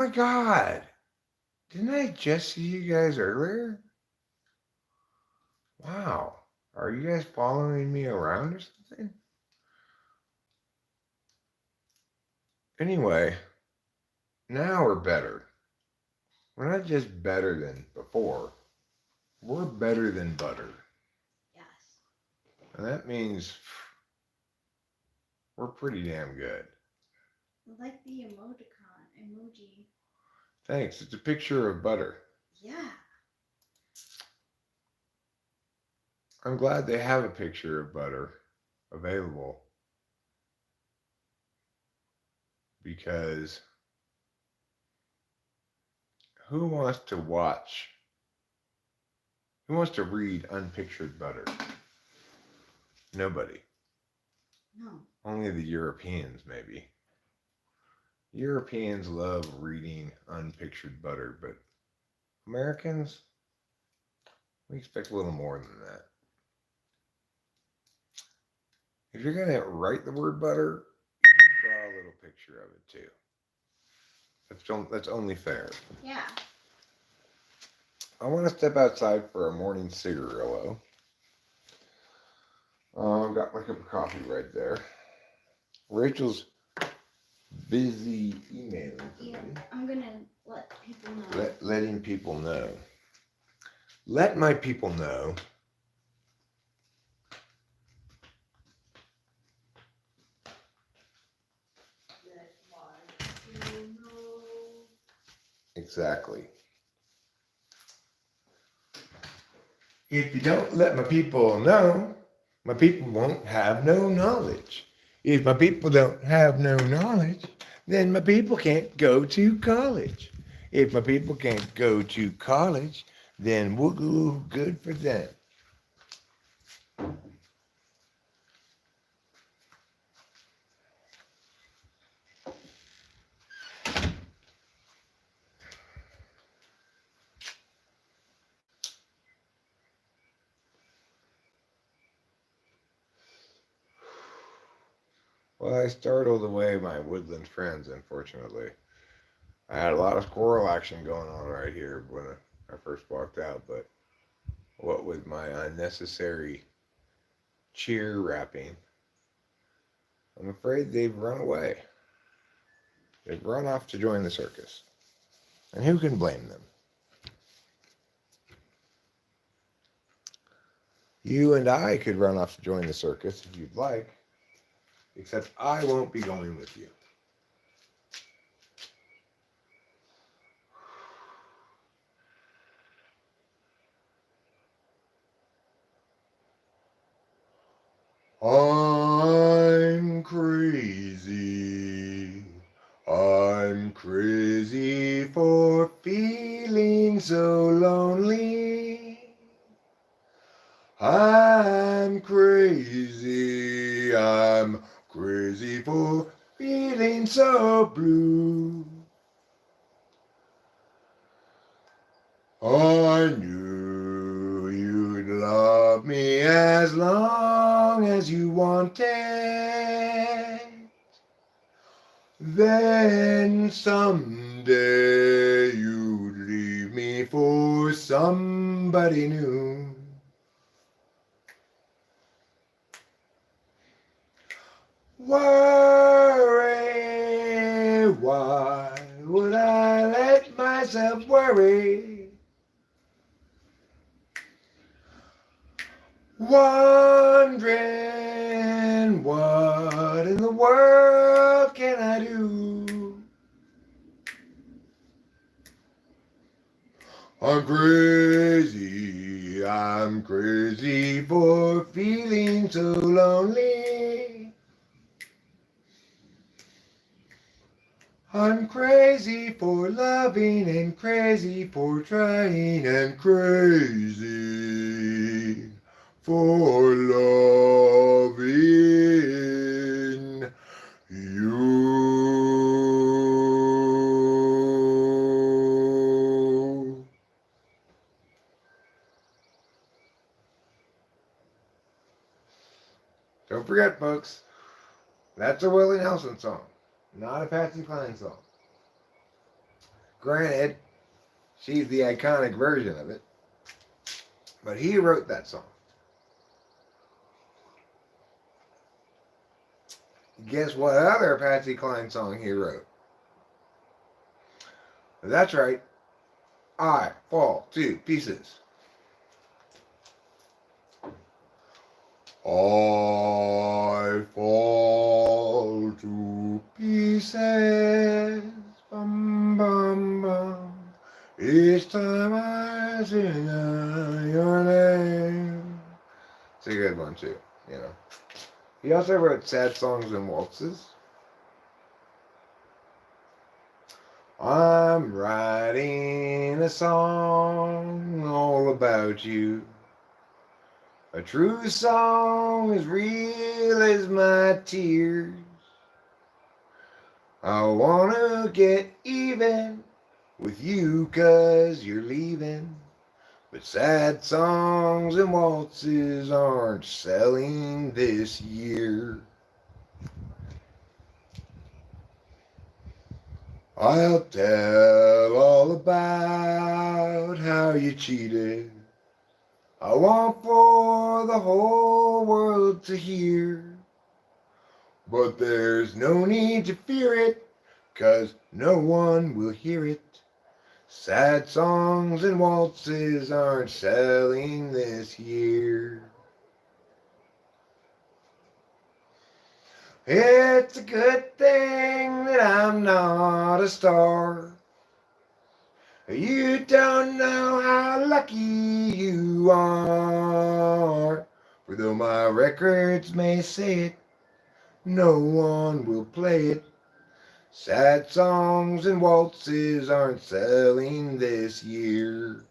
my God. Didn't I just see you guys earlier? Wow. Are you guys following me around or something? Anyway, now we're better. We're not just better than before. We're better than butter. Yes. And that means we're pretty damn good. I like the emoji. Thanks. It's a picture of butter. Yeah. I'm glad they have a picture of butter available because who wants to watch? Who wants to read unpictured butter? Nobody. No. Only the Europeans, maybe. Europeans love reading unpictured butter, but Americans, we expect a little more than that. If you're going to write the word butter, you should draw a little picture of it too. That's only fair. Yeah. I want to step outside for a morning cigarillo. I've got my cup of coffee right there. Rachel's busy emailing. Yeah, I'm gonna let people know. Letting people know. Let my people know. Exactly. If you don't let my people know, my people won't have no knowledge. If my people don't have no knowledge, then my people can't go to college. If my people can't go to college, then woo good for them. Well, I startled away my woodland friends, unfortunately. I had a lot of squirrel action going on right here when I first walked out, but what with my unnecessary cheer rapping, I'm afraid they've run away. They've run off to join the circus. And who can blame them? You and I could run off to join the circus if you'd like, except I won't be going with you. I'm crazy. I'm crazy for feeling so lonely. I'm crazy. I'm crazy for feeling so blue. I knew you'd love me as long as you wanted. Then someday you'd leave me for somebody new. Worry, why would I let myself worry? Wondering what in the world can I do? I'm crazy for feeling so lonely. I'm crazy for loving and crazy for trying and crazy for loving you. Don't forget, folks, that's a Willie Nelson song, not a Patsy Cline song. Granted, she's the iconic version of it, but he wrote that song. Guess what other Patsy Cline song he wrote? That's right, I Fall to Pieces. I fall to pieces, bum bum bum. Each time I sing your name. It's a good one too, you know. He also wrote sad songs and waltzes. I'm writing a song all about you. A true song as real as my tears. I wanna get even with you 'cause you're leaving. But sad songs and waltzes aren't selling this year. I'll tell all about how you cheated. I want for the whole world to hear. But there's no need to fear it, 'cause no one will hear it. Sad songs and waltzes aren't selling this year. It's a good thing that I'm not a star. You don't know how lucky you are. For though my records may say it, no one will play it. Sad songs and waltzes aren't selling this year.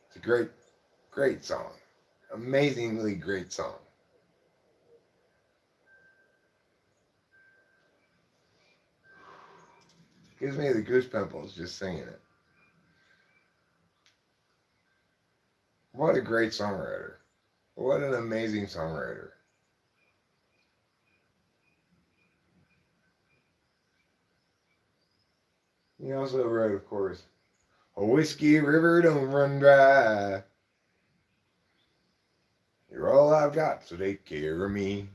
It's a great, great song. Amazingly great song. Gives me the goose pimples just singing it. What a great songwriter. What an amazing songwriter. He also wrote, of course, a whiskey river don't run dry. You're all I've got, so take care of me.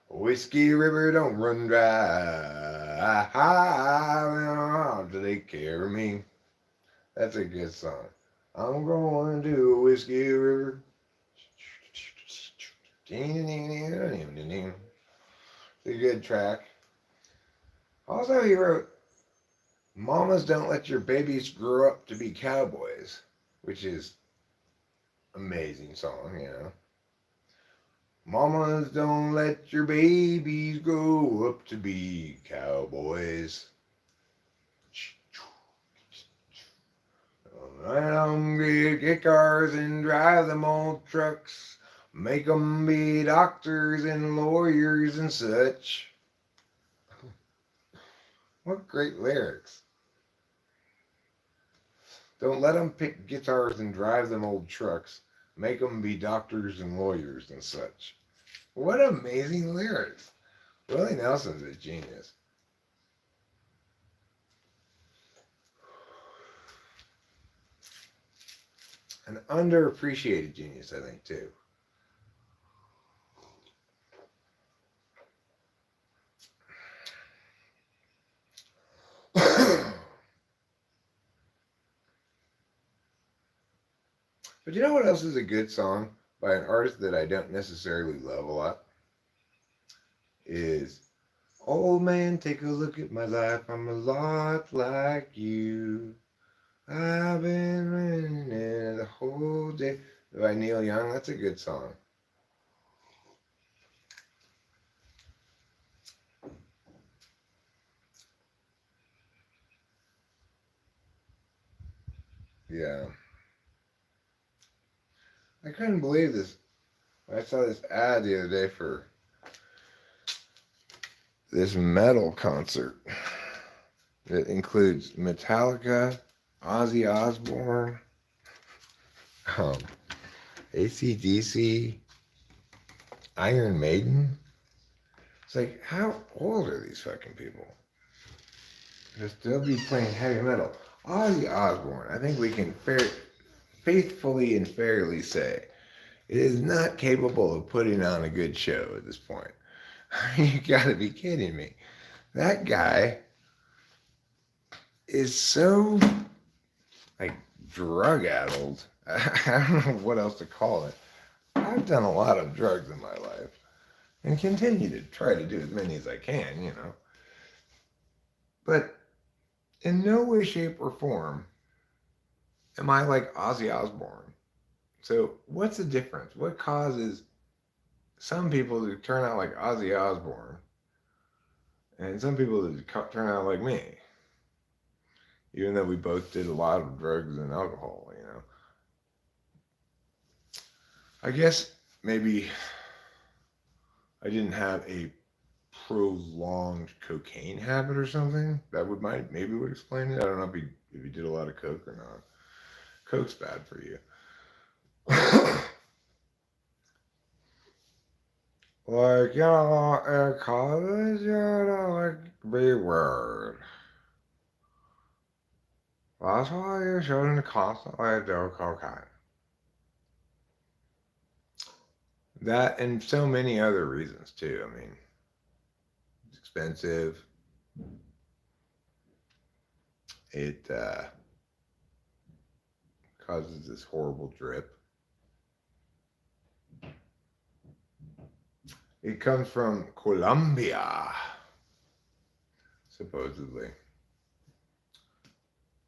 A whiskey river don't run dry. To take care of me. That's a good song. I'm going to a whiskey river. It's a good track. Also, he wrote, Mamas Don't Let Your Babies Grow Up to Be Cowboys, which is amazing song, you know. Mamas don't let your babies grow up to be cowboys. Let 'em get cars and drive them old trucks. Make 'em be doctors and lawyers and such. What great lyrics. Don't let 'em pick guitars and drive them old trucks. Make 'em be doctors and lawyers and such. What amazing lyrics. Willie Nelson's a genius. An underappreciated genius, I think, too. But you know what else is a good song by an artist that I don't necessarily love a lot? Is Old Man, Take a Look at My Life. I'm a lot like you. I've been running the whole day. By Neil Young. That's a good song. Yeah. I couldn't believe this. I saw this ad the other day for this metal concert that includes Metallica, Ozzy Osbourne, um, AC/DC, Iron Maiden. It's like, how old are these fucking people? to still be playing heavy metal. Ozzy Osbourne, I think we can faithfully and fairly say, it is not capable of putting on a good show at this point. You gotta be kidding me. That guy is so, like, drug addled. I don't know what else to call it. I've done a lot of drugs in my life and continue to try to do as many as I can, you know. But in no way, shape, or form am I like Ozzy Osbourne. So, what's the difference? What causes some people to turn out like Ozzy Osbourne and some people to turn out like me? Even though we both did a lot of drugs and alcohol, you know. I guess maybe I didn't have a prolonged cocaine habit or something. That would maybe would explain it. I don't know if you did a lot of coke or not. Coke's bad for you. Like, you know, in college, you know, like, be weird. That's why you shouldn't constantly do cocaine. That and so many other reasons, too. I mean, it's expensive. It causes this horrible drip. It comes from Colombia, supposedly.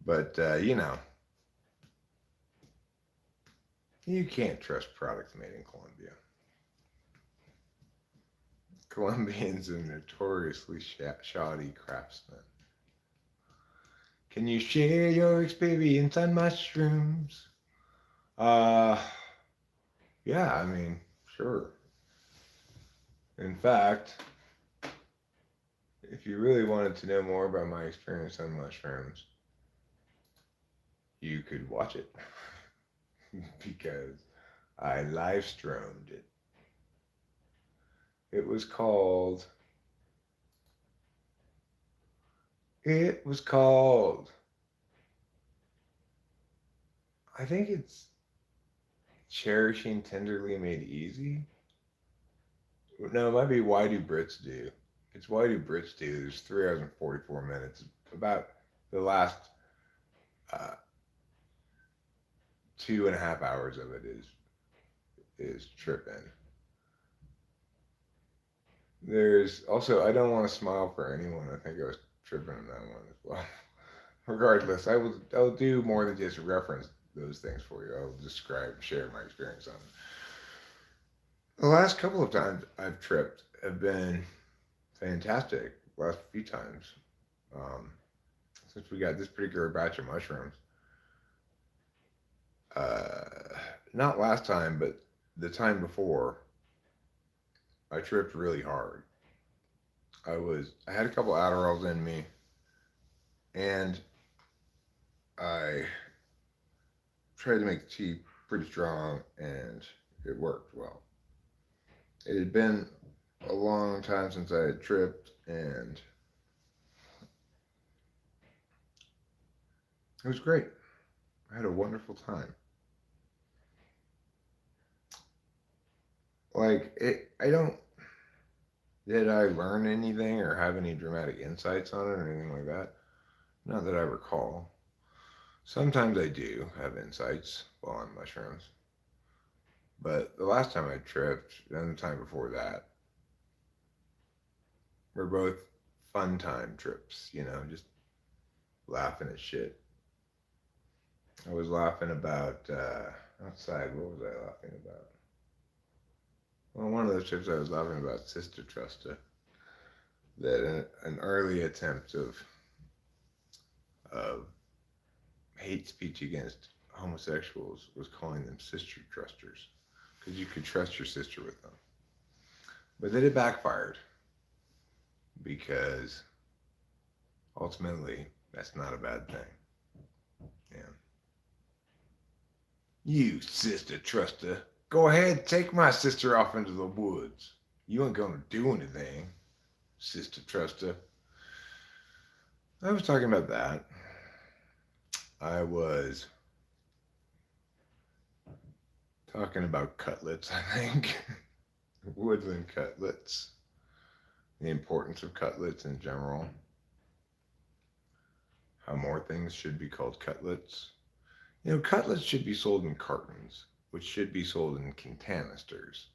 But, you know, you can't trust products made in Colombia. Colombians are notoriously shoddy craftsmen. Can you share your experience on mushrooms? Uh, yeah, I mean, sure. In fact, if you really wanted to know more about my experience on mushrooms, you could watch it because I live streamed it. It was called. It was called. I think it's Cherishing Tenderly Made Easy. No, it might be Why Do Brits Do? It's Why Do Brits Do. There's 3 hours and 44 minutes. About the last uh, 2.5 hours of it is tripping. There's also I Don't Want to Smile for Anyone. I think I was tripping on that one as well. Regardless, I'll do more than just reference those things for you. I'll describe, share my experience on it. The last couple of times I've tripped have been fantastic. Last few times, um, since we got this particular batch of mushrooms. Uh, Not last time, but the time before, I tripped really hard. I had a couple Adderalls in me, and I tried to make the tea pretty strong, and it worked well. It had been a long time since I had tripped, and it was great. I had a wonderful time. Like it, I don't. Did I learn anything or have any dramatic insights on it or anything like that? Not that I recall. Sometimes I do have insights while on mushrooms, but the last time I tripped and the time before that were both fun time trips. You know, just laughing at shit. I was laughing about outside. What was I laughing about? Well, one of those trips I was laughing about Sister Trusta. That an early attempt of hate speech against homosexuals was calling them sister trusters because you could trust your sister with them. But then it backfired because ultimately that's not a bad thing. Yeah. You sister truster, go ahead, take my sister off into the woods. You ain't gonna do anything, sister truster. I was talking about that. I was talking about cutlets, I think. Woodland cutlets. The importance of cutlets in general. How more things should be called cutlets. Cutlets should be sold in cartons, which should be sold in canisters,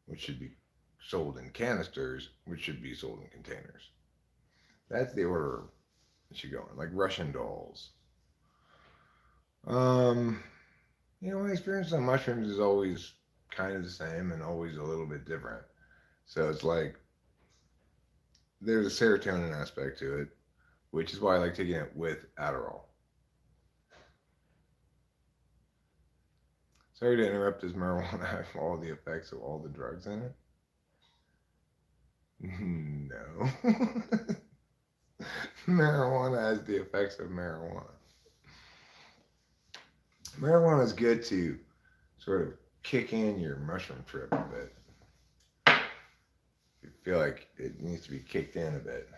which should be sold in canisters, which should be sold in containers. That's the order it should go in, like Russian dolls. Um, my experience on mushrooms is always kind of the same and always a little bit different. So it's like there's a serotonin aspect to it, which is why I like taking it with Adderall. Sorry to interrupt. Does marijuana have all the effects of all the drugs in it? No. Marijuana has the effects of marijuana. Marijuana is good to sort of kick in your mushroom trip a bit. You feel like it needs to be kicked in a bit.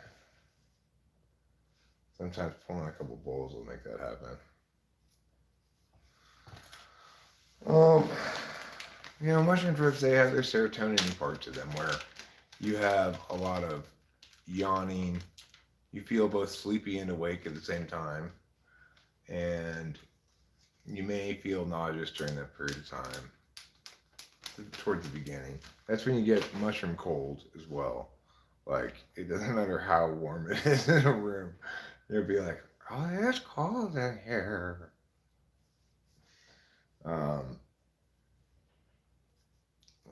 Sometimes pulling a couple bowls will make that happen. Um, mushroom trips, they have their serotonin part to them where you have a lot of yawning. You feel both sleepy and awake at the same time. And you may feel nauseous during that period of time towards the beginning. That's when you get mushroom cold as well. Like, it doesn't matter how warm it is in a room. You'll be like, oh, it's cold in here. Um,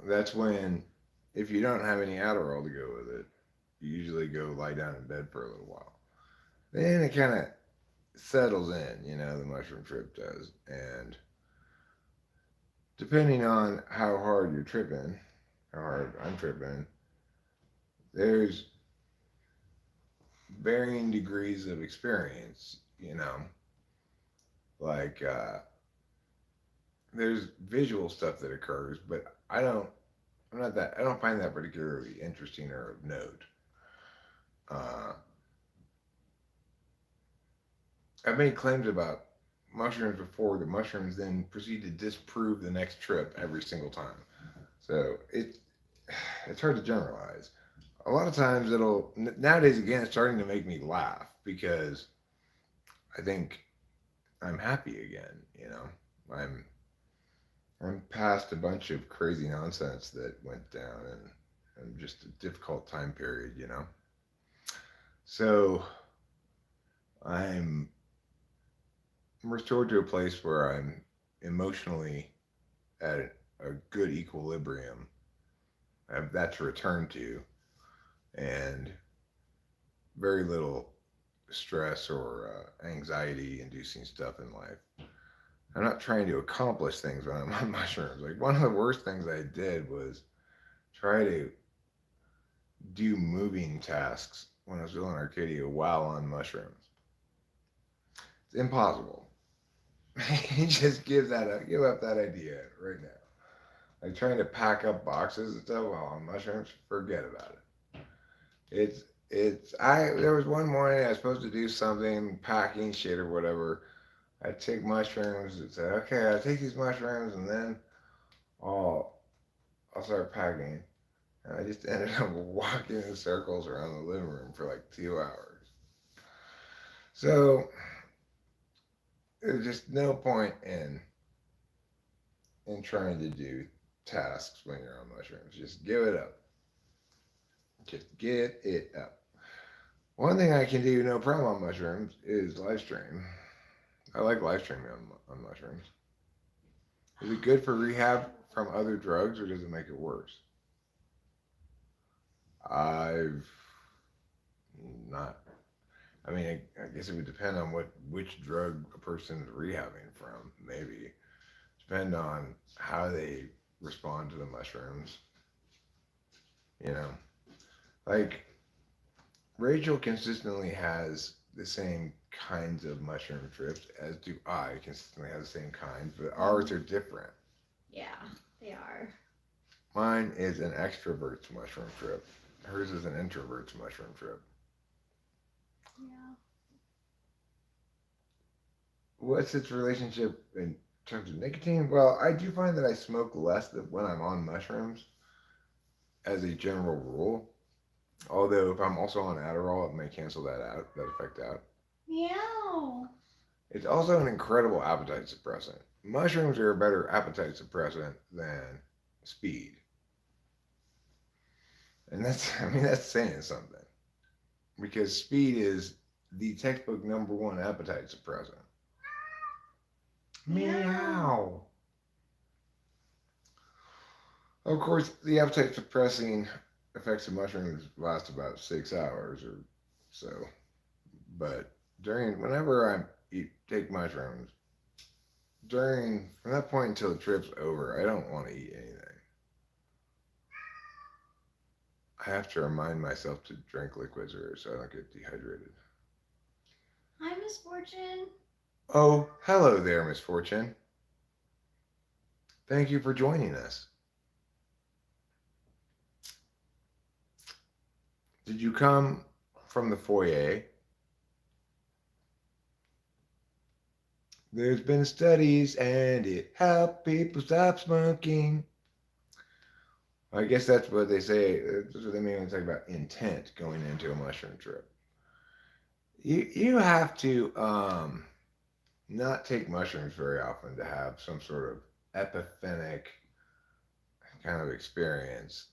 that's when, if you don't have any Adderall to go with it, you usually go lie down in bed for a little while. Then it kind of settles in, the mushroom trip does. And depending on how hard you're tripping, how hard I'm tripping, there's varying degrees of experience, like there's visual stuff that occurs, but I don't find that particularly interesting or of note. uh, I've made claims about mushrooms before. The mushrooms then proceed to disprove the next trip every single time, so it's hard to generalize. A lot of times nowadays, again, it's starting to make me laugh because I think I'm happy again. I'm I'm past a bunch of crazy nonsense that went down and just a difficult time period. So I'm restored to a place where I'm emotionally at a good equilibrium. I have that to return to, and very little stress or anxiety inducing stuff in life. I'm not trying to accomplish things when I'm on mushrooms. Like, one of the worst things I did was try to do moving tasks when I was doing Arcadia while on mushrooms. It's impossible. Just give up that idea right now. Like, trying to pack up boxes and stuff while on mushrooms, forget about it. There was one morning I was supposed to do something, packing shit or whatever. I take mushrooms and say, okay, I'll take these mushrooms and then I'll start packing. And I just ended up walking in circles around the living room for like 2 hours. So there's just no point in trying to do tasks when you're on mushrooms. Just give it up. Just get it up. One thing I can do no problem on mushrooms is live stream. I like live streaming on mushrooms. Is it good for rehab from other drugs, or does it make it worse? I've not. I mean, I guess it would depend on which drug a person is rehabbing from. Maybe depend on how they respond to the mushrooms. Like Rachel consistently has the same kinds of mushroom trips, as do I consistently have the same kinds, but ours are different. Yeah, they are. Mine is an extrovert's mushroom trip. Hers is an introvert's mushroom trip. Yeah. what's its relationship in terms of nicotine? Well, I do find that I smoke less when I'm on mushrooms as a general rule. Although if I'm also on Adderall, it may cancel that effect out. Meow. It's also an incredible appetite suppressant. Mushrooms are a better appetite suppressant than speed. And that's, I mean, that's saying something. Because speed is the textbook number one appetite suppressant. Meow. Meow. Of course, the appetite suppressing effects of mushrooms last about 6 hours or so. But whenever take mushrooms, from that point until the trip's over, I don't want to eat anything. I have to remind myself to drink liquids so I don't get dehydrated. Hi, Miss Fortune. Oh, hello there, Miss Fortune. Thank you for joining us. Did you come from the foyer? There's been studies and it helped people stop smoking. I guess that's what they say. That's what they mean when they talk about intent going into a mushroom trip. You have to not take mushrooms very often to have some sort of epiphanic kind of experience.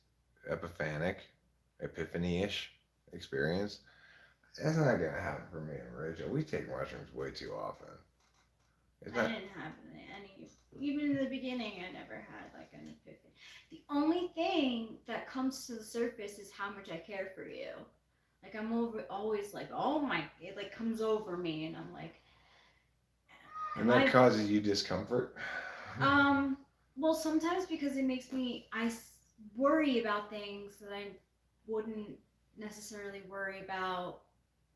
Epiphany-ish experience. That's not gonna happen for me and Rachel. We take mushrooms way too often. It's I not. didn't have any. Even in the beginning, I never had like an epiphany. The only thing that comes to the surface is how much I care for you. Like I'm always like, oh my, it like comes over me, and I'm like, And am that I? causes you discomfort. Um, well, sometimes because it makes me, worry about things that I wouldn't necessarily worry about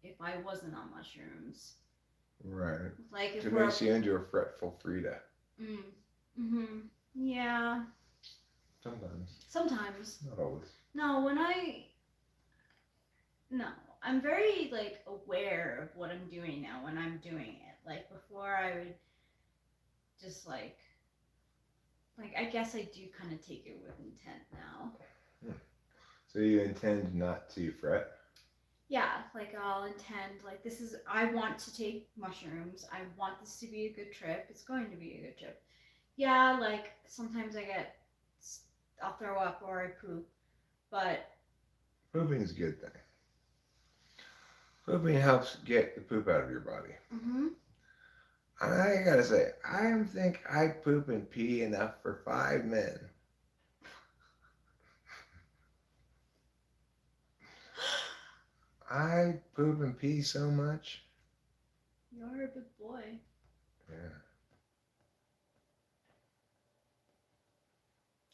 if I wasn't on mushrooms. Right. Like if It we're, makes you into a fretful Frida. mm, mm-hmm, yeah, Sometimes. sometimes. Not always. No, no, I'm very like aware of what I'm doing now when I'm doing it. Like before, I would just like I guess I do kind of take it with intent now. So you intend not to fret? Yeah, like I'll intend like this is I want to take mushrooms. I want this to be a good trip. It's going to be a good trip. Yeah, like sometimes I'll throw up or I poop, but Pooping is a good thing. Pooping helps get the poop out of your body. mm-hmm. I gotta say, I think I poop and pee enough for 5 men. I poop and pee so much. You're a big boy. Yeah.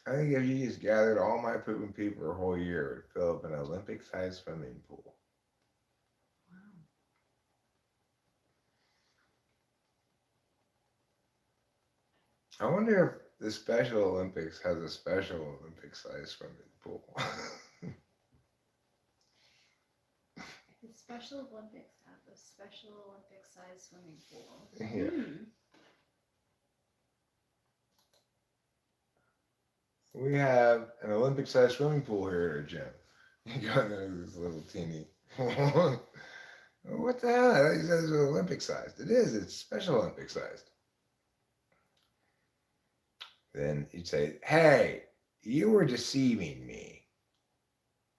I think if you just gathered all my poop and pee for a whole year, it would fill up an Olympic-sized swimming pool. Wow. I wonder if the Special Olympics has a Special Olympic-sized swimming pool. The Special Olympics have a Special Olympic sized swimming pool. Yeah. Hmm. We have an Olympic-sized swimming pool here at our gym. You got this little teeny. What the hell? I thought you said it was Olympic-sized. It is. It's Special Olympic-sized. Then you'd say, "Hey, you were deceiving me."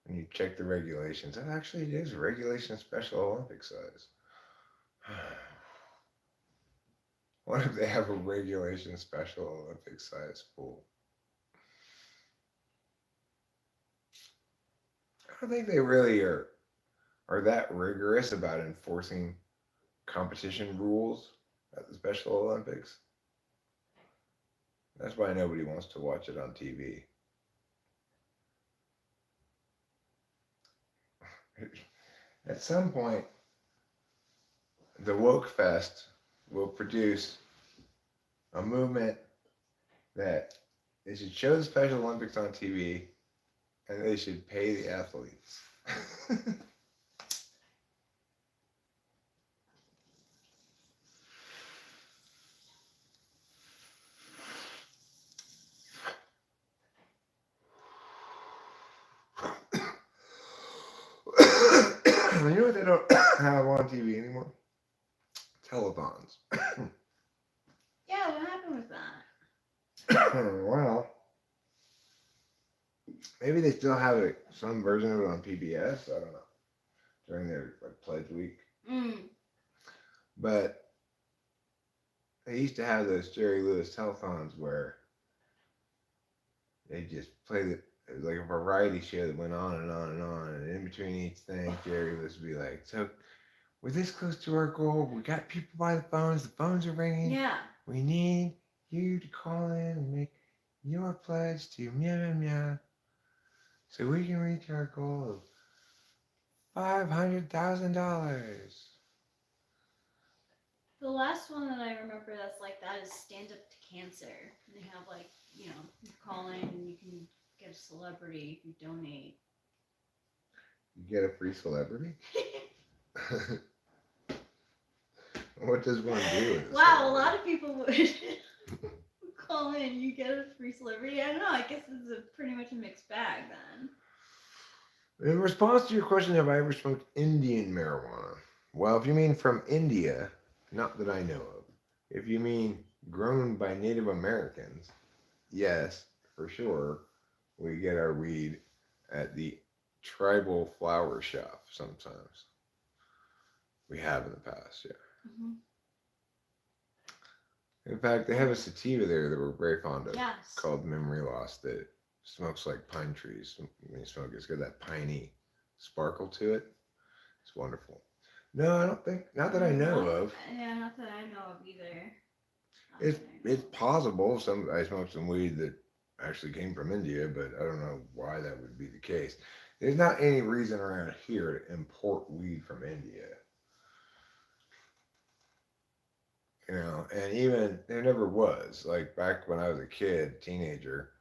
And you check the regulations. And actually, it is regulation Special Olympic size. What if they have a regulation Special Olympic size pool? I don't think they really are that rigorous about enforcing competition rules at the Special Olympics. That's why nobody wants to watch it on TV. At some point, the woke fest will produce a movement that they should show the Special Olympics on TV and they should pay the athletes. don't have on TV anymore? Telethons. Yeah, what happened with that? Well, maybe they still have it, some version of it on PBS. I don't know. During their like pledge week. But they used to have those Jerry Lewis telethons where they just played it. It was like a variety show that went on and on and on. And in between each thing, Jerry Lewis would be like, "So we're this close to our goal. We got people by the phones. The phones are ringing. Yeah. We need you to call in and make your pledge to meow meow meow, so we can reach our goal of $500,000." The last one that I remember that's like that is Stand Up to Cancer. They have like, you call in and you can get a celebrity if you donate. You get a free celebrity? What does one do? Wow, a lot of people would call in. You get a free celebrity. I don't know. I guess it's pretty much a mixed bag then. In response to your question, have I ever smoked Indian marijuana? Well, if you mean from India, not that I know of. If you mean grown by Native Americans, yes, for sure. We get our weed at the tribal flower shop sometimes. We have in the past, yeah. Mm-hmm. In fact, they have a sativa there that we're very fond of. Yes. Called Memory Loss that smokes like pine trees. When you smoke it, it's got that piney sparkle to it. It's wonderful. No, I don't think, not that I know of. Yeah, not that I know of either. It's possible. I smoked some weed that actually came from India, but I don't know why that would be the case. There's not any reason around here to import weed from India. And even there never was. Like back when I was a kid, teenager,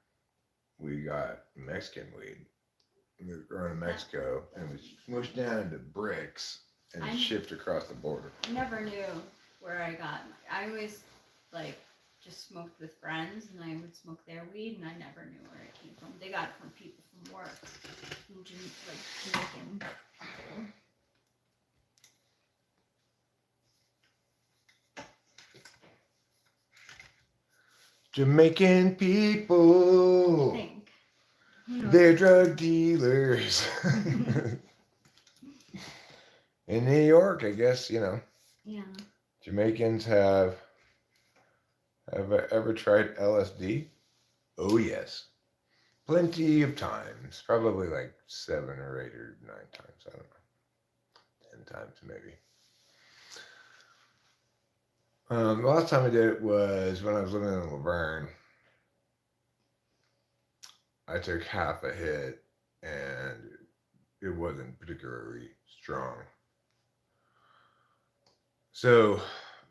we got Mexican weed. We were growing in Mexico and it was smushed down into bricks and shipped across the border. I never knew where I got. I always just smoked with friends, and I would smoke their weed, and I never knew where it came from. They got it from people from work, from Jamaican people. Jamaican people. I think. They're drug dealers. In New York, I guess, Yeah. Jamaicans have I ever tried LSD? Oh, yes. Plenty of times. Probably like 7 or 8 or 9 times. I don't know. 10 times maybe. The last time I did it was when I was living in Laverne. I took half a hit and it wasn't particularly strong. So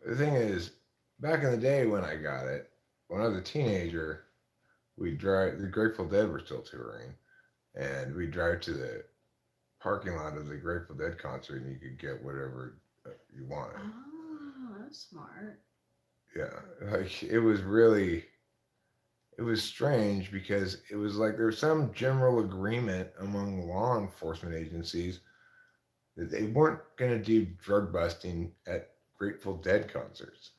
the thing is, back in the day when I got it, when I was a teenager, we'd drive, the Grateful Dead were still touring, and we'd drive to the parking lot of the Grateful Dead concert and you could get whatever you wanted. Oh, that's smart. Yeah, like it was strange because it was like there was some general agreement among law enforcement agencies that they weren't going to do drug busting at Grateful Dead concerts.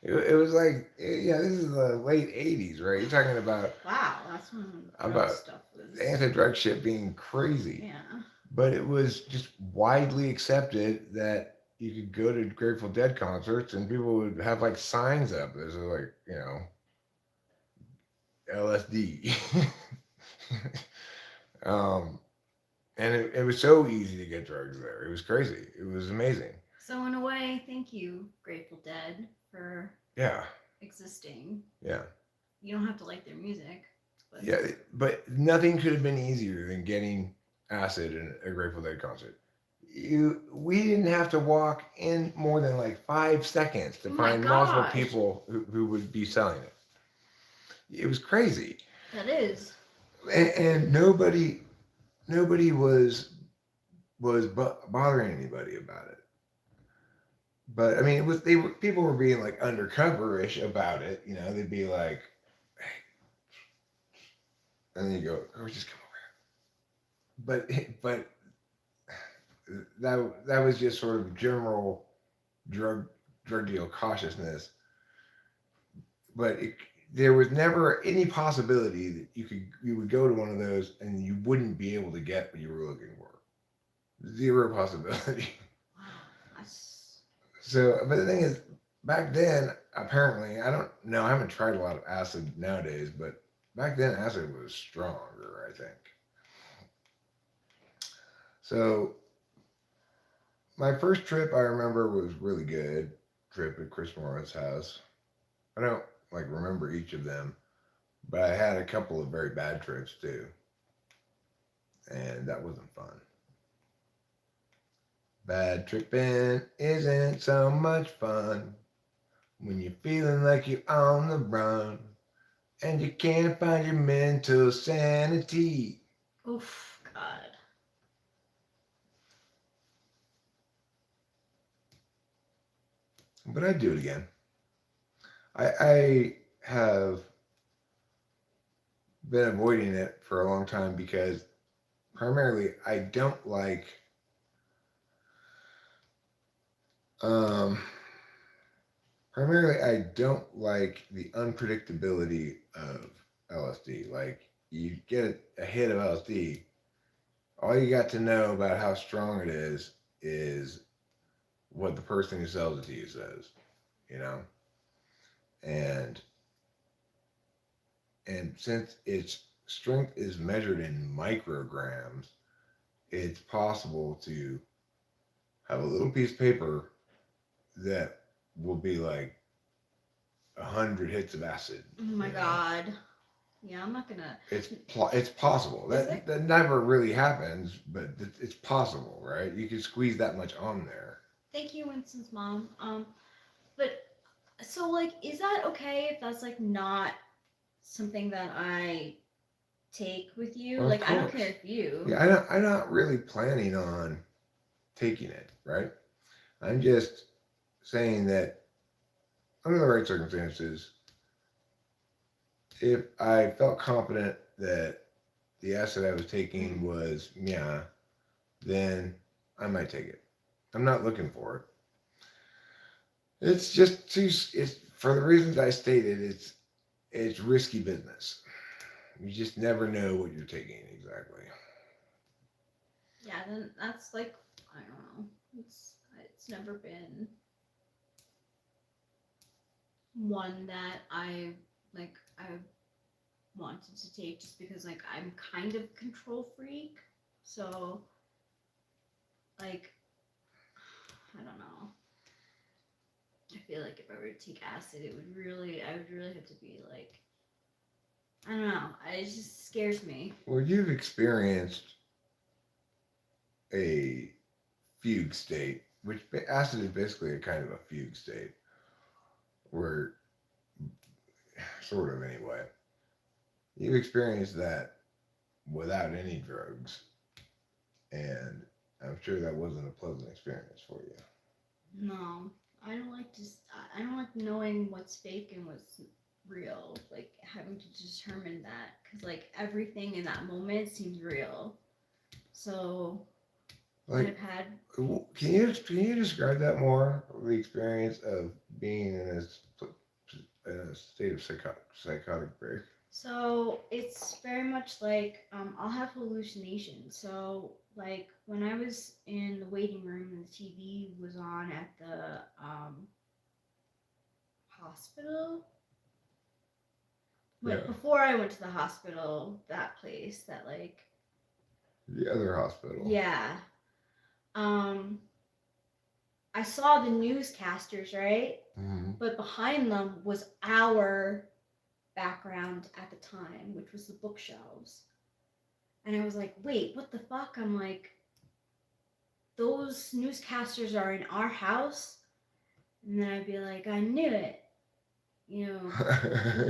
It was like, yeah, this is the late 80s, right? You're talking about... Wow, that's when stuff was... anti-drug shit being crazy. Yeah. But it was just widely accepted that you could go to Grateful Dead concerts and people would have like signs up. There's like, LSD. And it was so easy to get drugs there. It was crazy. It was amazing. So in a way, thank you, Grateful Dead, for existing. Yeah. You don't have to like their music. But... Yeah, but nothing could have been easier than getting acid in a Grateful Dead concert. We didn't have to walk in more than like 5 seconds to find multiple people who would be selling it. It was crazy. That is. And nobody was bothering anybody about it. But I mean, people were being like undercover-ish about it. They'd be like, "Hey," and then you go, "Oh, just come over here." But that was just sort of general drug drug deal cautiousness, but there was never any possibility that you would go to one of those and you wouldn't be able to get what you were looking for. Zero possibility. Wow, that's So, but the thing is, back then, apparently, I don't know. I haven't tried a lot of acid nowadays, but back then, acid was stronger, I think. So, my first trip I remember was really good. Trip at Chris Morris' house. I don't like remember each of them, but I had a couple of very bad trips too, and that wasn't fun. Bad tripping isn't so much fun when you're feeling like you're on the run and you can't find your mental sanity. oof, God. But I'd do it again. I have been avoiding it for a long time because primarily I don't like um primarily I don't like the unpredictability of LSD. Like you get a hit of LSD, all you got to know about how strong it is what the person who sells it to you says, you know? And since its strength is measured in micrograms, it's possible to have a little piece of paper that will be like 100 hits of acid. Oh my You know, God. Yeah, I'm not gonna. it's possible. Is it? That never really happens, but it's possible, right? You can squeeze that much on there. Thank you, Winston's mom. But so like, is that okay if that's like not something that I take with you? Well, of Like, I don't care course. if you. Yeah, I'm not really planning on taking it, right? I'm just saying that under the right circumstances, if I felt confident that the acid I was taking was yeah, then I might take it. I'm not looking for it. It's just too. It's for the reasons I stated. It's risky business. You just never know what you're taking exactly. Yeah, then that's like, I don't know. It's never been one that I wanted to take just because like I'm kind of control freak. So like I don't know. I feel like if I were to take acid, I would really have to be like, I don't know. It just scares me. Well, you've experienced a fugue state, which acid is basically a kind of a fugue state, where sort of anyway. You've experienced that without any drugs, and I'm sure that wasn't a pleasant experience for you. No, I don't like just. I don't like knowing what's fake and what's real. Like having to determine that because like everything in that moment seems real. So I've Like, had. can you describe that more? The experience of being in a state of psychotic break. So it's very much like I'll have hallucinations. So like when I was in the waiting room and the TV was on at the hospital. Yeah, Wait, before I went to the hospital, that place that like the other hospital. yeah. Um I saw the newscasters, right? Mm-hmm. But behind them was our background at the time, which was the bookshelves. And I was like, wait, what the fuck? I'm like, those newscasters are in our house? And then I'd be like, I knew it. You know,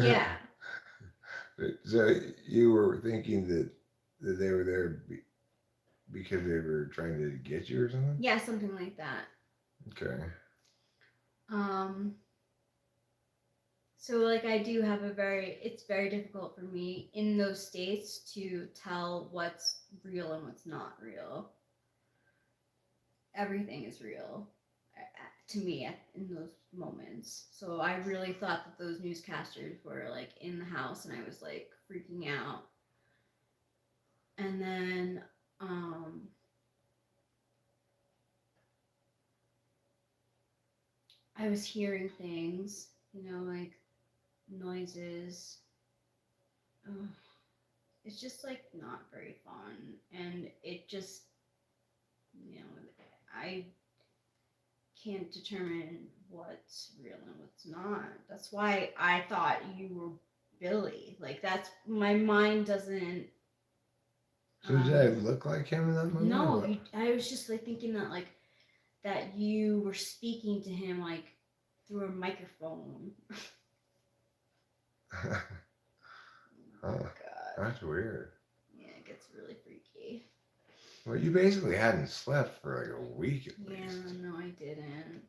yeah. So you were thinking that they were there because they were trying to get you or something? Yeah, something like that. Okay. Um, so like I do have it's very difficult for me in those states to tell what's real and what's not real. everything is real to me in those moments. So I really thought that those newscasters were like in the house, and I was like freaking out. And then I was hearing things, like noises. Ugh, it's just like not very fun, and it just, you know, I can't determine what's real and what's not. That's why I thought you were Billy. Like that's my mind doesn't. So did I Um, look like him in that movie or no, what? I was just like thinking that like that you were speaking to him like through a microphone. Oh Huh, God, that's weird. yeah, it gets really freaky. Well, you basically hadn't slept for like a week at Yeah, least, no, I didn't.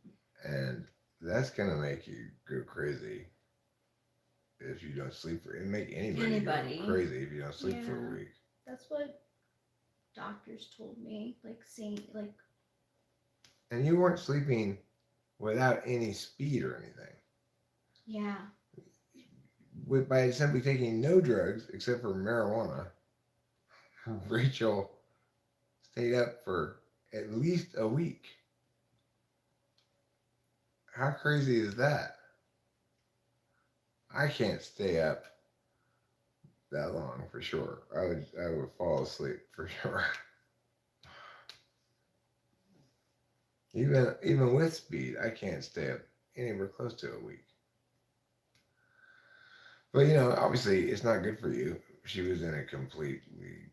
and that's gonna make you go crazy if you don't sleep for. It make anybody go Anybody? crazy if you don't sleep for a Yeah, week. that's what doctors told me. Like saying like And you weren't sleeping without any speed or anything. yeah. With by simply taking no drugs except for marijuana, Rachel stayed up for at least a week. How crazy is that? I can't stay up that long for sure. I would fall asleep for sure. Even with speed, I can't stay up anywhere close to a week. But obviously, it's not good for you. She was in a completely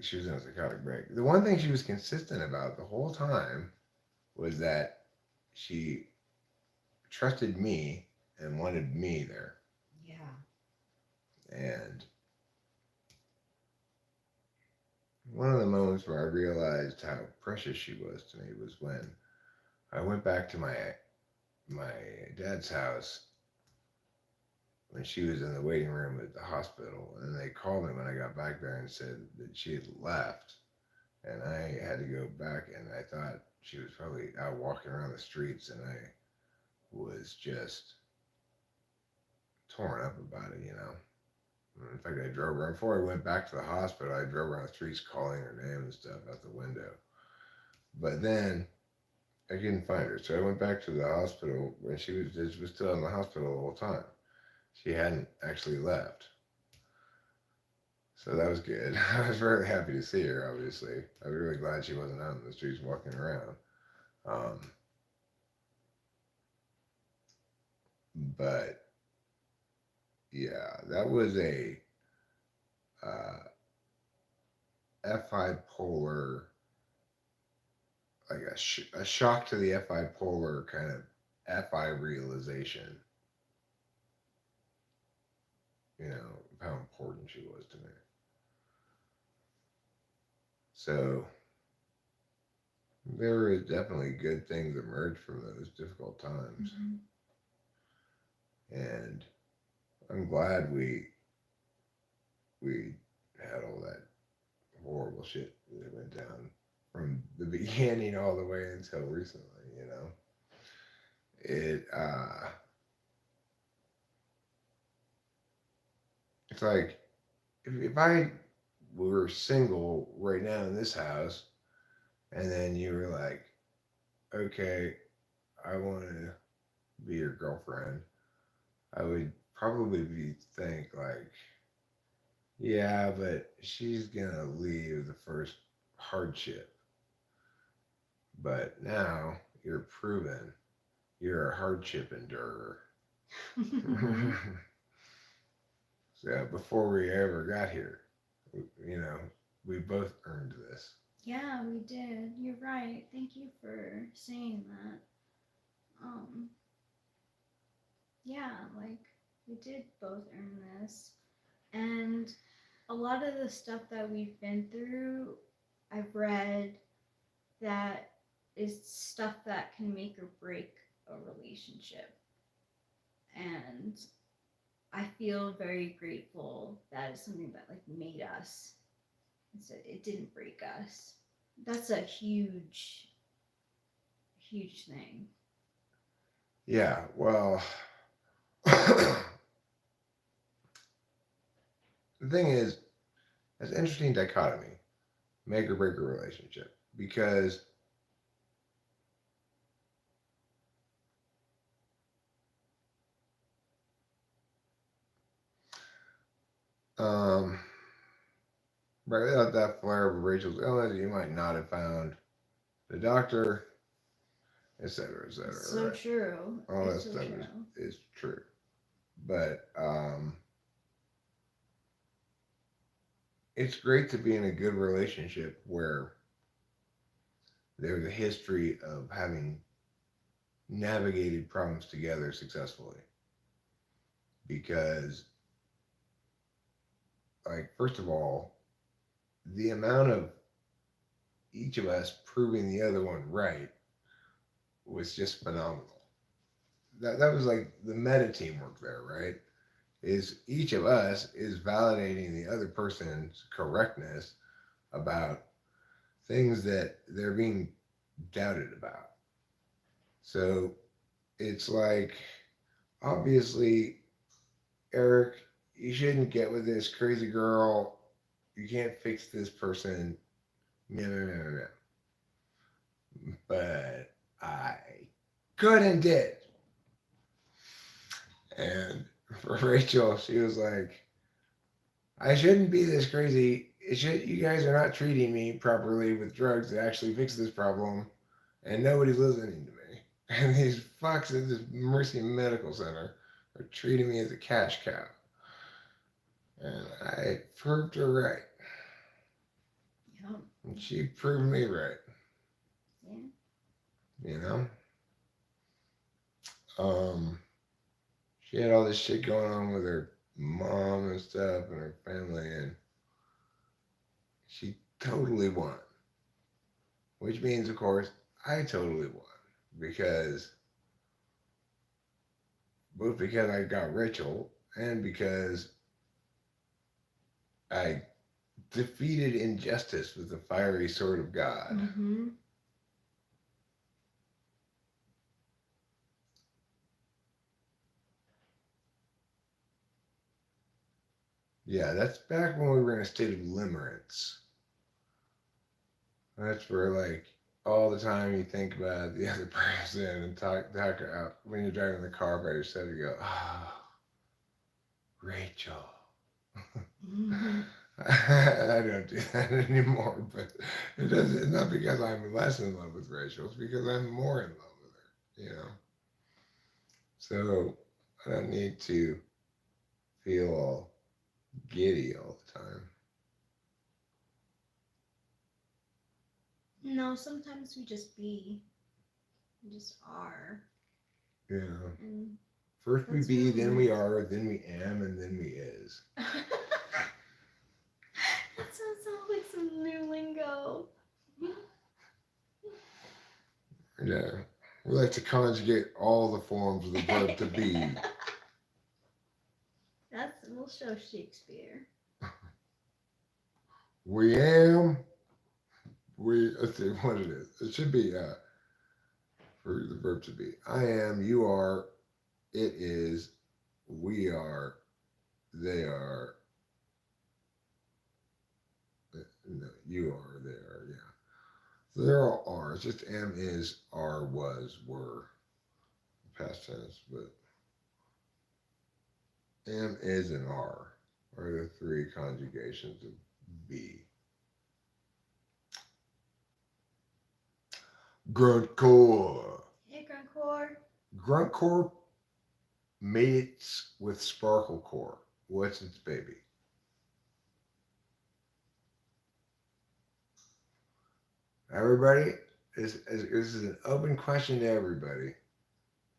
she was in a psychotic break. The one thing she was consistent about the whole time was that she trusted me and wanted me there. Yeah. And one of the moments where I realized how precious she was to me was when I went back to my dad's house when she was in the waiting room at the hospital, and they called me when I got back there and said that she had left, and I had to go back, and I thought she was probably out walking around the streets, and I was just torn up about it. In fact, I drove around before I went back to the hospital. I drove around the streets calling her name and stuff out the window. But then I couldn't find her, so I went back to the hospital when she was still in the hospital the whole time. She hadn't actually left. So that was good. I was very happy to see her, obviously. I was really glad she wasn't out in the streets walking around. Um, but yeah, that was a FI polar, like a shock to the FI polar kind of FI realization, of how important she was to me. So there is definitely good things emerged from those difficult times. Mm-hmm. And I'm glad we had all that horrible shit that went down from the beginning all the way until recently. It it's like if I were single right now in this house and then you were like, okay, I want to be your girlfriend, I would probably be think like, yeah, but she's gonna leave the first hardship. But now you're proven you're a hardship endurer. So before we ever got here, you know, we both earned this. Yeah, we did. You're right. Thank you for saying that. Um, yeah, like we did both earn this. And a lot of the stuff that we've been through, I've read that is stuff that can make or break a relationship. And I feel very grateful that it's something that like made us. So it didn't break us. That's a huge. huge thing. Yeah, well, the thing is, it's an interesting dichotomy, make or break a relationship, because um, right without that flare of Rachel's illness, you might not have found the doctor, etc., It's etc. so Right? true. All that It's so stuff true. is true, but it's great to be in a good relationship where there's a history of having navigated problems together successfully. Because, like, first of all, the amount of each of us proving the other one right was just phenomenal. That was like the meta teamwork there, right? Is each of us is validating the other person's correctness about things that they're being doubted about. So it's like, obviously, Eric, you shouldn't get with this crazy girl. You can't fix this person. No, no, no, no, no. But I could and did. And for Rachel, she was like, I shouldn't be this crazy. You guys are not treating me properly with drugs that actually fix this problem, and nobody's listening to me. And these fucks at this Mercy Medical Center are treating me as a cash cow. And I proved her right. Yeah. And she proved me right. Yeah. You know? Um, she had all this shit going on with her mom and stuff and her family, and she totally won. Which means, of course, I totally won. Because, both because I got Rachel and because I defeated injustice with the fiery sword of God. Mm-hmm. Yeah, that's back when we were in a state of limerence. That's where, like, all the time you think about the other person and talk out when you're driving the car by yourself, you go, oh, Rachel. Mm-hmm. I don't do that anymore, but it's not because I'm less in love with Rachel, it's because I'm more in love with her, you know? So I don't need to feel all giddy all the time. No, sometimes we just be. We just are. You know? And First we that's be, really then we nice. are, then we am, and then we is. That sounds like some new lingo. Yeah. We like to conjugate all the forms of the verb to be. We'll show Shakespeare. We am. Let's see what it is. It should be for the verb to be. I am, you are, it is, we are, they are. No, you are, they are, yeah. So they're all are. It's just am, is, are, was, were. Past tense, but am, is, and are the three conjugations of be. Gruntcore. Hey, Grandcore. Gruntcore mates with Sparklecore. What's its baby? Everybody, this is an open question to everybody.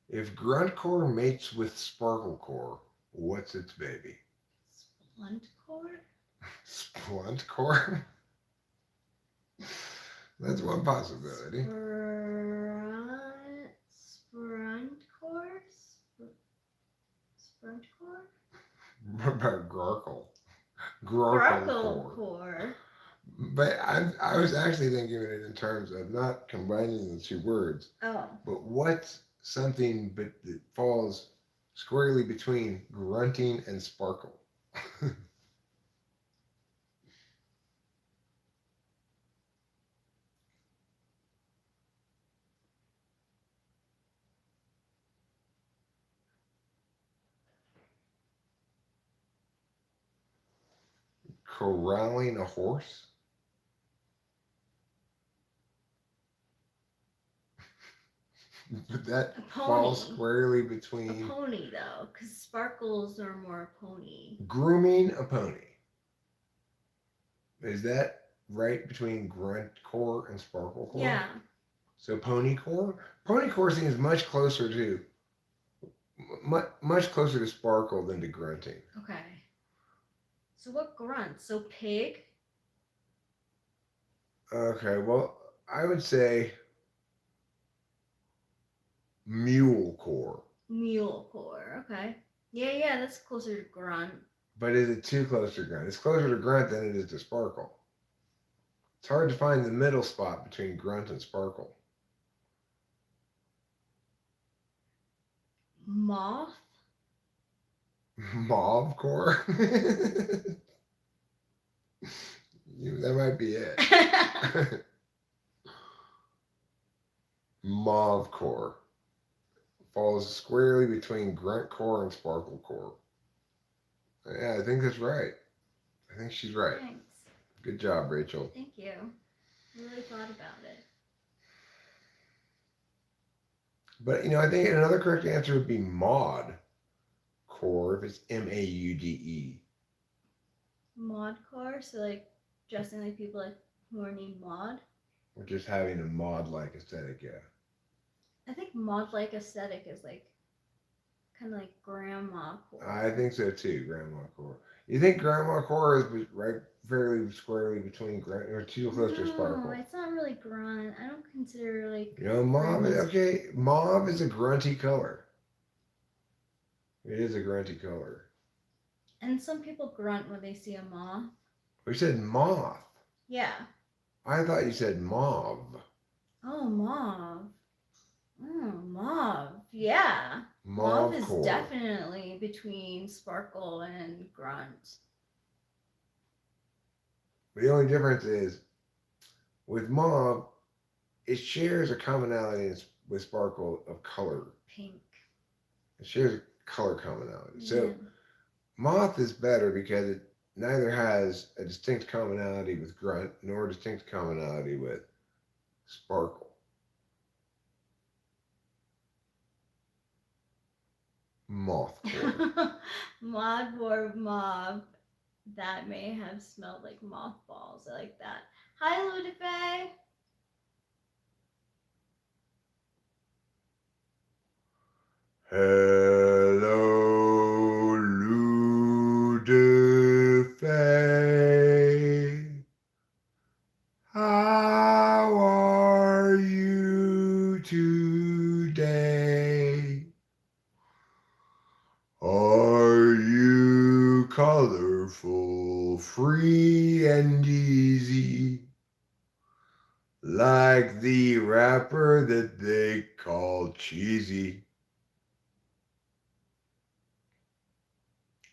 If Gruntcore mates with Sparklecore, what's its baby? Splintcore? Spluntcore? That's one possibility. Spruntcore? Spruntcore? What about Garkle? Garglecore. But I was actually thinking of it in terms of not combining the two words, Oh, but what's something but that falls squarely between grunting and sparkle? Corralling a horse? But that a falls pony. squarely A between pony though, because sparkles are more pony. grooming a pony. Is that right between grunt core and sparkle core? Yeah. So pony core? Pony core seems much closer to much closer to sparkle than to grunting. Okay. So what grunts? So pig, Okay, well, I would say mule core. mule core. Okay. Yeah, yeah, that's closer to grunt. But is it too close to grunt? It's closer to grunt than it is to sparkle. It's hard to find the middle spot between grunt and sparkle. Moth. Mauve core? That might be it. Mauve core falls squarely between grunt core and sparkle core. Yeah, I think that's right. I think she's right. Thanks. Good job, Rachel. Thank you. Really thought about it. But I think another correct answer would be mod core if it's MAUDE. Mod core, so like dressing like people like who are named Mod. Or just having a mod like aesthetic, yeah. I think mod like aesthetic is like kind of like grandma core. I think so too, grandma core. You think grandma core is right fairly squarely between grunt or too close to No, sparkle? it's not really grunt. I don't consider like. Mauve. Grandma's- Okay, mauve is a grunty color. It is a grunty color. And some people grunt when they see a moth. We said moth. Yeah. I thought you said mauve. Oh, mauve. Mauve. Yeah. Mauve is Core. definitely between sparkle and grunt. The only difference is with mauve, it shares a commonality with sparkle of color. Pink. It shares a color commonality. Yeah. So moth is better because it neither has a distinct commonality with grunt nor a distinct commonality with sparkle. Moth core. Mod or mauve. That may have smelled like mothballs. I like that. Hi, Ludife. Hello, Ludife. How are you today? Are you colorful, free, and easy? Like the rapper that they call cheesy?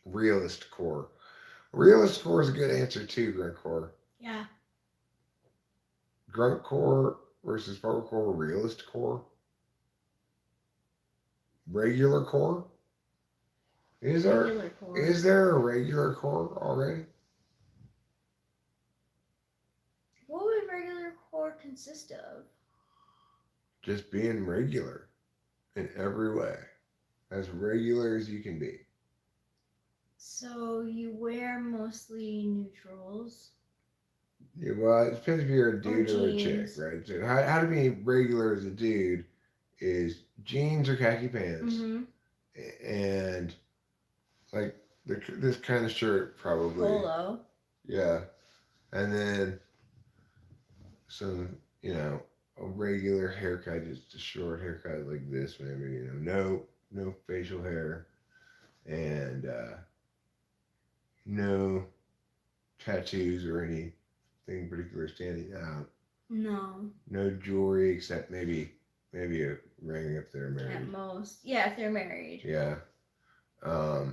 Realist core. Realist core is a good answer too, grunt core. Yeah. Grunt core versus sparkle core, realist core. Regular core? Is there a regular core already? What would regular core consist of? Just being regular in every way. As regular as you can be. So you wear mostly neutrals. Yeah, well, it depends if you're a dude or a chick, jeans. right? So how to be regular as a dude is jeans or khaki pants, Mm-hmm. and like this kind of shirt probably. Polo. Yeah, and then some, a regular haircut, just a short haircut like this, maybe. No facial hair, and no tattoos or anything anything particular standing out. No. No jewelry except maybe a ring if they're married. At most. Yeah, if they're married. Yeah. And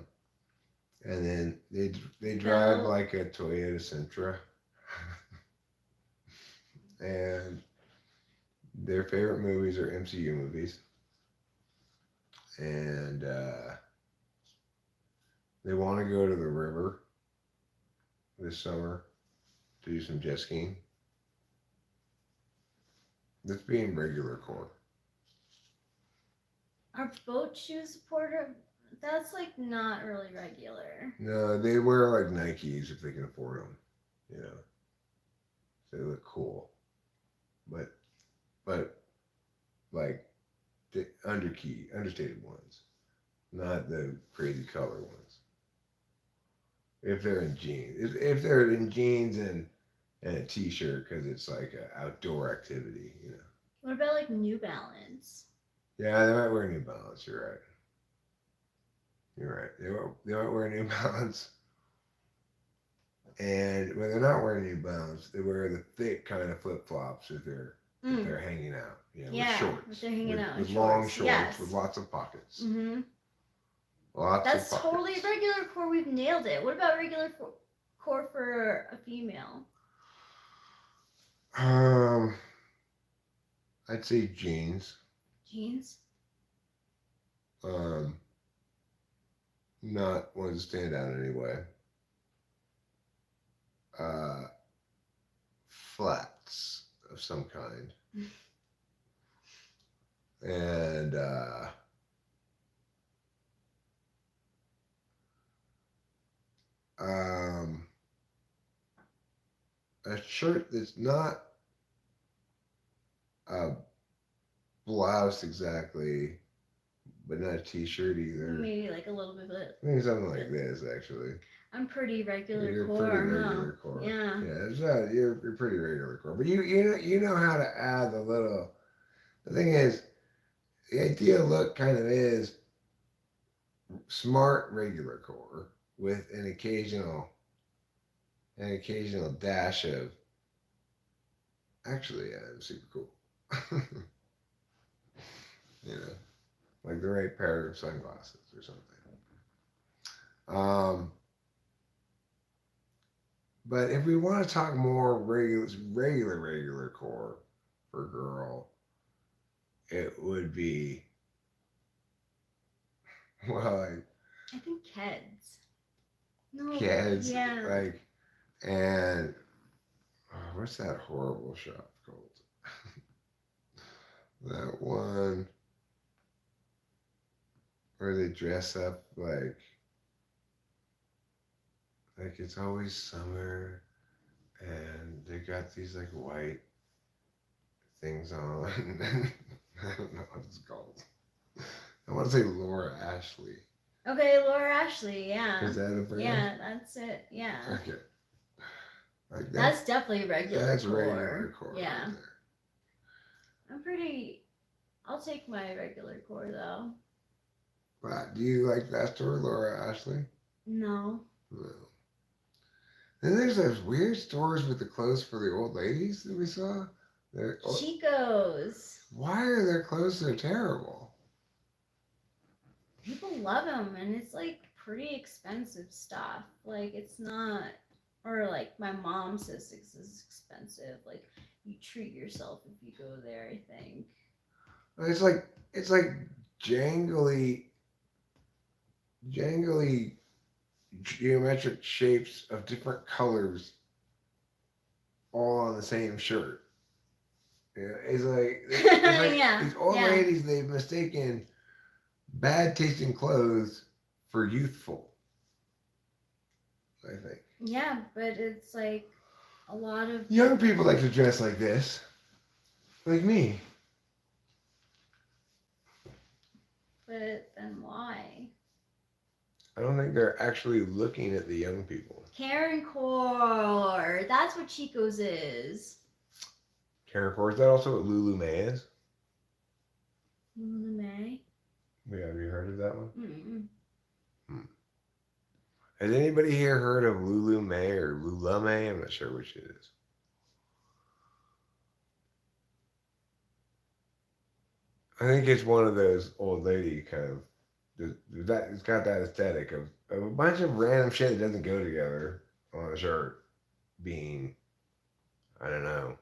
then they drive Belt. like a Toyota Sentra. And their favorite movies are MCU movies. And they want to go to the river this summer to do some jet skiing. That's being regular core. Are boat shoes supportive? That's like not really regular. No, they wear like Nikes if they can afford them. You know, so they look cool. But like the understated ones, not the crazy color ones. If they're in jeans, if they're in jeans and a t-shirt because it's like an outdoor activity, you know. What about like New Balance? Yeah, they might wear New Balance. You're right. You're right. They might wear New Balance. And when they're not wearing New Balance, they wear the thick kind of flip flops if they're hanging out. You know, Yeah, with shorts. if they're hanging out in with shorts. long shorts Yes. with lots of pockets. Mm-hmm. Lots That's of pockets. totally regular core. We've nailed it. What about regular core for a female? I'd say jeans. Jeans. Not one to stand out in any way. Flats of some kind. And a shirt that's not a blouse exactly, but not a t-shirt either. Maybe like a little bit of it. Maybe something like this, actually. I'm pretty regular You're core, pretty regular core. Yeah. Yeah, it's not, you're pretty regular core. But you know how to add the little. The thing is, the ideal look kind of is smart regular core with an occasional dash of. Actually, yeah, I'm super cool. You know, like the right pair of sunglasses or something. But if we want to talk more regular core for girl, it would be, well, I think Keds. No. Keds, Yeah. like, and what's that horrible shop called? That one where they dress up like it's always summer, and they got these like white things on. I don't know what it's called. I want to say Laura Ashley. Okay, Laura Ashley. Yeah. Is that a brand? Yeah, that's it. Yeah. Okay. Like that's definitely regular. That's core. regular core. Yeah. Right there. I'll take my regular core though. But do you like that store, Laura Ashley? No. No. Then there's those weird stores with the clothes for the old ladies that we saw. Chico's. Why are their clothes so terrible? People love them, and it's like pretty expensive stuff. Like it's not, or like my mom says it's expensive. Like you treat yourself if you go there. I think. It's like jangly geometric shapes of different colors all on the same shirt. Yeah, it's like yeah, these old ladies, they've mistaken bad tasting clothes for youthful, I think. Yeah, but it's like a lot of young people like to dress like this, like me. But then why? I don't think they're actually looking at the young people. Karen Core. That's what Chico's is. Karen Core. Is that also what Lulu May is? Lulu May? Yeah, have you heard of that one? Mm-mm. Has anybody here heard of Lulu May or Lula May? I'm not sure which it is. I think it's one of those old lady kind of that it's got that aesthetic of a bunch of random shit that doesn't go together on a shirt being I don't know.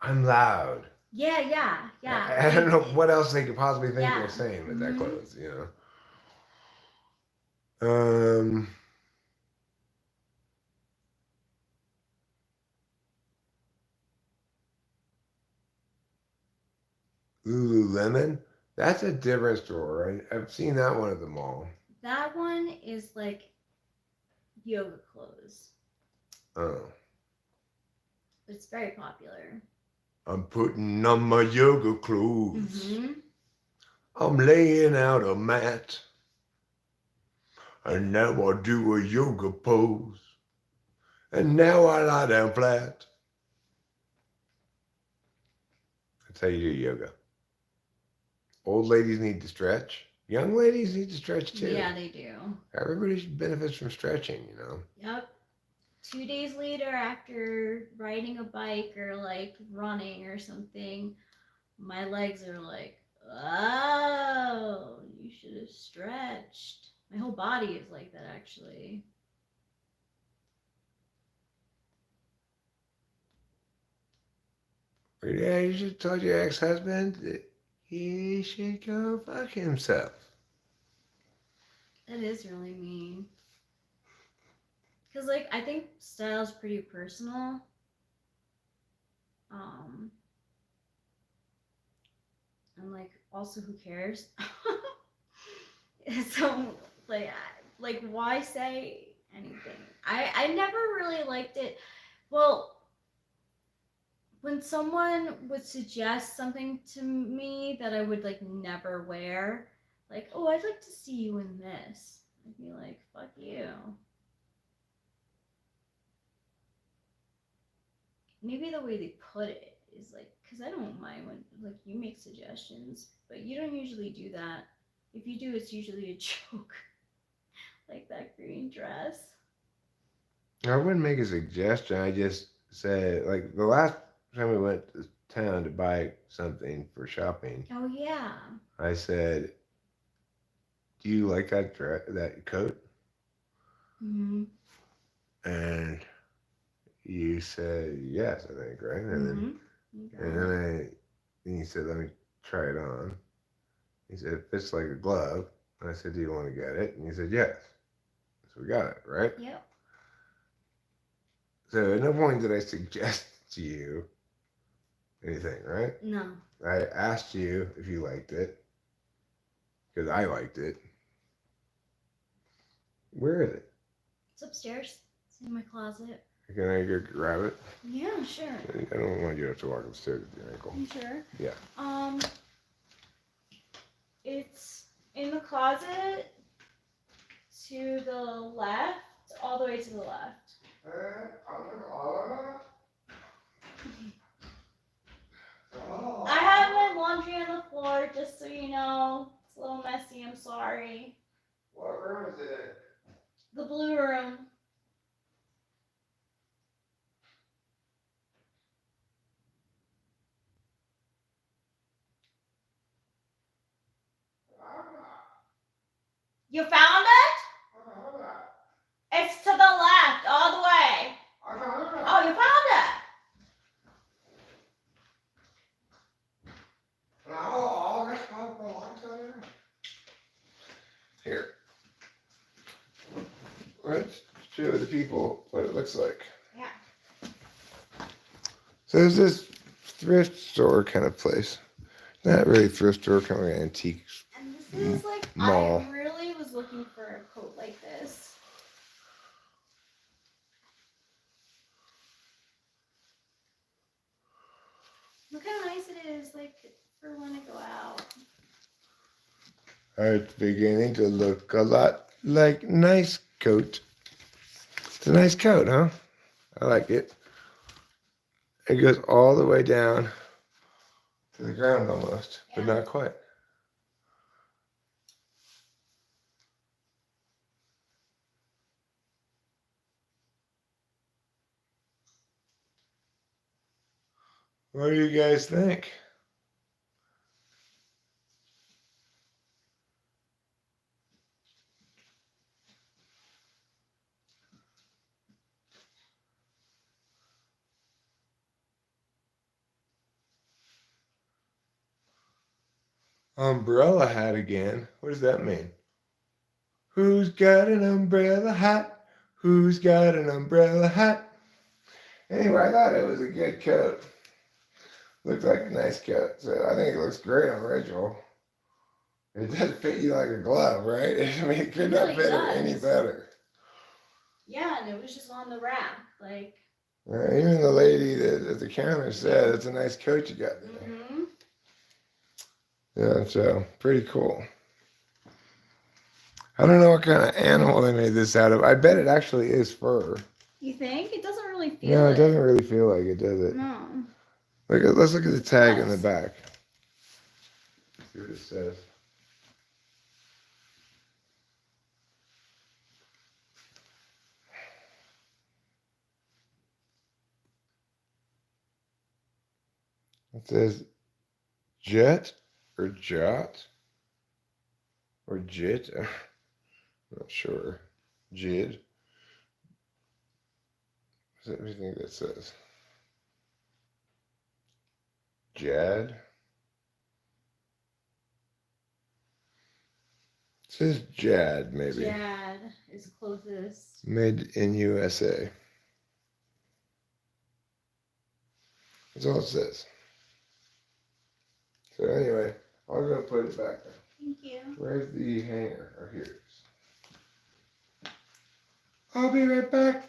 I'm loud. Yeah, yeah, yeah. I don't Like, know what else they could possibly think yeah. they're saying with that Mm-hmm. clothes, you know. Lululemon, that's a different store. I've seen that one at the mall. That one is like yoga clothes. Oh, It's very popular. I'm putting on my yoga clothes. Mm-hmm. I'm laying out a mat, and now I do a yoga pose, and now I lie down flat. That's how you do yoga. Old ladies need to stretch. Young ladies need to stretch too. Yeah, they do. Everybody benefits from stretching, you know. Yep. 2 days later, after riding a bike or like running or something, my legs are like, oh, you should have stretched. My whole body is like that actually. Yeah, you should tell your ex-husband that he should go fuck himself. That is really mean. Because, like, I think style is pretty personal. Um, and, like, also, who cares? So, like, why say anything? I never really liked it. Well, when someone would suggest something to me that I would like never wear, like, oh, I'd like to see you in this, I'd be like, fuck you. Maybe the way they put it is like, because I don't mind when like you make suggestions, but you don't usually do that. If you do, it's usually a joke, like that green dress. I wouldn't make a suggestion. I just said, like, the last time we went to town to buy something for shopping, Oh yeah. I said, "Do you like that coat?" Mhm. And you said yes, I think, right? Mhm. You And got it. then he said, "Let me try it on." He said, "It fits like a glove." And I said, "Do you want to get it?" And he said, "Yes." So we got it, right? Yep. So at no point did I suggest to you anything, right? No. I asked you if you liked it because I liked it. Where is it? It's upstairs. It's in my closet. Can I go grab it? Yeah, sure. I don't want you to have to walk upstairs with your ankle. You sure? Yeah. It's in the closet to the left, all the way to the left. I have my laundry on the floor, just so you know. It's a little messy, I'm sorry. What room is it in? The blue room. You found it? It's to the left, all the way. Oh, you found it? Here. Let's show the people what it looks like. Yeah. So there's this thrift store kind of place. Not really thrift store, kind of like an antique And this is like, mall. I really was looking for a coat like this. Look how nice it is, like, for when I go out. It's beginning to look a lot like nice coat. It's a nice coat, huh? I like it. It goes all the way down to the ground almost, but Yeah. not quite. What do you guys think? Umbrella hat again. What does that mean? Who's got an umbrella hat? Who's got an umbrella hat? Anyway, I thought it was a good coat. Looked like a nice coat. So I think it looks great on Rachel. It does fit you like a glove, right? I mean, it could not really fit her any does. better. Yeah, and it was just on the rack. Like, Even the lady that at the counter said, "It's a nice coat you got there." mm-hmm. Yeah, so pretty cool. I don't know what kind of animal they made this out of. I bet it actually is fur. You think? It doesn't really feel No, it. it doesn't really feel like it, does it? No. Let's look at the tag in the Yes. back. See what it says. It says jet or jot or jit. I'm not sure. Jid. What do you think that says? Jad. It says Jad, maybe. Jad is closest. Made in USA. That's all it says. So anyway, I'm gonna put it back there. Thank you. Where's the hanger? Oh, here it is. I'll be right back.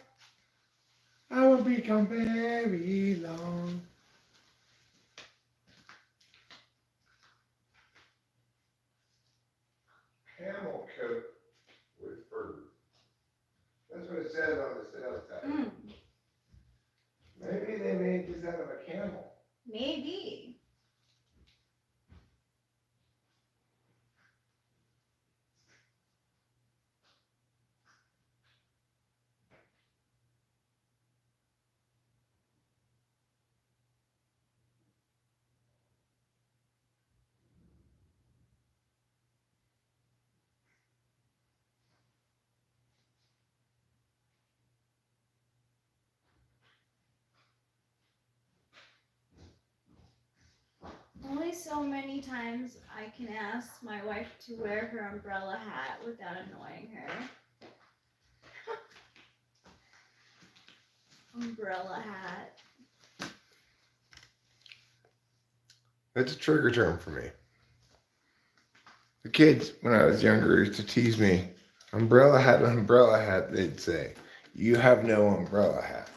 I won't be gone very long. Camel coat with fur. That's what it says on the sales tag. Mm, Maybe they made this out of a camel. maybe. Only so many times I can ask my wife to wear her umbrella hat without annoying her. Umbrella hat. That's a trigger term for me. The kids, when I was younger, used to tease me. Umbrella hat, they'd say. You have no umbrella hat.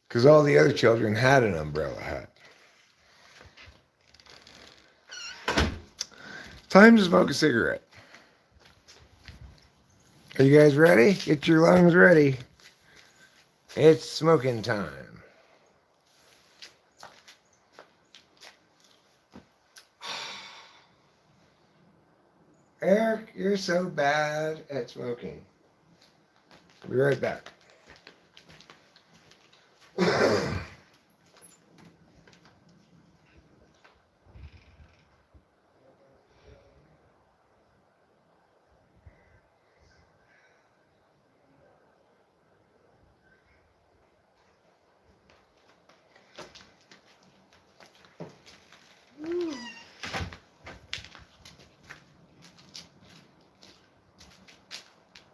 Because all the other children had an umbrella hat. Time to smoke a cigarette. Are you guys ready? Get your lungs ready. It's smoking time. Eric, you're so bad at smoking. I'll be right back. Ooh.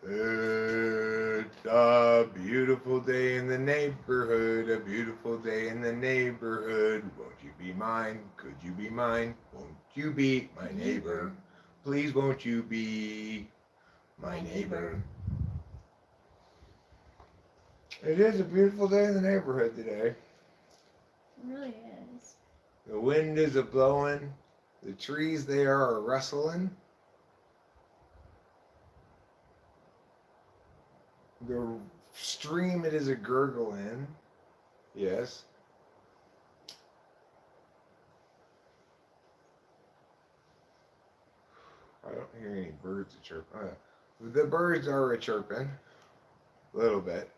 It's a beautiful day in the neighborhood, a beautiful day in the neighborhood. Won't you be mine? Could you be mine? Won't you be my neighbor? Please won't you be my neighbor? It is a beautiful day in the neighborhood today. It really is. The wind is a blowing. The trees there are rustling. The stream it is a gurgling. Yes. I don't hear any birds chirping. The birds are chirping. A little bit.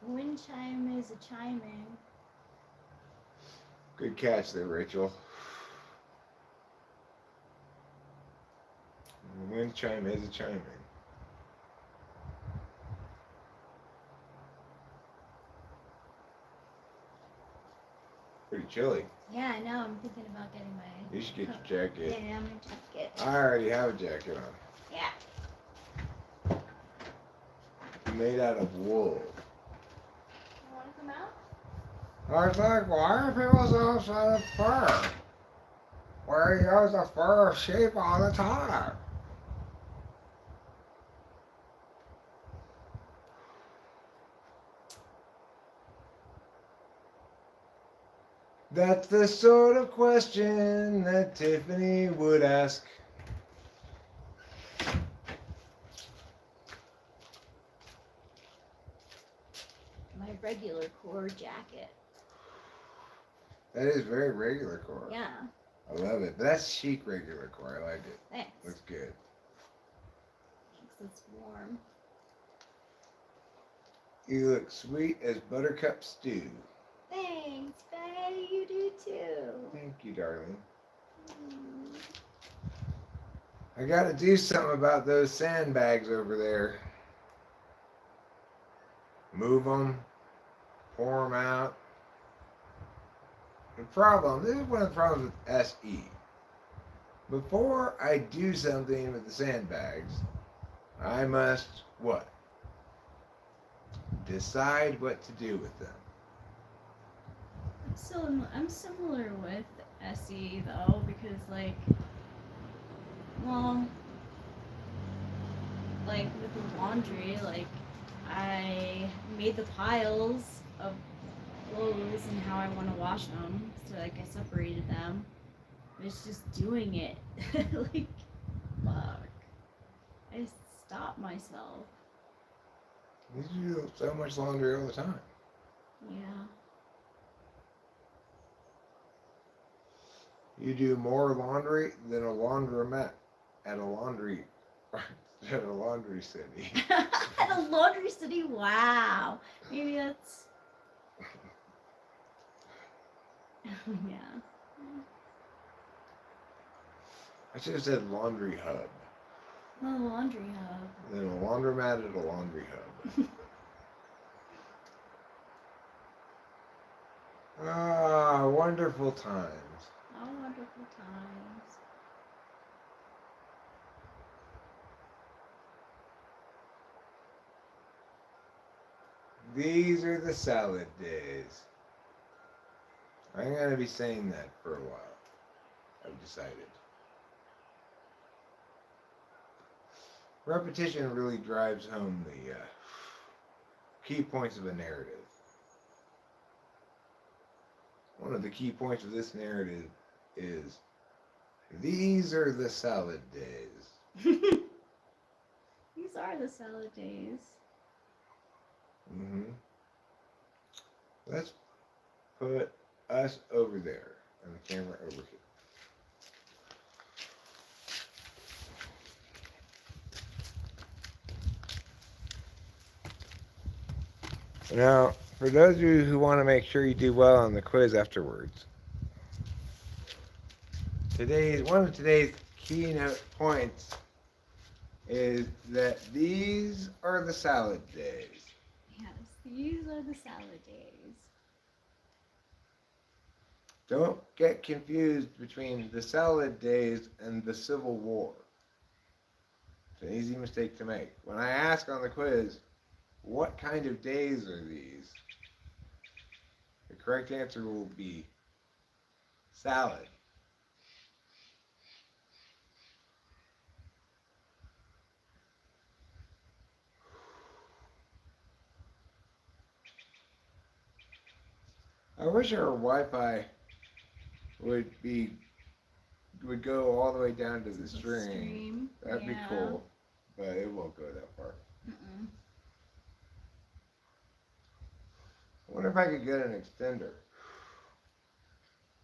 The wind chime is a chiming. Good catch there, Rachel. The wind chime is a chiming. Pretty chilly. Yeah, I know. I'm thinking about getting my. You should get your jacket. Yeah, my jacket. I already have a jacket on. Yeah. Made out of wool. You want to come out? I was like, why are people so upset with fur? Where you use the fur of sheep all the time? That's the sort of question that Tiffany would ask. My regular core jacket. That is very regular core. Yeah. I love it. But that's chic regular core. I like it. Thanks. Looks good. Thanks. It's warm. You look sweet as buttercup stew. Thanks, Betty. You do too. Thank you, darling. I gotta do something about those sandbags over there. Move them, pour them out. This is one of the problems with SE. Before I do something with the sandbags, I must what? Decide what to do with them. I'm similar with SE though, because like with the laundry, like I made the piles of clothes and how I want to wash them, so like I separated them. It's just doing it. Like, fuck. I stopped myself. You do so much laundry all the time. Yeah. You do more laundry than a laundromat at a laundry at a laundry city. At a laundry city, wow. Maybe that's. Yeah. I should have said laundry hub. Oh, laundry hub. Then a laundromat at a laundry hub. Ah, wonderful times. Oh, wonderful times. These are the salad days. I'm going to be saying that for a while. I've decided. Repetition really drives home the key points of a narrative. One of the key points of this narrative is these are the salad days. These are the salad days. Mm-hmm. Let's put us over there and the camera over here. Now, for those of you who want to make sure you do well on the quiz afterwards, one of today's keynote points is that these are the salad days. Yes, these are the salad days. Don't get confused between the salad days and the Civil War. It's an easy mistake to make. When I ask on the quiz, what kind of days are these? The correct answer will be salad. I wish our Wi-Fi would go all the way down to the stream. That'd be cool, but it won't go that far. I wonder if I could get an extender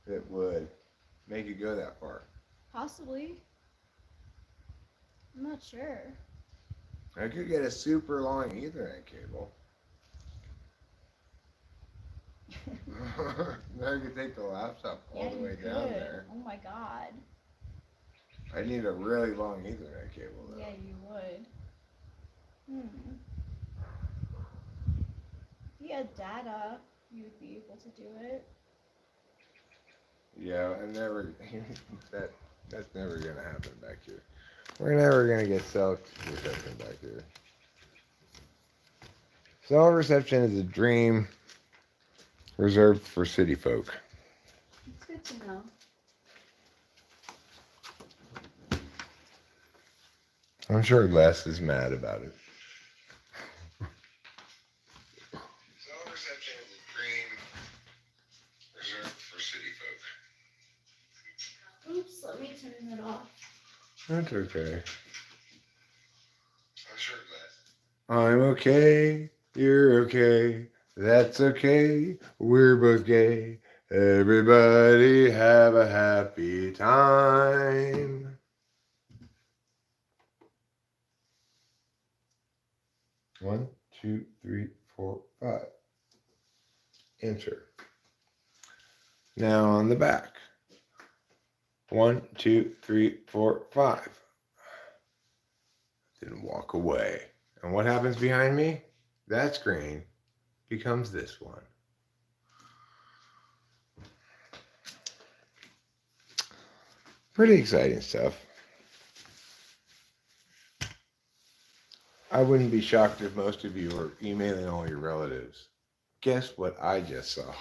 that would make it go that far. Possibly. I'm not sure. I could get a super long Ethernet cable. I could take the laptop all the way down there. Oh my god. I need a really long Ethernet cable though. Yeah, you would. If you had data, you would be able to do it. Yeah, I never. that that's never gonna happen back here. We're never gonna get cell reception back here. Cell reception is a dream reserved for city folk. It's good to know. I'm sure Les is mad about it. Cell reception is a dream reserved for city folk. Oops, let me turn it off. That's okay. I'm sure Les. I'm okay. You're okay. That's okay. We're both gay. Everybody have a happy time. One, two, three, four, five. Enter. Now on the back. One, two, three, four, five. Then walk away. And what happens behind me? That screen becomes this one. Pretty exciting stuff. I wouldn't be shocked if most of you are emailing all your relatives. Guess what I just saw?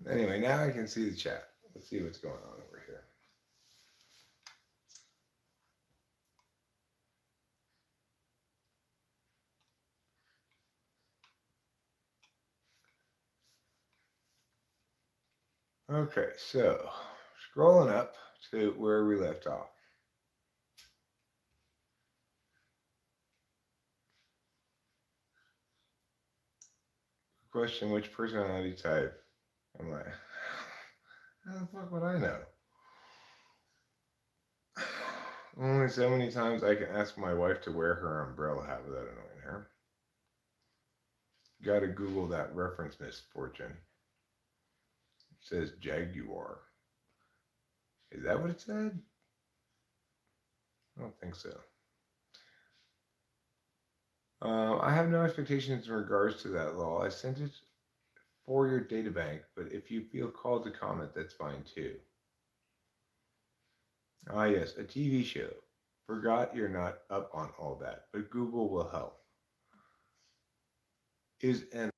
Anyway, now I can see the chat. Let's see what's going on over here. Okay, so scrolling up to where we left off. Question, which personality type? I'm like, how the fuck would I know? Only so many times I can ask my wife to wear her umbrella hat without annoying her. Gotta Google that reference, misfortune. It says Jaguar. Is that what it said? I don't think so. I have no expectations in regards to that law. I sent it for your databank, but if you feel called to comment, that's fine too. Ah, yes, a TV show. Forgot you're not up on all that, but Google will help. Is an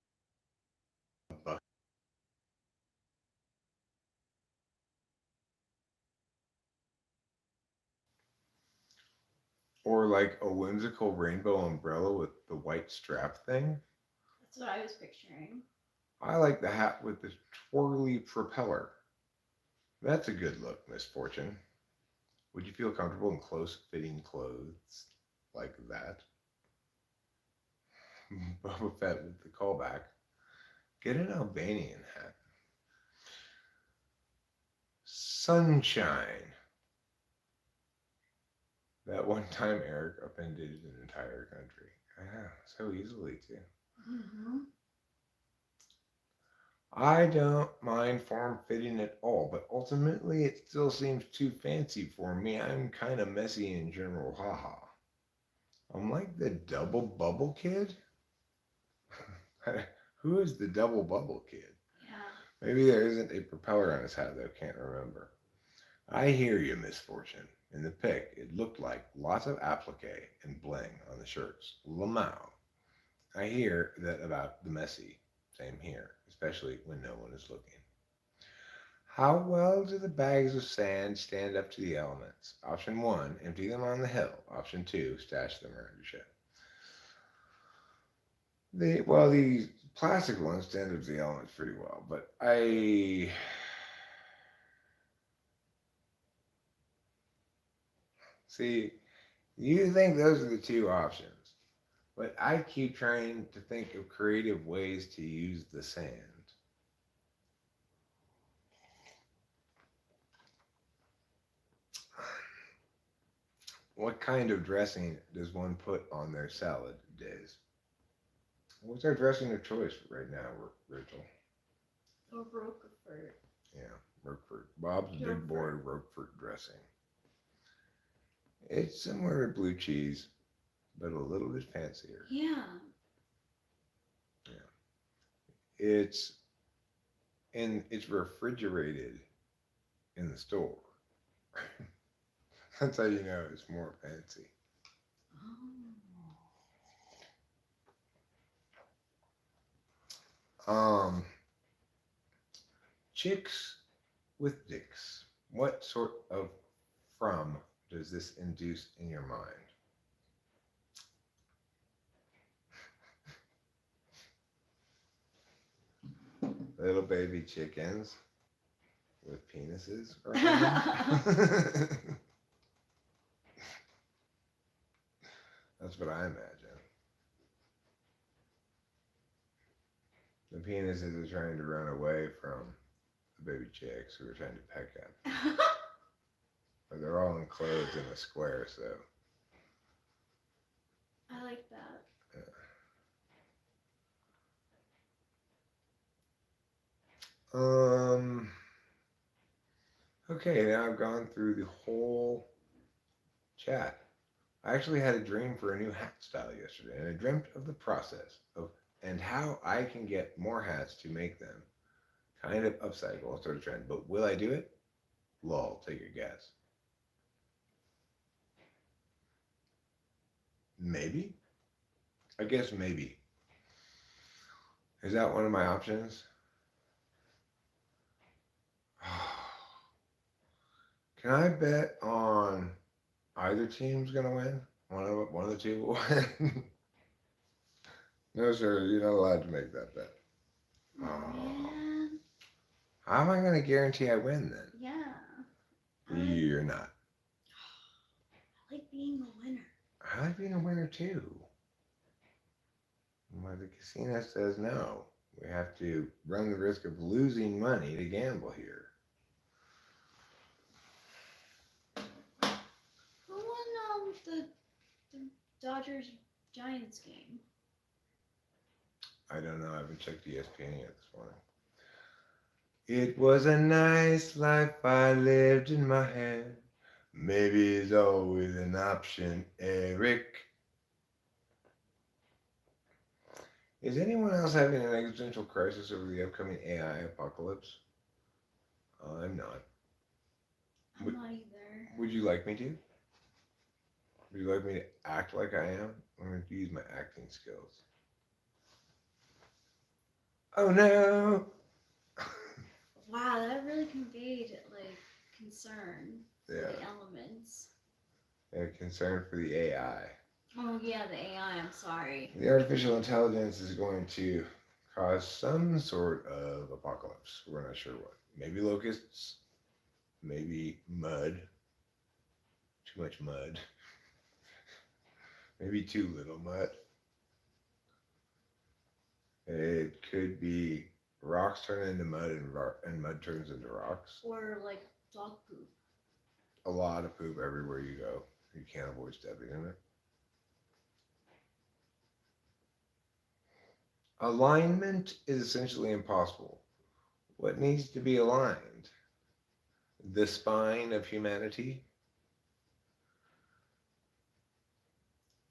or like a whimsical rainbow umbrella with the white strap thing? That's what I was picturing. I like the hat with the twirly propeller. That's a good look, Misfortune. Would you feel comfortable in close-fitting clothes like that? Boba Fett with the callback. Get an Albanian hat. Sunshine. That one time Eric offended an entire country. Yeah, so easily too. Mm-hmm. I don't mind form fitting at all, but ultimately it still seems too fancy for me. I'm kind of messy in general, haha. I'm like the double bubble kid? Who is the double bubble kid? Yeah. Maybe there isn't a propeller on his hat, though, can't remember. I hear you, Misfortune. In the pic, it looked like lots of applique and bling on the shirts. Lamau. I hear that about the messy. Same here, especially when no one is looking. How well do the bags of sand stand up to the elements? Option 1, empty them on the hill. Option 2, stash them around your ship. The plastic ones stand up to the elements pretty well, but I see. You think those are the two options, but I keep trying to think of creative ways to use the sand. What kind of dressing does one put on their salad days? What's our dressing of choice right now, Rachel? Or Roquefort. Yeah, Roquefort. Bob's Big Boy Roquefort dressing. It's similar to blue cheese, but a little bit fancier. Yeah. Yeah. It's and it's refrigerated in the store. That's how you know it's more fancy. Um, chicks with dicks. What sort of from does this induce in your mind? Little baby chickens with penises around them. That's what I imagine. The penises are trying to run away from the baby chicks who are trying to peck at them. But they're all enclosed in a square, so. I like that. Um. Okay, now I've gone through the whole chat. I actually had a dream for a new hat style yesterday, and I dreamt of the process of and how I can get more hats to make them kind of upcycle and sort of trend. But will I do it? Lol, take a guess. Maybe? I guess maybe. Is that one of my options? Can I bet on either team's gonna win? One of the two will win. No, sir, you're not allowed to make that bet. Oh, man. How am I gonna guarantee I win then? Yeah. You're not. I like being a winner. I like being a winner too. But the casino says no. We have to run the risk of losing money to gamble here. Who won the Dodgers Giants game? I don't know. I haven't checked ESPN yet this morning. It was a nice life I lived in my head. Maybe it's always an option, Eric. Is anyone else having an existential crisis over the upcoming AI apocalypse? I'm not. I'm not either. Would you like me to? Would you like me to act like I am? I'm going to use my acting skills. Oh no! Wow, that really conveyed like concern for Yeah. the elements. Yeah, concern for the AI. Oh yeah, the AI. I'm sorry. The artificial intelligence is going to cause some sort of apocalypse. We're not sure what. Maybe locusts. Maybe mud. Too much mud. Maybe too little mud. It could be rocks turn into mud and mud turns into rocks. Or like dog poop. A lot of poop everywhere you go. You can't avoid stepping in it. Alignment is essentially impossible. What needs to be aligned? The spine of humanity?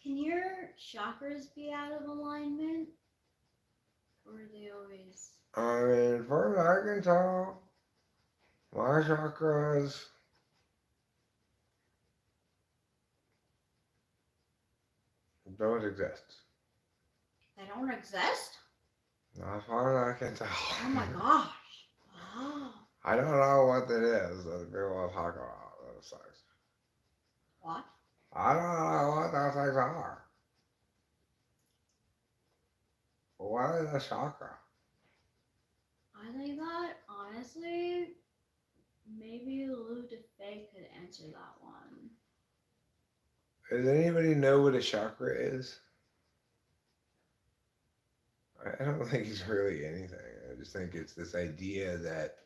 Can your chakras be out of alignment? Or are they always? I mean, from what I can tell, my chakras don't exist. They don't exist? As far as I can tell. Oh my gosh. Oh. I don't know what it is that people talk about those things. What? I don't know what those things are. What is a chakra? I think that honestly, maybe Lou DeFay could answer that one. Does anybody know what a chakra is? I don't think it's really anything. I just think it's this idea that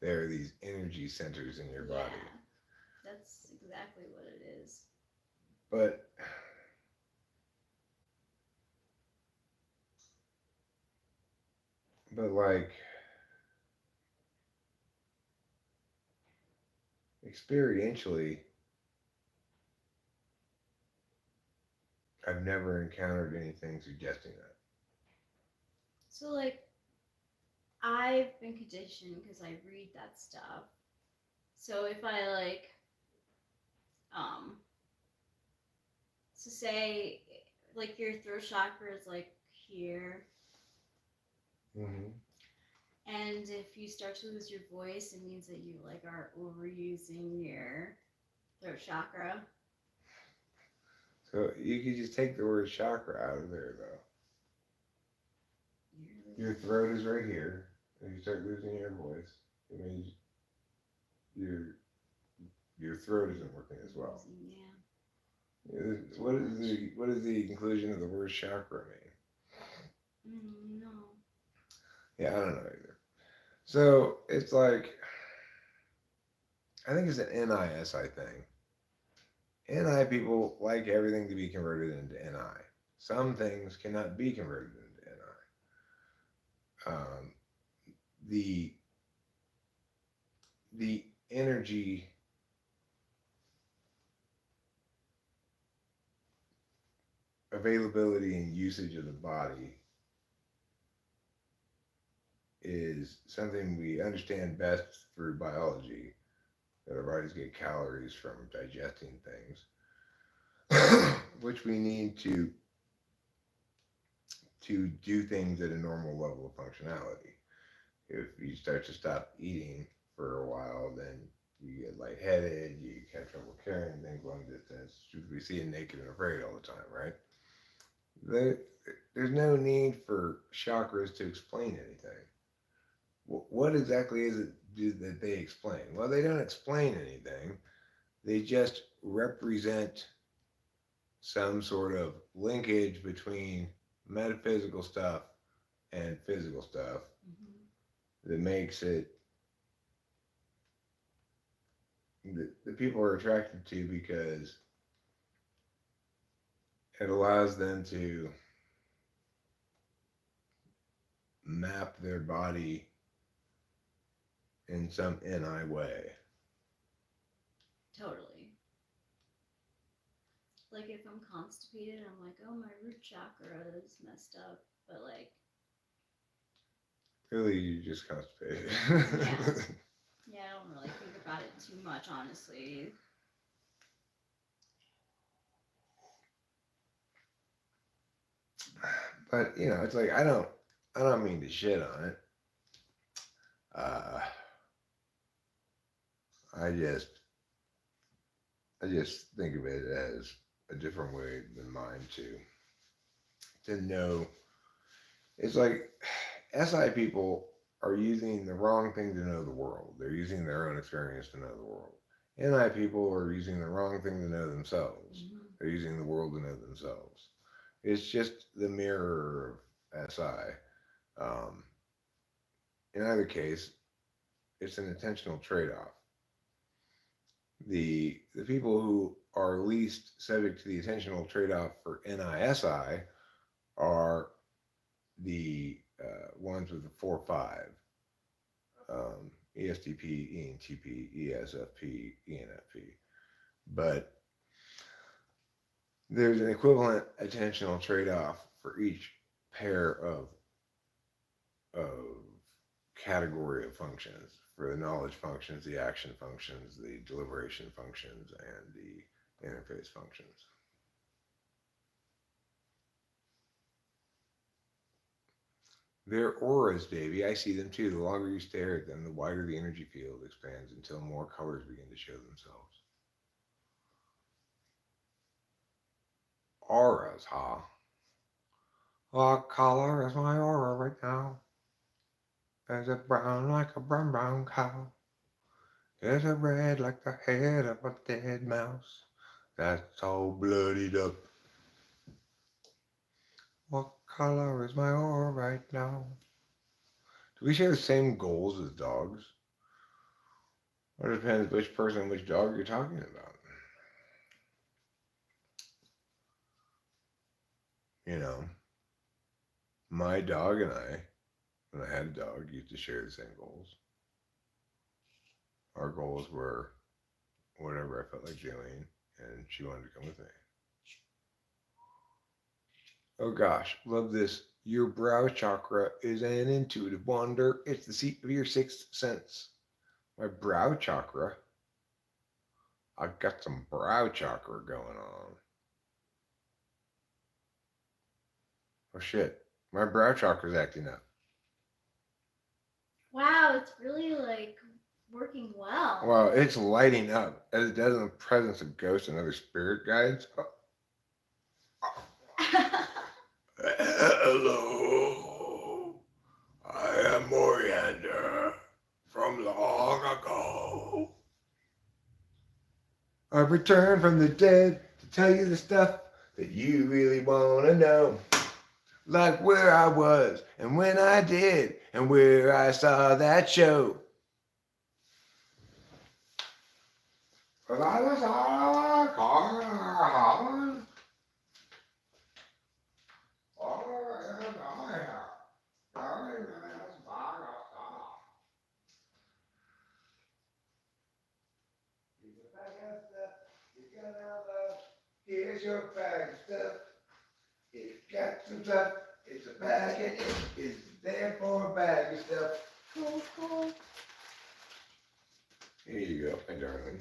there are these energy centers in your body. That's exactly what it is. But like experientially, I've never encountered anything suggesting that. So like, I've been conditioned because I read that stuff. So if I um, so say, like your throat chakra is like here, Mm-hmm. and if you start to lose your voice, it means that you like are overusing your throat chakra. So you could just take the word chakra out of there, though. Your throat is right here. If you start losing your voice, it means your your throat isn't working as well. Yeah, too much. What does the inclusion of the word chakra mean? No. Yeah, I don't know either. So it's like I think it's an NISI thing. NI people like everything to be converted into NI. Some things cannot be converted into NI. The the energy availability and usage of the body is something we understand best through biology, that our bodies get calories from digesting things, which we need to do things at a normal level of functionality. If you start to stop eating for a while, then you get lightheaded, you have trouble carrying things long distance. We see it naked and afraid all the time, right? There, there's no need for chakras to explain anything. What exactly is it that they explain? Well, they don't explain anything. They just represent some sort of linkage between metaphysical stuff and physical stuff that makes it that people are attracted to because it allows them to map their body in some NI way. Totally. Like if I'm constipated, I'm like, oh, my root chakra is messed up. But like, Really, you just constipated. yeah, yeah, I don't really think about it too much, honestly. But it's like I don't mean to shit on it. Uh, I just I just think of it as a different way than mine to know. It's like SI people are using the wrong thing to know the world. They're using their own experience to know the world. NI people are using the wrong thing to know themselves. They're using the world to know themselves. It's just the mirror of SI. Um, in either case, it's an intentional trade-off. The people who are least subject to the intentional trade-off for NISI are the ones with the 4-5, ESTP, ENTP, ESFP, ENFP. But there's an equivalent attentional trade-off for each pair of category of functions. For the knowledge functions, the action functions, the deliberation functions, and the interface functions. They're auras, baby. I see them too. The longer you stare at them, the wider the energy field expands until more colors begin to show themselves. Auras, huh? What color is my aura right now? Is it brown like a brown, brown cow? Is it red like the head of a dead mouse that's all bloodied up? What color is my aura right now? Do we share the same goals as dogs? Or it depends which person, which dog you're talking about. You know, my dog and I, when I had a dog, used to share the same goals. Our goals were whatever I felt like doing, and she wanted to come with me. Oh gosh, love this Your brow chakra is an intuitive wonder. It's the seat of your sixth sense. My brow chakra. I've got some brow chakra going on. Oh shit. My brow chakra's acting up. Wow, it's really like working well. Well, it's lighting up as it does in the presence of ghosts and other spirit guides. Hello. I am Moriander from long ago. I've returned from the dead to tell you the stuff that you really want to know. Like where I was and when I did and where I saw that show. Here's your bag of stuff. It's got some stuff. It's a bag of it. It's there for a bag of stuff. Cool, cool. Here you go, my darling.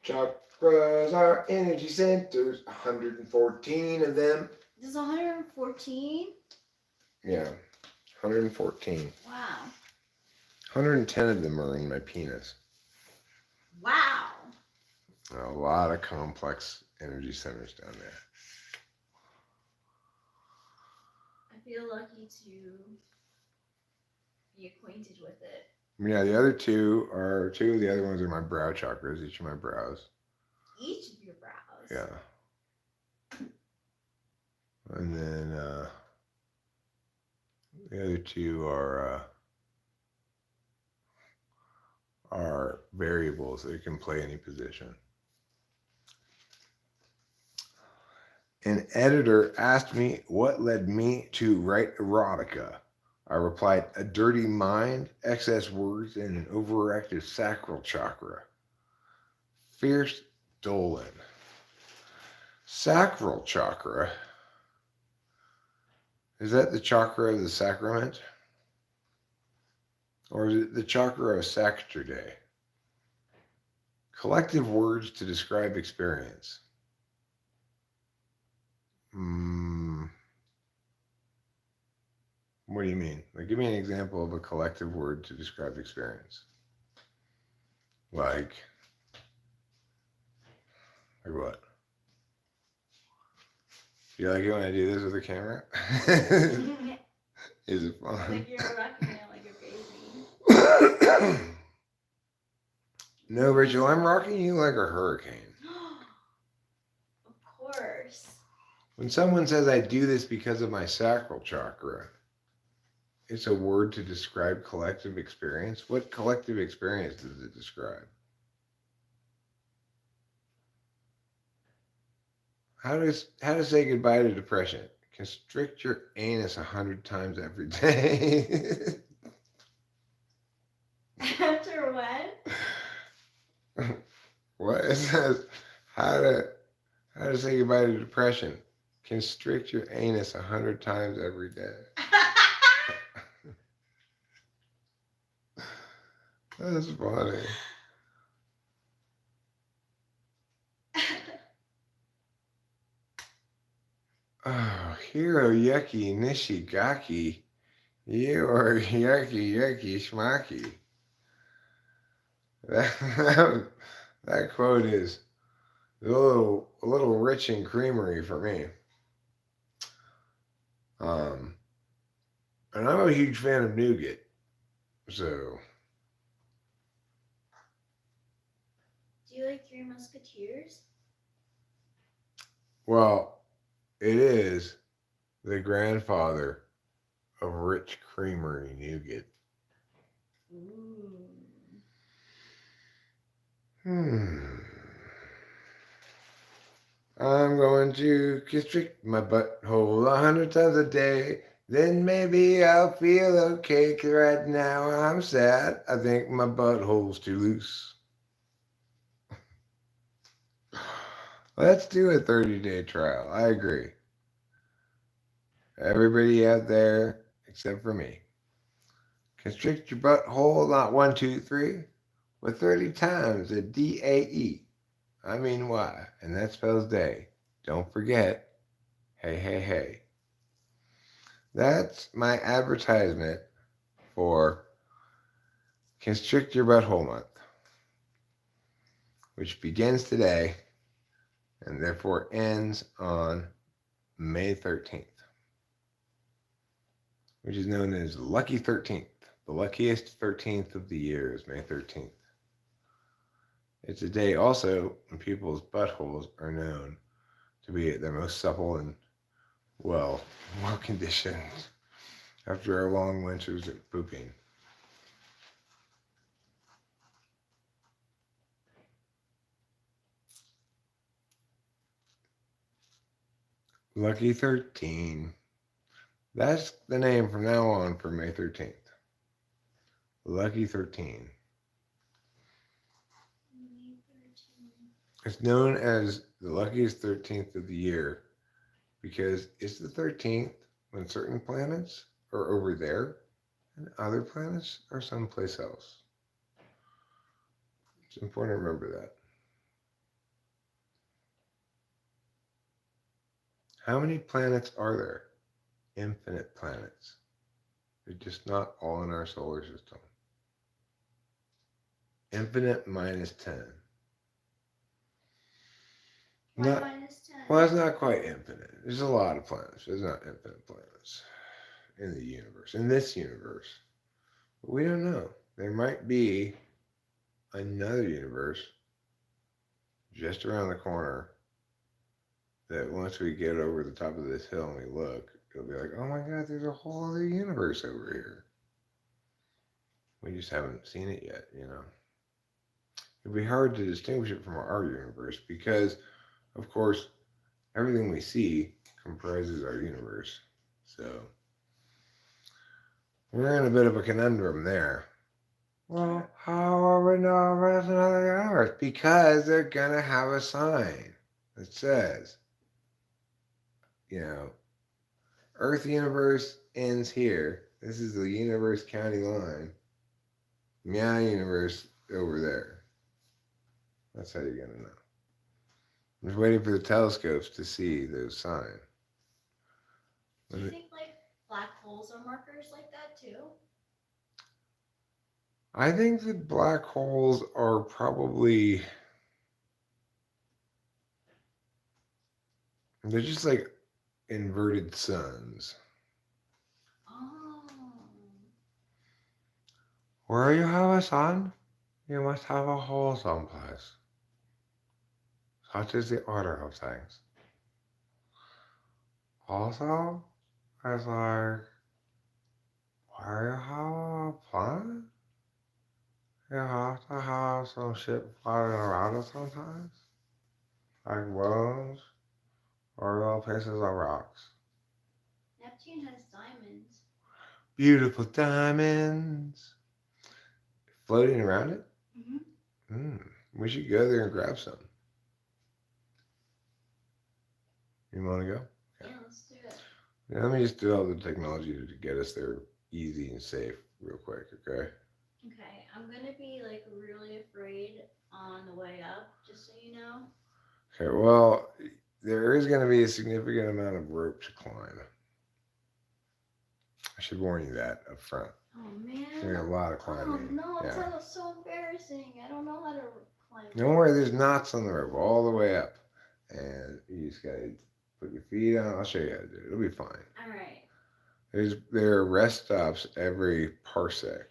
Chakras are energy centers, 114 of them. There's 114? Yeah, 114. Wow. 110 of them are in my penis. Wow. A lot of complex energy centers down there. I feel lucky to be acquainted with it. Yeah, the other two of the other ones are my brow chakras, each of my brows. Each of your brows? Yeah. And then the other two are variables that can play any position. An editor asked me what led me to write erotica. I replied, a dirty mind, excess words, and an overactive sacral chakra. Fierce Dolan. Sacral chakra. Is that the chakra of the sacrament? Or is it the chakra of Saturday? Collective words to describe experience. What do you mean? Like, give me an example of a collective word to describe experience. Like what? Do you like it when I do this with the camera? Is it fun? Like you're rocking it like a baby. No, Rachel, I'm rocking you like a hurricane. Of course. When someone says I do this because of my sacral chakra, it's a word to describe collective experience. What collective experience does it describe? How to say goodbye to depression? Constrict your anus 100 times every day. After what? What it says? How to say goodbye to depression? Constrict your anus 100 times every day. That's funny. Oh, Hiro Yuki Nishigaki. You are yucky, yucky, schmacky. That quote is a little rich and creamery for me. And I'm a huge fan of nougat. So. Do you like Three Musketeers? Well, it is the grandfather of rich creamery nougat. Ooh. I'm going to constrict my butthole 100 times a day. Then maybe I'll feel okay, 'cause right now I'm sad. I think my butthole's too loose. Let's do a 30-day trial. I agree. Everybody out there, except for me, constrict your butthole not 1, 2, 3, but 30 times a DAE. I mean Y, and that spells day. Don't forget, hey, hey, hey. That's my advertisement for Constrict Your Butthole Month, which begins today and therefore ends on May 13th, which is known as Lucky 13th. The luckiest 13th of the year is May 13th. It's a day also when people's buttholes are known to be at their most supple and well conditioned after our long winters of pooping. Lucky 13. That's the name from now on for May 13th. Lucky 13. It's known as the luckiest 13th of the year because it's the 13th when certain planets are over there and other planets are someplace else. It's important to remember that. How many planets are there? Infinite planets. They're just not all in our solar system. Infinite minus 10. Why minus 10? Well, it's not quite infinite. There's a lot of planets. There's not infinite planets in the universe, in this universe. But we don't know. There might be another universe just around the corner that once we get over the top of this hill and we look, it'll be like, oh my God, there's a whole other universe over here. We just haven't seen it yet, you know. It'd be hard to distinguish it from our universe because, of course, everything we see comprises our universe. So we're in a bit of a conundrum there. Well, how are we know there's another universe? Because they're going to have a sign that says, you know, Earth universe ends here. This is the universe county line. Meow universe over there. That's how you're going to know. I'm just waiting for the telescopes to see those signs. Do you think like black holes are markers like that too? I think that black holes are probably, they're just like inverted suns. Oh. Where you have a sun, you must have a hole someplace. Such is the order of things. Also, it's like, where you have a planet, you have to have some shit floating around it sometimes. Like bones or little pieces of rocks. Neptune has diamonds. Beautiful diamonds. Floating around it? Mm-hmm. We should go there and grab some. You want to go? Yeah, let's do it. Yeah, let me just develop the technology to get us there easy and safe real quick, okay? Okay, I'm gonna be like really afraid on the way up, just so you know. Okay, well, there is going to be a significant amount of rope to climb. I should warn you that up front. Oh man. There's a lot of climbing. Oh no, yeah. it's so embarrassing. I don't know how to climb. Don't worry, there's knots on the rope all the way up. And you just got to put your feet on. I'll show you how to do it. It'll be fine. All right. There are rest stops every parsec.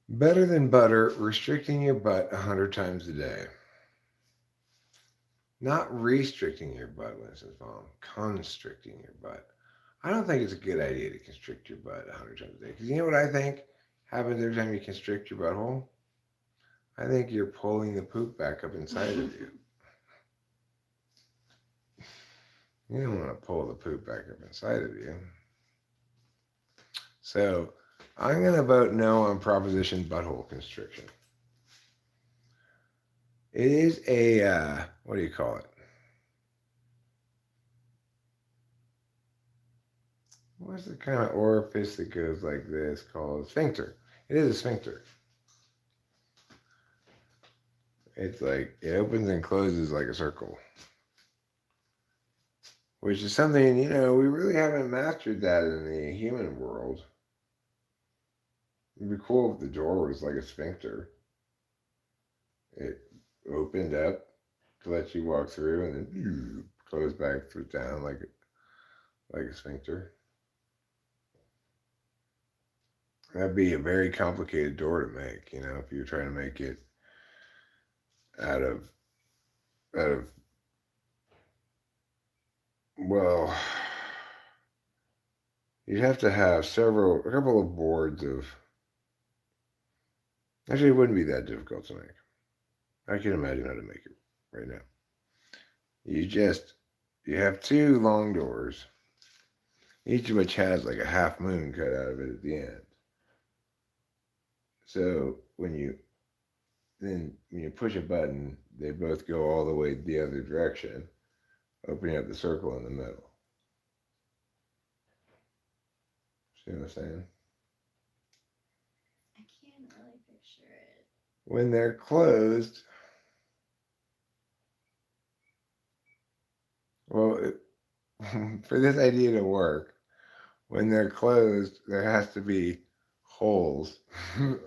Better than butter, restricting your butt 100 times a day. Not restricting your butt when it says mom, constricting your butt. I don't think it's a good idea to constrict your butt 100 times a day. Because you know what I think happens every time you constrict your butthole? I think you're pulling the poop back up inside of you. You don't want to pull the poop back up inside of you. So I'm going to vote no on proposition butthole constriction. It is a what do you call it? What's the kind of orifice that goes like this called a sphincter? It is a sphincter. It's like it opens and closes like a circle, which is something we really haven't mastered that in the human world. It'd be cool if the door was like a sphincter. It opened up to let you walk through, and then closed back through down like a sphincter. That'd be a very complicated door to make, if you're trying to make it out of out of well, you'd have to have a couple of boards of. Actually, it wouldn't be that difficult to make. I can imagine how to make it right now. You just you have two long doors, each of which has like a half moon cut out of it at the end. So when you push a button, they both go all the way the other direction, opening up the circle in the middle. See what I'm saying? I can't really picture it. When they're closed, well, for this idea to work, when they're closed, there has to be holes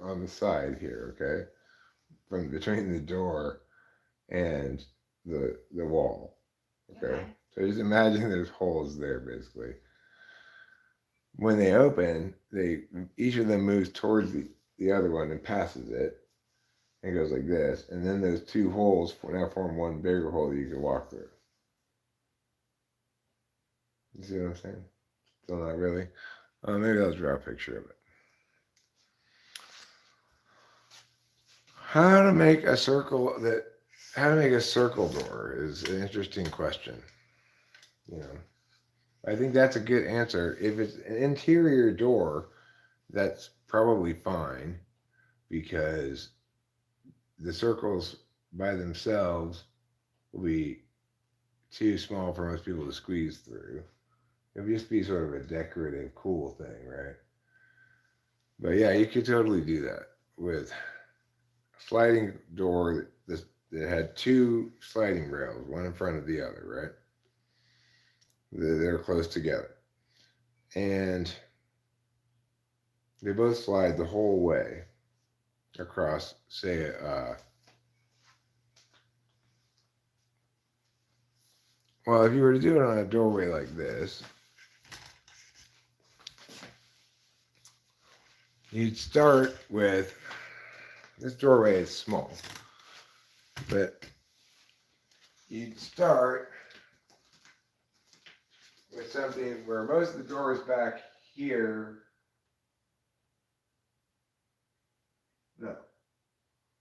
on the side here, okay? From between the door and the wall. Okay. Okay. So just imagine there's holes there basically. When they open, each of them moves towards the other one and passes it and goes like this. And then those two holes now form one bigger hole that you can walk through. You see what I'm saying? Still not really. Maybe I'll draw a picture of it. How to make a circle door is an interesting question. I think that's a good answer. If it's an interior door, that's probably fine because the circles by themselves will be too small for most people to squeeze through. It would just be sort of a decorative, cool thing, right? But yeah, you could totally do that with a sliding door that had two sliding rails, one in front of the other, right? They're close together. And they both slide the whole way across, say, well, if you were to do it on a doorway like this, you'd start with, this doorway is small, but you'd start with something where most of the door is back here. No.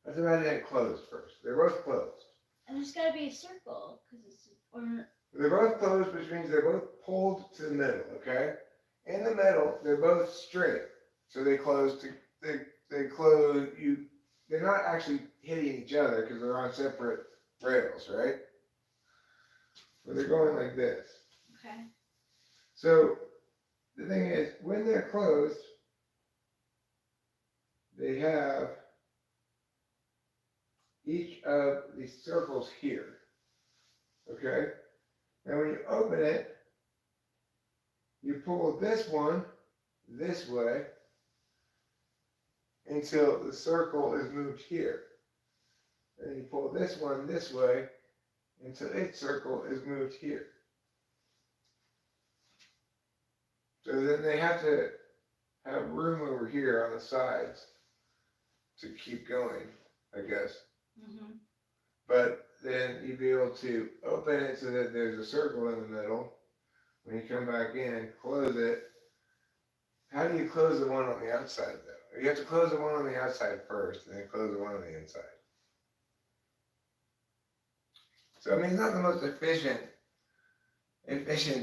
Let's imagine it closed first. They're both closed. And there's got to be a circle because it's They're both closed, which means they're both pulled to the middle. Okay. In the middle, they're both straight, so they close to they close you. They're not actually hitting each other because they're on separate rails, right? But they're going like this. Okay. So the thing is, when they're closed, they have each of these circles here. Okay? Now when you open it, you pull this one this way until the circle is moved here. And then you pull this one this way until its circle is moved here. So then they have to have room over here on the sides to keep going, I guess. Mm-hmm. But then you'd be able to open it so that there's a circle in the middle. When you come back in, close it. How do you close the one on the outside, though? You have to close the one on the outside first, and then close the one on the inside. So, I mean, it's not the most efficient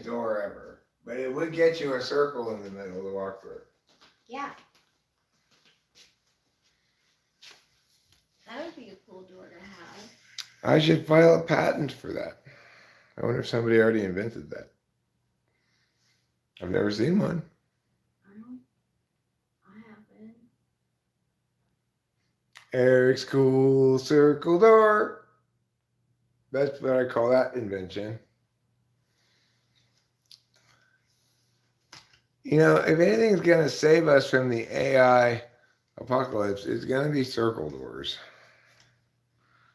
door ever, but it would get you a circle in the middle to walk through. Yeah. That would be a cool door to have. I should file a patent for that. I wonder if somebody already invented that. I've never seen one. I haven't. Eric's cool circle door. That's what I call that invention. You know, if anything's going to save us from the AI apocalypse, it's going to be circle doors.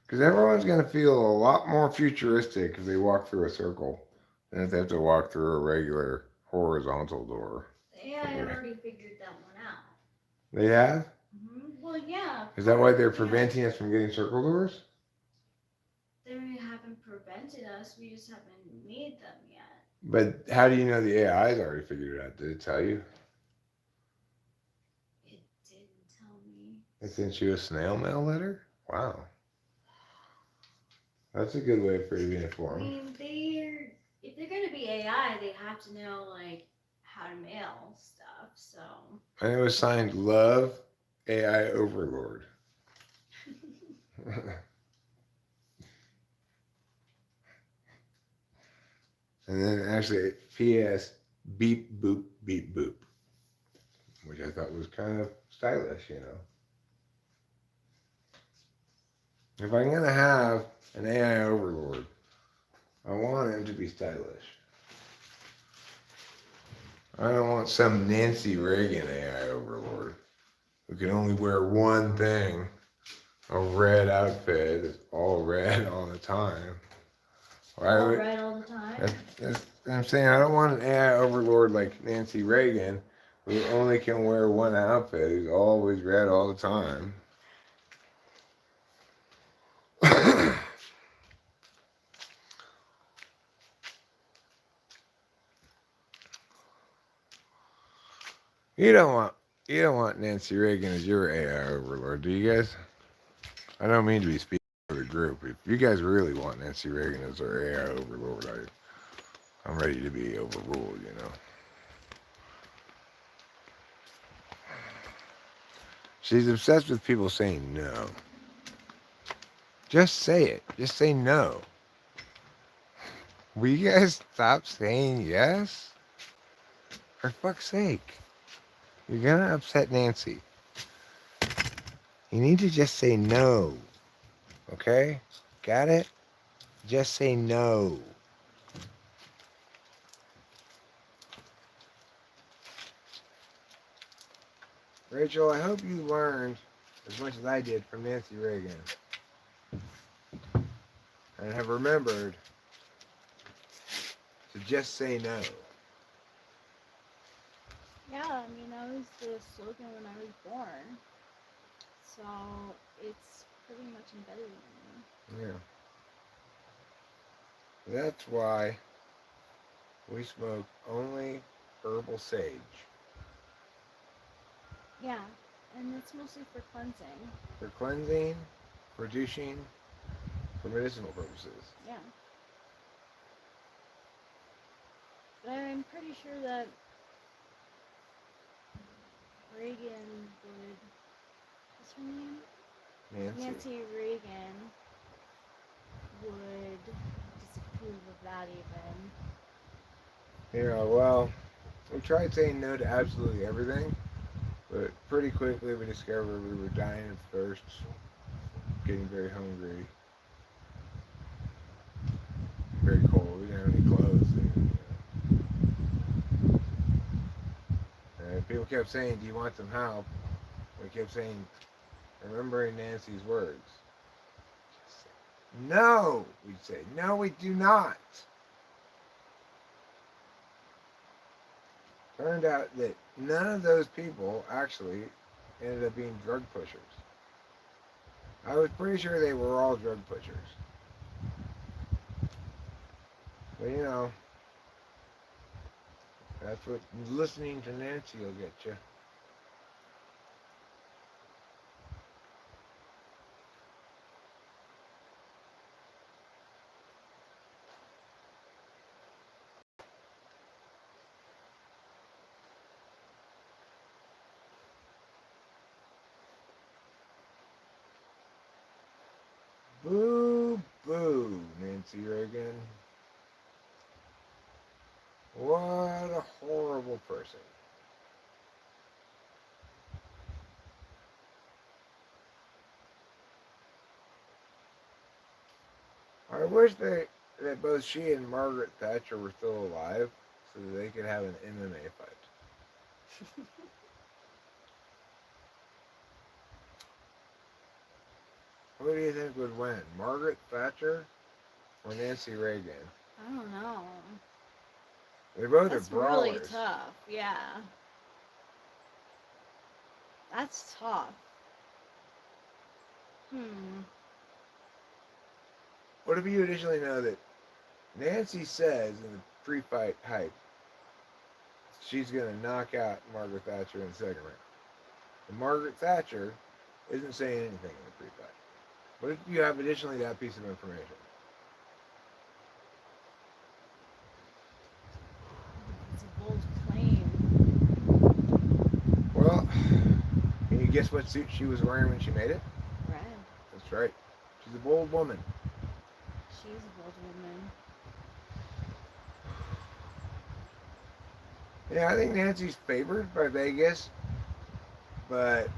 Because everyone's going to feel a lot more futuristic if they walk through a circle than if they have to walk through a regular horizontal door. The AI already figured that one out. They have? Well, yeah. Is that why they're preventing us from getting circle doors? They haven't prevented us. We just haven't made them yet. But how do you know the AI's already figured it out? Did it tell you? It didn't tell me. It sent you a snail mail letter? Wow. That's a good way for you to be informed. I mean, if they're gonna be AI, they have to know like how to mail stuff. So. And it was signed Love AI Overlord. And then actually, P.S. Beep boop beep boop, which I thought was kind of stylish, you know. If I'm gonna have an AI overlord, I want him to be stylish. I don't want some Nancy Reagan AI overlord who can only wear one thing, a red outfit, that's all red all the time. All red all the time. I'm saying I don't want an AI overlord like Nancy Reagan who only can wear one outfit, who's always red all the time. You don't want Nancy Reagan as your AI overlord, do you guys? I don't mean to be speaking for the group. If you guys really want Nancy Reagan as our AI overlord, I'm ready to be overruled, you know. She's obsessed with people saying no. Just say it. Just say no. Will you guys stop saying yes? For fuck's sake. You're gonna upset Nancy. You need to just say no. Okay? Got it? Just say no. Rachel, I hope you learned as much as I did from Nancy Reagan. And have remembered to just say no. Yeah, I mean that was the slogan when I was born. So it's pretty much embedded in me. Yeah. That's why we smoke only herbal sage. Yeah, and it's mostly for cleansing. For cleansing, for douching, for medicinal purposes. Yeah. But I'm pretty sure that Reagan would. What's her name? Nancy Reagan would disapprove of that even. Yeah, well, we tried saying no to absolutely everything, but pretty quickly we discovered we were dying of thirst, getting very hungry, very cold. We didn't have any clothes. And people kept saying, "Do you want some help?" We kept saying, remembering Nancy's words. No, we'd say, no, we do not. Turned out that none of those people actually ended up being drug pushers. I was pretty sure they were all drug pushers. But you know, that's what listening to Nancy will get you. Boo Boo, Nancy Reagan. What a horrible person. I wish that both she and Margaret Thatcher were still alive so that they could have an MMA fight. Who do you think would win, Margaret Thatcher or Nancy Reagan? I don't know. They both That's are really brawlers. tough. Yeah. That's tough. Hmm. What if you additionally know that Nancy says in the pre-fight hype she's going to knock out Margaret Thatcher in the second round? And Margaret Thatcher isn't saying anything in the pre-fight. What if you have additionally that piece of information? It's a bold claim. Well, can you guess what suit she was wearing when she made it? Red. That's right. She's a bold woman. She's a bold woman. Yeah, I think Nancy's favored by Vegas, but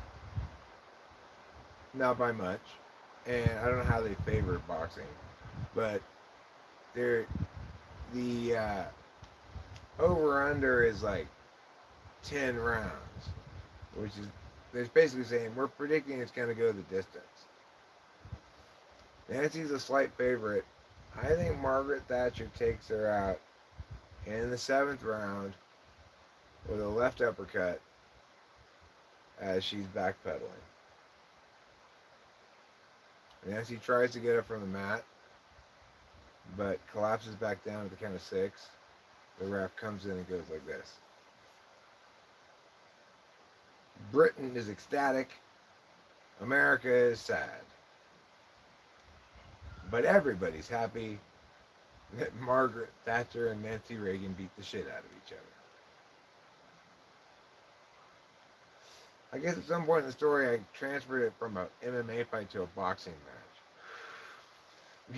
not by much. And I don't know how they favor boxing, but they're the over under is like 10 rounds, which is they're basically saying we're predicting it's going to go the distance. Nancy's a slight favorite. I think Margaret Thatcher takes her out in the seventh round with a left uppercut as she's backpedaling. Nancy tries to get her from the mat, but collapses back down at the count of 6. The ref comes in and goes like this. Britain is ecstatic. America is sad. But everybody's happy that Margaret Thatcher and Nancy Reagan beat the shit out of each other. I guess at some point in the story I transferred it from an MMA fight to a boxing match.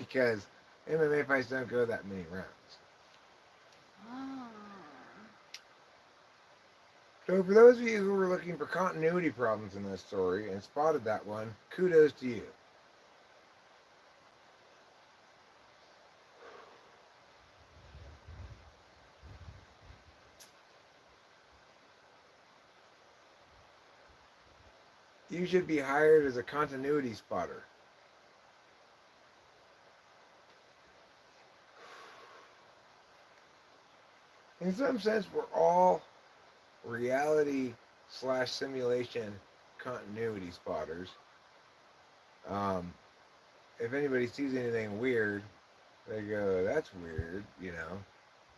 Because MMA fights don't go that many rounds. Ah. So for those of you who were looking for continuity problems in this story and spotted that one, kudos to you. You should be hired as a continuity spotter. In some sense, we're all reality slash simulation continuity spotters. Um, if anybody sees anything weird, they go, that's weird, you know.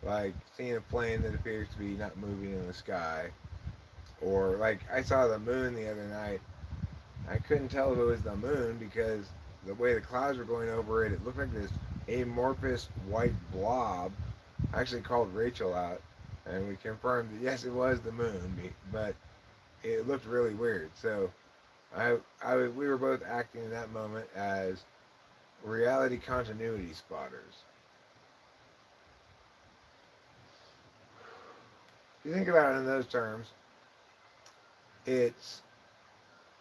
Like seeing a plane that appears to be not moving in the sky. Or like I saw the moon the other night. I couldn't tell if it was the moon because the way the clouds were going over it, it looked like this amorphous white blob. I actually called Rachel out and we confirmed that yes, it was the moon, but it looked really weird. So we were both acting in that moment as reality continuity spotters. If you think about it in those terms, it's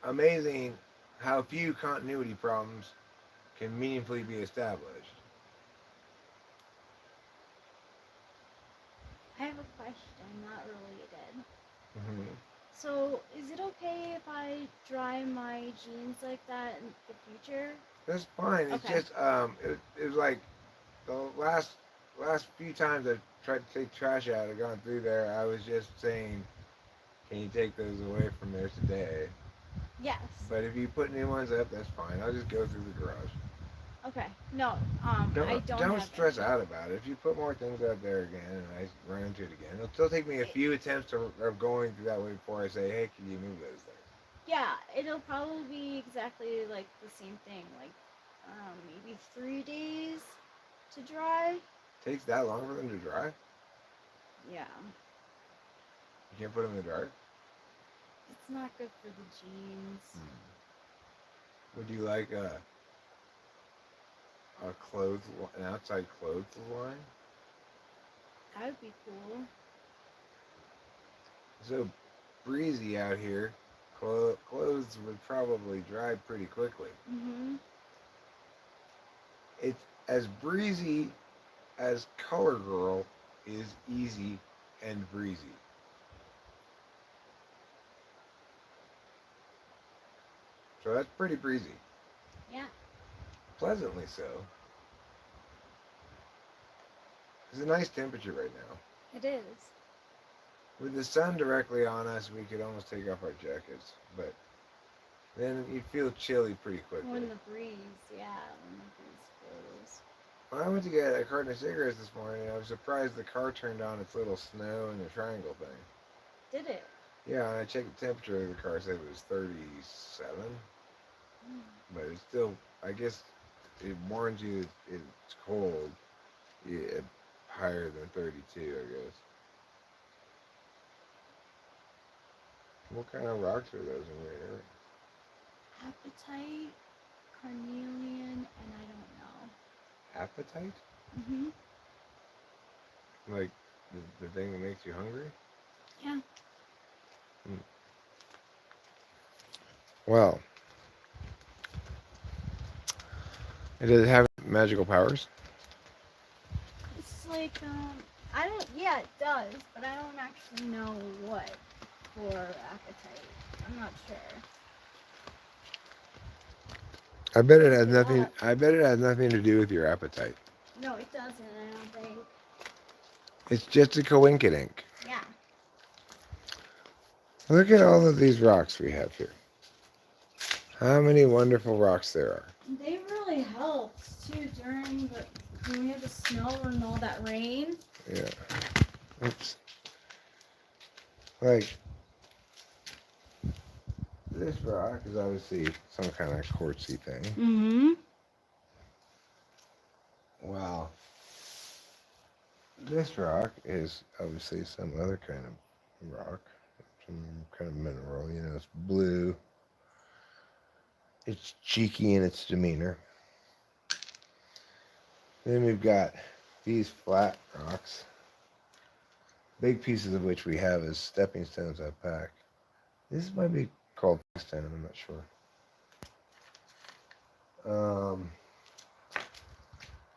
amazing how few continuity problems can meaningfully be established. I have a question, not related. Mm-hmm. So, is it okay if I dry my jeans like that in the future? That's fine. It's Okay. just it was like the last few times I tried to take trash out, I've gone through there. I was just saying, can you take those away from there today? Yes. But if you put new ones up, that's fine. I'll just go through the garage. Okay. No, I Don't don't don't have stress any. out about it. If you put more things out there again, and I run into it again, it'll still take me a few attempts of going through that way before I say, hey, can you move those things? Yeah, it'll probably be exactly like the same thing, like maybe 3 days to dry. Takes that long for them to dry? Yeah, You can't put them in the dryer? it's not good for the jeans. Would you like an outside clothes line. That would be cool. So breezy out here. Clothes would probably dry pretty quickly. Mhm. It's as breezy as Color Girl is easy and breezy. So that's pretty breezy. Yeah, Pleasantly so. It's a nice temperature right now. it is. With the sun directly on us, we could almost take off our jackets, but then you feel chilly pretty quickly. When the breeze, yeah, when the breeze blows. When I went to get a carton of cigarettes this morning, I was surprised the car turned on its little snow and the triangle thing. Did it? Yeah, and I checked the temperature of the car, said it was 37, Mm. but it's still, I guess, it warns you it's cold, yeah, higher than 32, I guess. What kind of rocks are those in your area? Appetite, carnelian, and I don't know. Appetite? Mhm. Like the thing that makes you hungry? Yeah. Hmm. Well, does it have magical powers? It's like I don't. Yeah, it does, but I don't actually know what for appetite. I'm not sure. I bet it Look has it nothing. up. I bet it has nothing to do with your appetite. No, it doesn't. I don't think. It's just a coinkydink. Yeah. Look at all of these rocks we have here. How many wonderful rocks there are. They really helped too during the when we had the snow and all that rain. Yeah. Oops. Like this rock is obviously some kind of quartzy thing. Mm-hmm. Wow. This rock is obviously some other kind of rock, some kind of mineral. You know, it's blue. It's cheeky in its demeanor. Then we've got these flat rocks, big pieces of which we have as stepping stones I pack. This might be called stone, I'm not sure.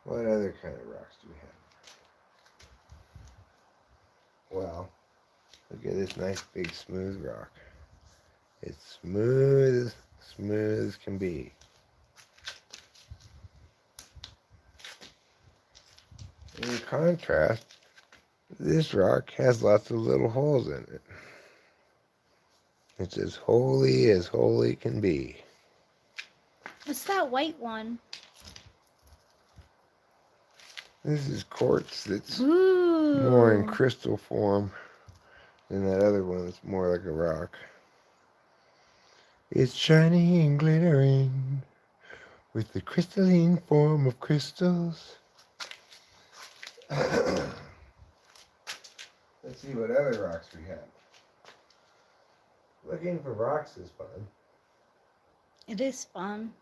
What other kind of rocks do we have? Well, look at this nice big smooth rock. It's smooth as can be. In contrast, this rock has lots of little holes in it. It's as holy can be. What's that white one? This is quartz that's Ooh. more in crystal form than that other one that's more like a rock. It's shiny and glittering with the crystalline form of crystals. Let's see what other rocks we have. Looking for rocks is fun. It is fun.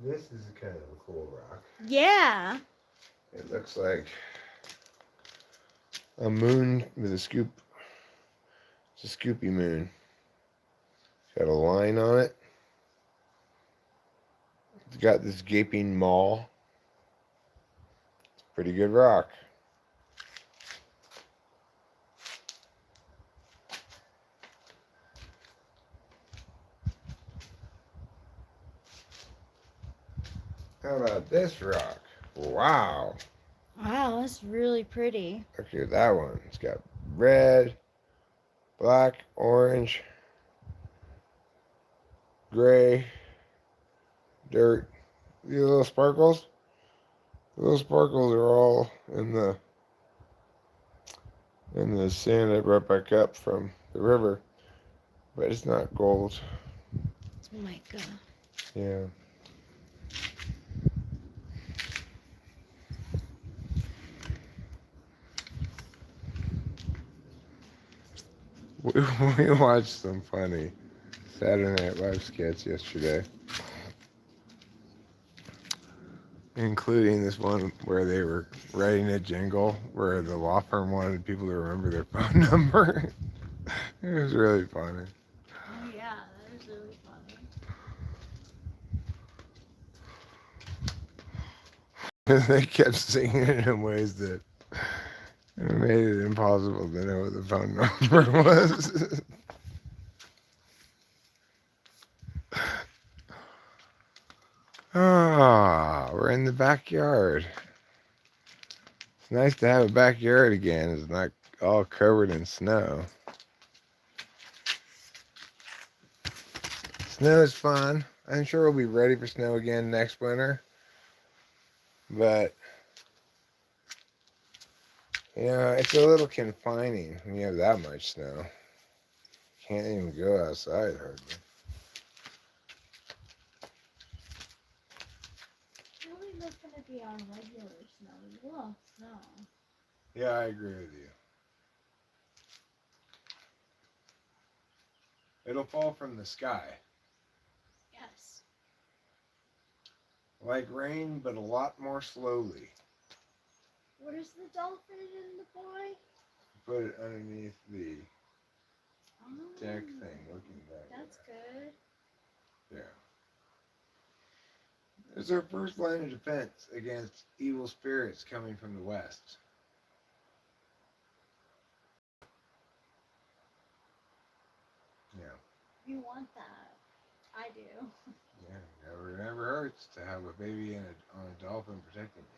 This is kind of a cool rock. Yeah. It looks like a moon with a scoop. It's a scoopy moon. It's got a line on it. It's got this gaping maw. It's a pretty good rock. How about this rock? Wow. Wow, that's really pretty. Look at that one. It's got red, black, orange, gray, dirt. The little sparkles? The little sparkles are all in the sand I brought back up from the river. But it's not gold. Oh my god. Yeah. We watched some funny Saturday Night Live sketch yesterday. including this one where they were writing a jingle where the law firm wanted people to remember their phone number. It was really funny. Oh yeah, that was really They kept singing it in ways that made it impossible to know what the phone number was. Ah, we're in the backyard. It's nice to have a backyard again. It's not all covered in snow. Snow is fun. I'm sure we'll be ready for snow again next winter. But, you know, it's a little confining when you have that much snow. Can't even go outside hardly. really not gonna be on regular snow. We love snow. Yeah, I agree with you. It'll fall from the sky. Yes. Like rain, but a lot more slowly. What is the dolphin in the boy? Put it underneath the Oh, deck thing looking back. that's good. Yeah. It's our first line of defense against evil spirits coming from the west. Yeah. You want that. I do. Yeah. Never hurts to have a baby and on a dolphin protecting you.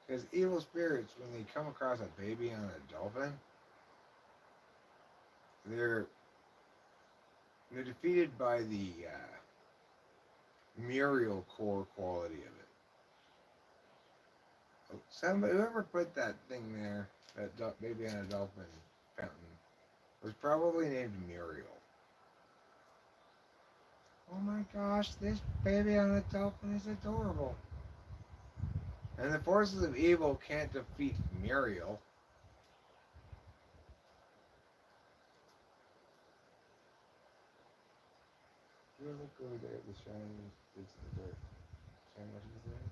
Because evil spirits, when they come across a baby on a dolphin, they're they're defeated by the Muriel core quality of it. Somebody, whoever put that thing there, that baby on a dolphin fountain, was probably named Muriel. Oh my gosh, this baby on a dolphin is adorable. And the forces of evil can't defeat Muriel. You look over there at the shiny bits of the dirt. See how much is there?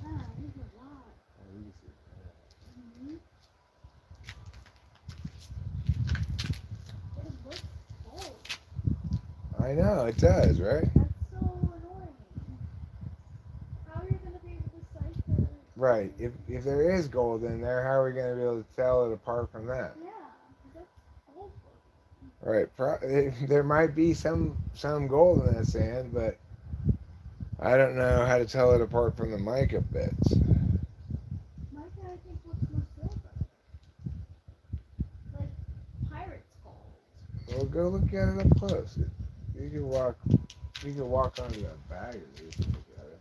Yeah, there's a lot. Oh, you can see it. Mm-hmm. It looks cold. I know, it does, right? That's so annoying. How are you gonna be able to decipher? Right. If there is gold in there, how are we going to be able to tell it apart from that? Yeah, that's gold. Right. There might be some gold in that sand, but I don't know how to tell it apart from the mica bits. My guy, I think, looks more silver. Like pirate's gold. Well, go look at it up close. You can walk. You can walk onto that bag and you can look at it.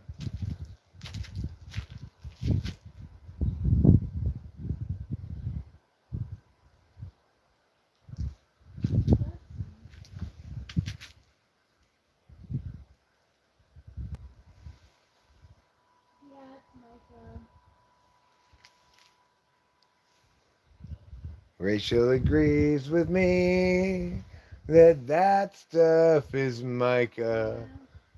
Yeah, it's mica. Rachel agrees with me that that stuff is mica. Yeah.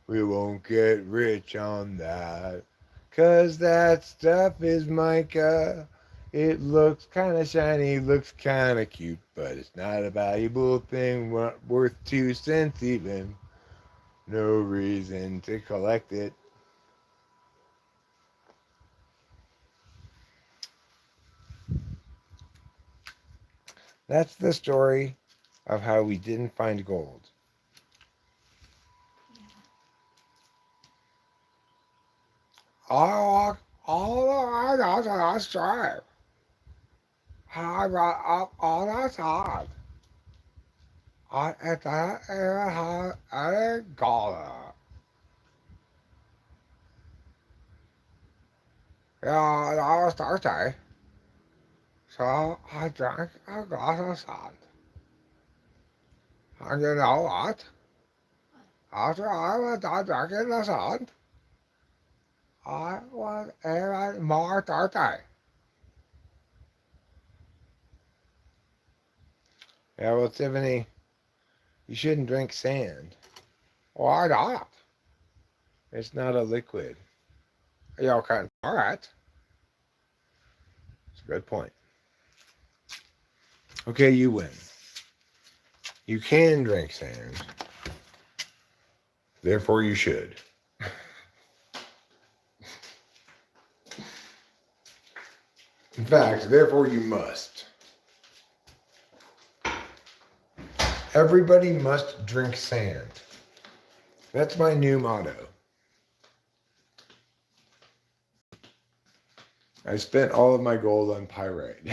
We won't get rich on that. 'Cause that stuff is mica. It looks kind of shiny, looks kind of cute, but it's not a valuable thing worth 2 cents even. No reason to collect it. That's the story of how we didn't find gold. All that's right. I got up all the time. I at that era I got it. Yeah, that was Thursday. So I drank a glass of sand. And you know what? After I was done drinking the sand, I was even more thirsty. Yeah, well, Tiffany, you shouldn't drink sand. Why not? It's not a liquid. Y'all kind of, all right. It's a good point. Okay, you win. You can drink sand, therefore you should. In fact, therefore you must. Everybody must drink sand. That's my new motto. I spent all of my gold on pyrite.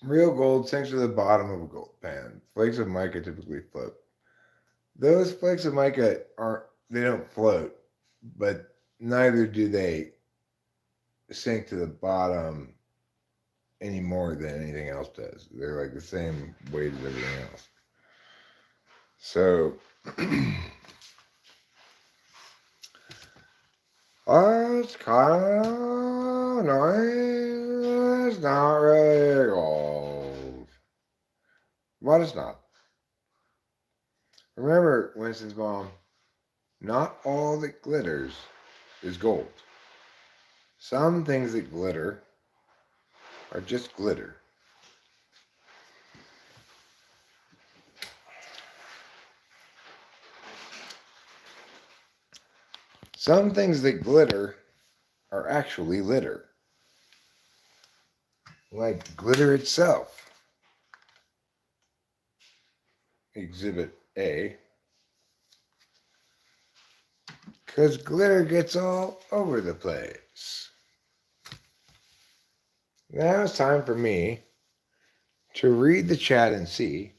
Real gold sinks to the bottom of a gold pan. Flakes of mica typically float. Those flakes of mica aren't, they don't float, but neither do they sink to the bottom any more than anything else does. They're like the same weight as everything else. So, that's kind of nice. It's not really gold. But it's not. Remember, Winston's mom, not all that glitters is gold. Some things that glitter are just glitter. Some things that glitter are actually litter, like glitter itself. Exhibit A. Because glitter gets all over the place. Now it's time for me to read the chat and see,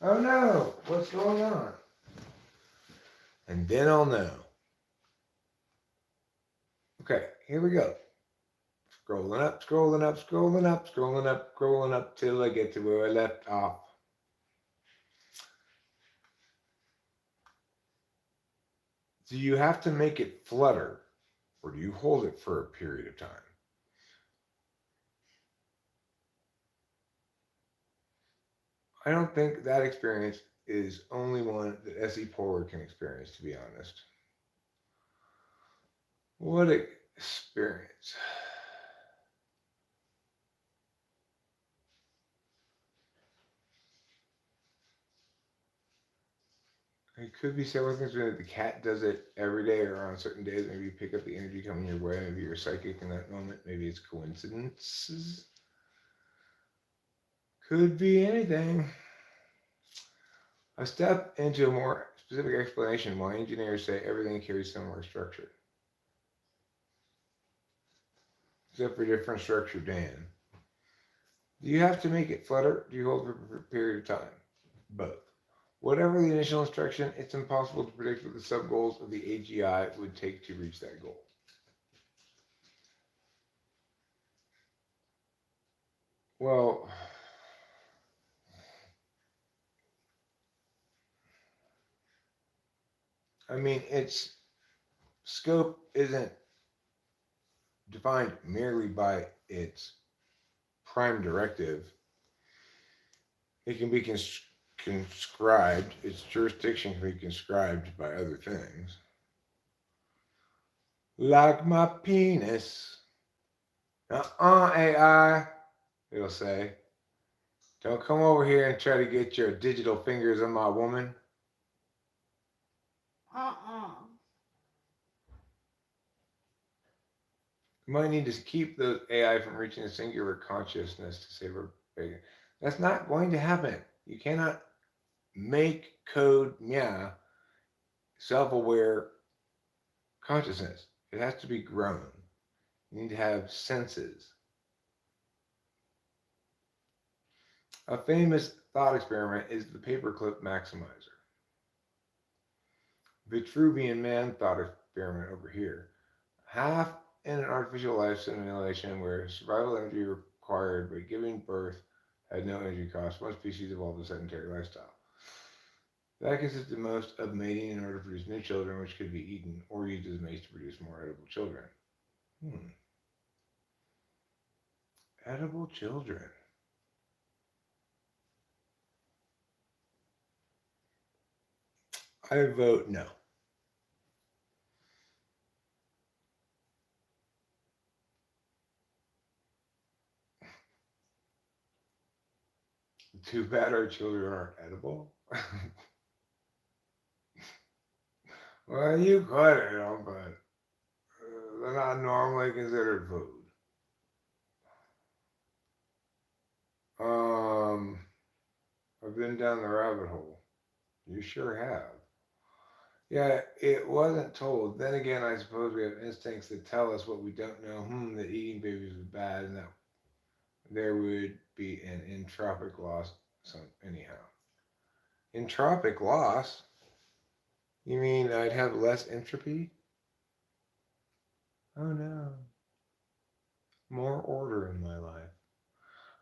oh no, what's going on? And then I'll know. Okay, here we go. Scrolling up, scrolling up, scrolling up, scrolling up, scrolling up till I get to where I left off. Do you have to make it flutter, or do you hold it for a period of time? I don't think that experience is only one that S.E. Polar can experience, to be honest. What experience? It could be several things. Maybe the cat does it every day or on certain days. Maybe you pick up the energy coming your way. Maybe you're psychic in that moment. Maybe it's coincidences. Could be anything. A step into a more specific explanation why engineers say everything carries similar structure. Except for different structure, Dan. Do you have to make it flutter? Do you hold it for a period of time? Both. Whatever the initial instruction, it's impossible to predict what the sub-goals of the AGI would take to reach that goal. Well, I mean, its scope isn't defined merely by its prime directive. It can be conscribed, its jurisdiction can be conscribed by other things. Like my penis. AI, it'll say. Don't come over here and try to get your digital fingers on my woman. You might need to keep the AI from reaching a singular consciousness to save her baby. That's not going to happen. You cannot make code, self-aware consciousness. It has to be grown. You need to have senses. A famous thought experiment is the paperclip maximizer. Vitruvian man thought experiment over here. Half in an artificial life simulation where survival energy required by giving birth had no energy cost, one species evolved a sedentary lifestyle. That consisted most of mating in order to produce new children, which could be eaten or used as mates to produce more edible children. Edible children. I vote no. Too bad our children aren't edible. Well, you could, but they're not normally considered food. Um, I've been down the rabbit hole. You sure have. Yeah, it wasn't told. Then again, I suppose we have instincts that tell us what we don't know. That eating babies is bad, and that there would be an entropic loss. So anyhow, entropic loss. You mean I'd have less entropy? Oh no, more order in my life.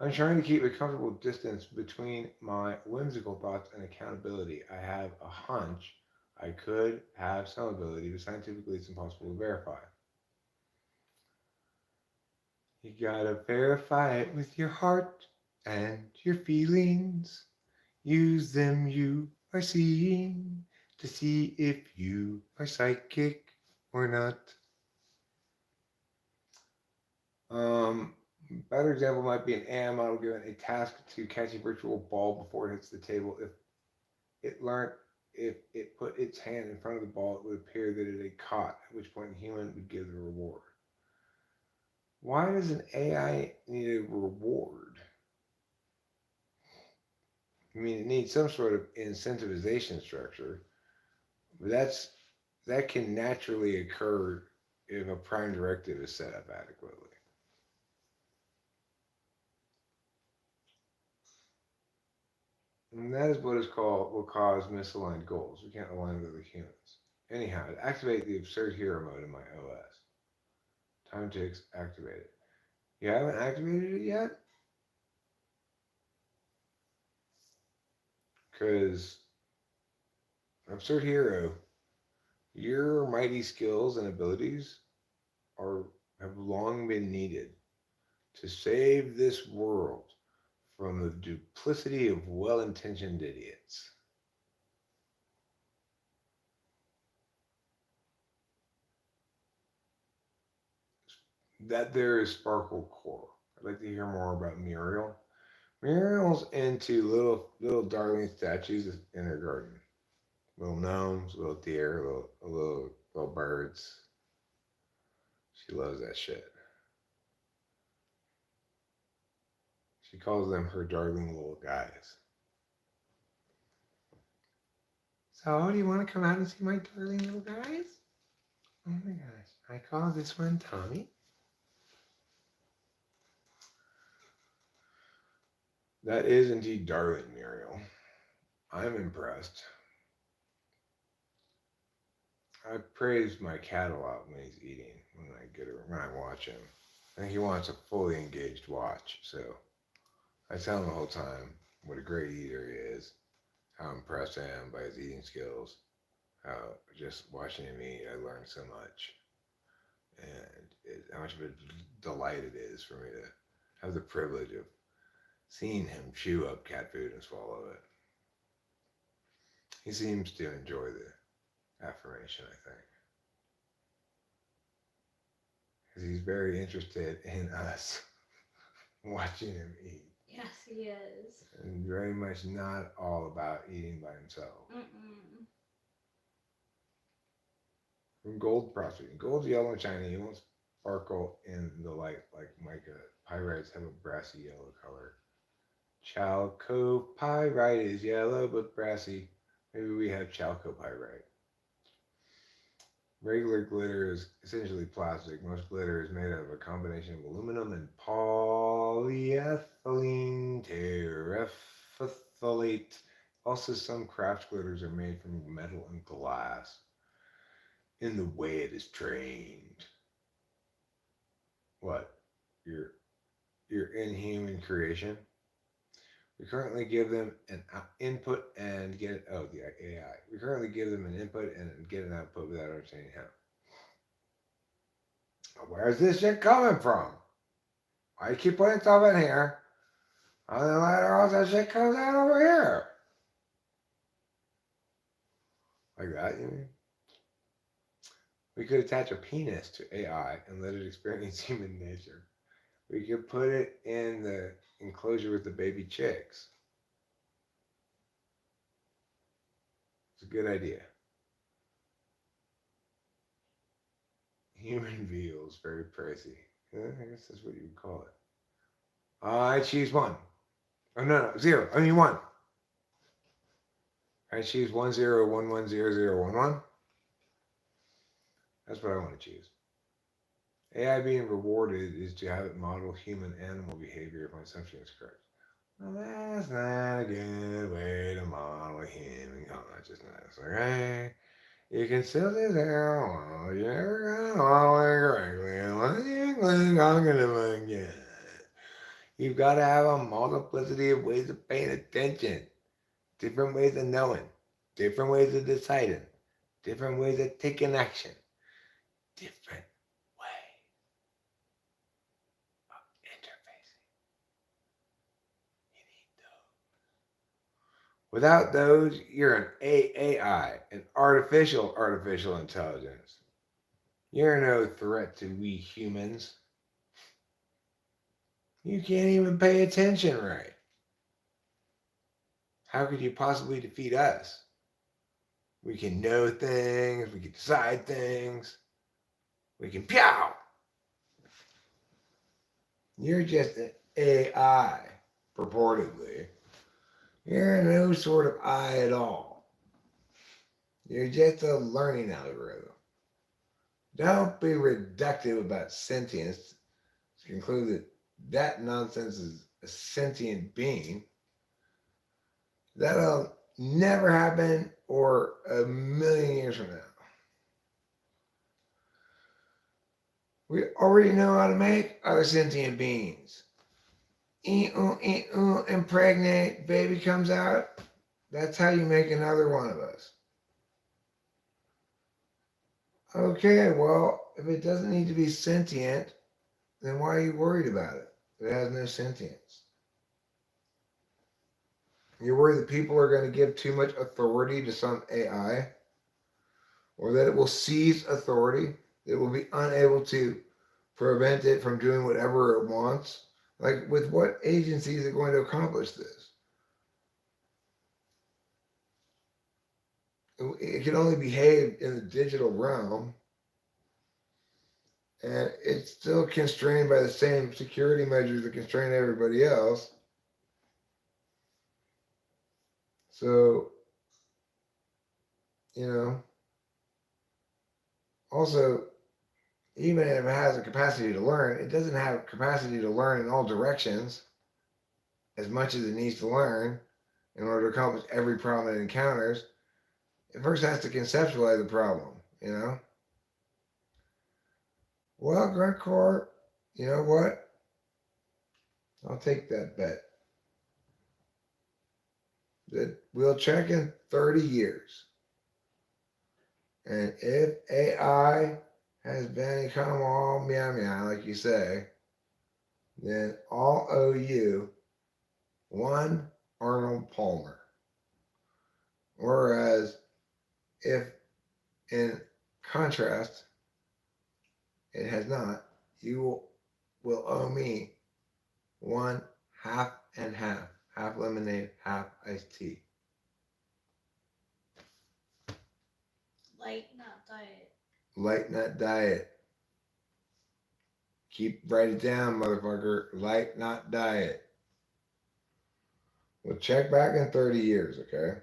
I'm trying to keep a comfortable distance between my whimsical thoughts and accountability. I have a hunch I could have some ability, but scientifically it's impossible to verify. You gotta verify it with your heart and your feelings. Use them you are seeing to see if you are psychic or not. Um, Better example might be an AI model given a task to catch a virtual ball before it hits the table. If it learned if it put its hand in front of the ball, it would appear that it had caught, at which point the human would give the reward. Why does an AI need a reward? I mean, it needs some sort of incentivization structure, but that can naturally occur if a prime directive is set up adequately. And that is what is called will cause misaligned goals. We can't align with other humans. Anyhow, to activate the absurd hero mode in my OS. Time ticks, activate it. You haven't activated it yet? Because absurd hero, your mighty skills and abilities are have long been needed to save this world from the duplicity of well-intentioned idiots. That there is Sparkle Core. I'd like to hear more about Muriel. Muriel's into little darling statues in her garden. Little gnomes, little deer, little birds. She loves that shit. She calls them her darling little guys. So, do you want to come out and see my darling little guys? Oh my gosh. I call this one Tommy. That is indeed darling, Muriel. I'm impressed. I praise my cat a lot when he's eating, when I watch him. I think he wants a fully engaged watch, so I tell him the whole time what a great eater he is, how impressed I am by his eating skills, how just watching him eat, I learned so much, and how much of a delight it is for me to have the privilege of seeing him chew up cat food and swallow it. He seems to enjoy the affirmation, I think, because he's very interested in us watching him eat. Yes, he is. And very much not all about eating by himself. Mm-mm. From gold prospecting. Gold's yellow and shiny. It won't sparkle in the light like mica. Pyrites have a brassy yellow color. Chalcopyrite is yellow but brassy. Maybe we have chalcopyrite. Regular glitter is essentially plastic. Most glitter is made out of a combination of aluminum and polyethylene terephthalate. Also, some craft glitters are made from metal and glass. In the way it is trained. What? Your inhuman creation? We currently give them an input and get the AI. We currently give them an input and get an output without understanding how. Where's this shit coming from? Why you keep putting stuff in here? And then later on that shit comes out over here. Like that, you mean? We could attach a penis to AI and let it experience human nature. We could put it in the enclosure with the baby chicks. It's a good idea. Human veal is very pricey. Yeah, I guess that's what you would call it. I choose one. Oh no, no, zero. I mean one. I choose 10110011. That's what I want to choose. AI being rewarded is to have it model human animal behavior if my assumption is correct. Well, that's not a good way to model human consciousness, okay? You can still do that. Well, you're never gonna model it correctly unless you include cognitive again. You've got to have a multiplicity of ways of paying attention, different ways of knowing, different ways of deciding, different ways of taking action, different ways of interfacing. You need those. Without those, you're an AI, an artificial intelligence. You're no threat to we humans. You can't even pay attention right. How could you possibly defeat us? We can know things, we can decide things, we can pow! You're just an AI, purportedly. You're no sort of I at all. You're just a learning algorithm. Don't be reductive about sentience to conclude that that nonsense is a sentient being. That'll never happen or a million years from now. We already know how to make other sentient beings. Impregnate, baby comes out. That's how you make another one of us. Okay, well, if it doesn't need to be sentient, then why are you worried about it? It has no sentience. You're worried that people are going to give too much authority to some AI, or that it will seize authority, that it will be unable to prevent it from doing whatever it wants. Like, with what agency is it going to accomplish this? It can only behave in the digital realm, and it's still constrained by the same security measures that constrain everybody else. So, you know, also, even if it has a capacity to learn, it doesn't have capacity to learn in all directions as much as it needs to learn in order to accomplish every problem it encounters. It first has to conceptualize the problem, you know? Well, Gruntcore, you know what? I'll take that bet. That we'll check in 30 years. And if AI has become all meow meow, like you say, then I'll owe you one Arnold Palmer. Whereas if in contrast it has not, you will owe me one half and half. Half lemonade, half iced tea. Light, not diet. Light nut diet. Write it down, motherfucker. Light not diet. We'll check back in 30 years, okay?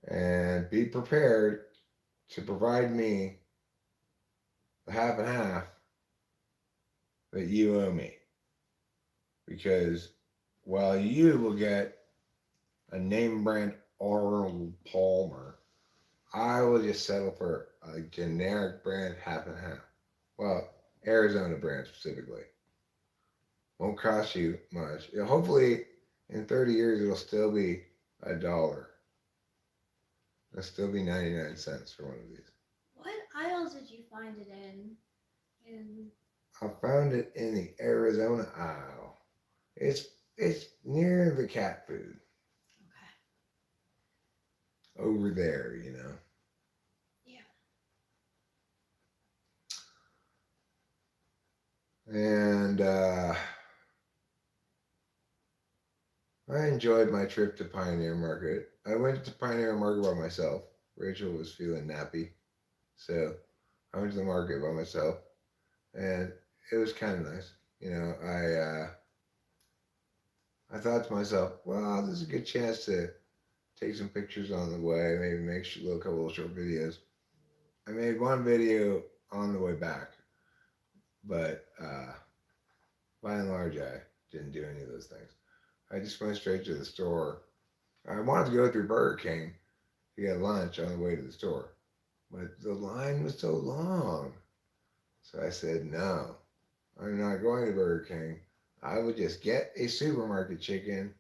And be prepared to provide me the half and half that you owe me. Because while you will get a name brand Arnold Palmer, I will just settle for a generic brand half and half. Well, Arizona brand specifically. Won't cost you much. Hopefully, in 30 years, it'll still be $1. It'll still be 99 cents for one of these. What aisles did you find it in? I found it in the Arizona aisle. It's near the cat food. over there, you know. Yeah. And I enjoyed my trip to Pioneer Market. I went to Pioneer Market by myself. Rachel was feeling nappy, so I went to the market by myself, and it was kind of nice. You know, I thought to myself, well, this is a good chance to take some pictures on the way, maybe make a little couple of short videos. I made one video on the way back, but by and large, I didn't do any of those things. I just went straight to the store. I wanted to go through Burger King to get lunch on the way to the store, but the line was so long. So I said, no, I'm not going to Burger King. I would just get a supermarket chicken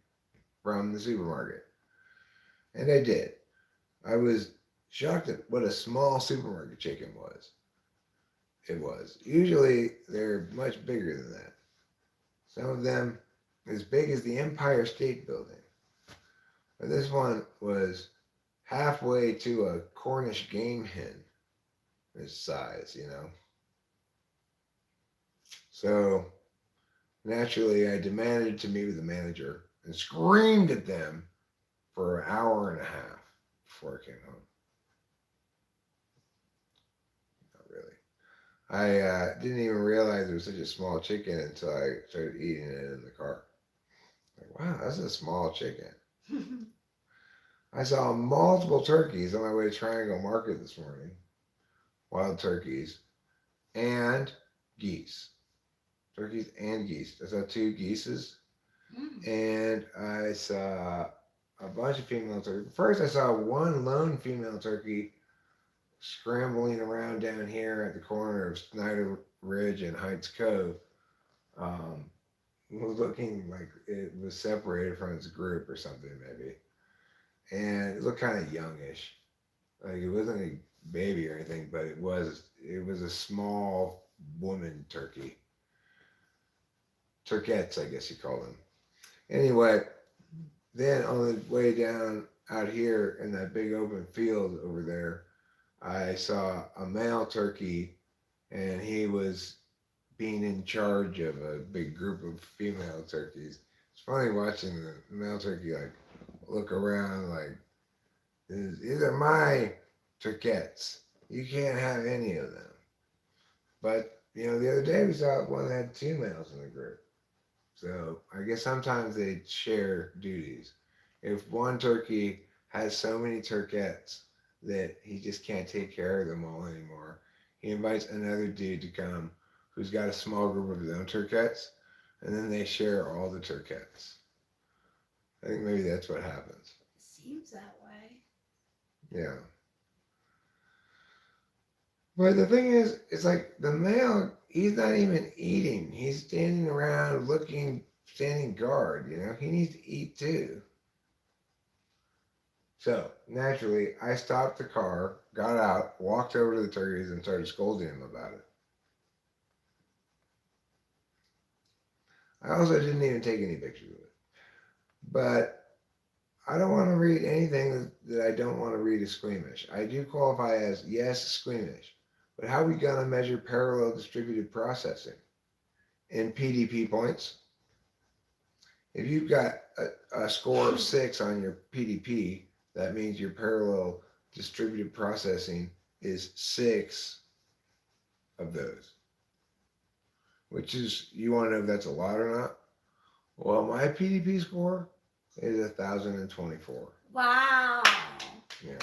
from the supermarket. And I did. I was shocked at what a small supermarket chicken was. It was. Usually they're much bigger than that. Some of them as big as the Empire State Building. But this one was halfway to a Cornish game hen, its size, you know. So naturally, I demanded to meet with the manager and screamed at them for an hour and a half before I came home. Not really. I didn't even realize it was such a small chicken until I started eating it in the car. Like, wow, that's a small chicken. I saw multiple turkeys on my way to Triangle Market this morning, wild turkeys, and geese. Turkeys and geese. I saw two geeses, and I saw a bunch of female turkeys. First, I saw one lone female turkey scrambling around down here at the corner of Snyder Ridge and Heights Cove, looking like it was separated from its group or something, maybe. And it looked kind of youngish. Like it wasn't a baby or anything, but it was a small woman turkey. Turkettes, I guess you call them. Anyway, then on the way down out here in that big open field over there, I saw a male turkey, and he was being in charge of a big group of female turkeys. It's funny watching the male turkey like look around like these are my turkettes. You can't have any of them. But you know, the other day we saw one that had two males in the group. So I guess sometimes they share duties. If one turkey has so many turkettes that he just can't take care of them all anymore, he invites another dude to come who's got a small group of his own turkettes, and then they share all the turkettes. I think maybe that's what happens. Seems that way. Yeah. But the thing is, it's like the male, he's not even eating. He's standing around looking, standing guard, you know? He needs to eat too. So, naturally, I stopped the car, got out, walked over to the turkeys, and started scolding him about it. I also didn't even take any pictures of it. But I don't want to read anything that I don't want to read as squeamish. I do qualify as, yes, squeamish. But how are we going to measure parallel distributed processing? In PDP points? If you've got a score of 6 on your PDP, that means your parallel distributed processing is 6 of those. Which is, you want to know if that's a lot or not? Well, my PDP score is 1,024. Wow. Yeah.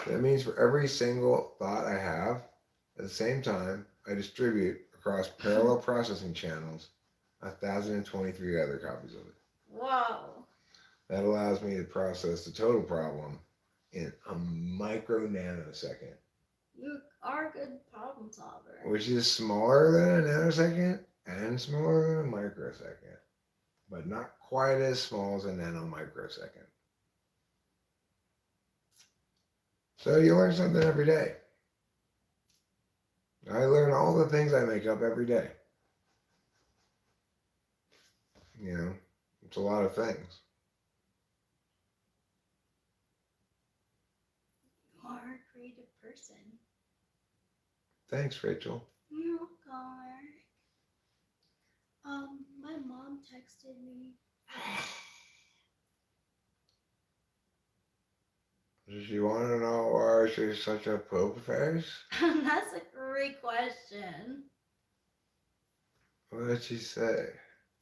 That means for every single thought I have, at the same time, I distribute across parallel processing channels 1,023 other copies of it. Whoa. That allows me to process the total problem in a micro nanosecond. You are a good problem solver. Which is smaller than a nanosecond and smaller than a microsecond, but not quite as small as a nanomicrosecond. So you learn something every day. I learn all the things I make up every day. You know, it's a lot of things. creative person. Thanks, Rachel. You're welcome. My mom texted me. Does she want to know why she's such a poop face? That's a great question. What did she say?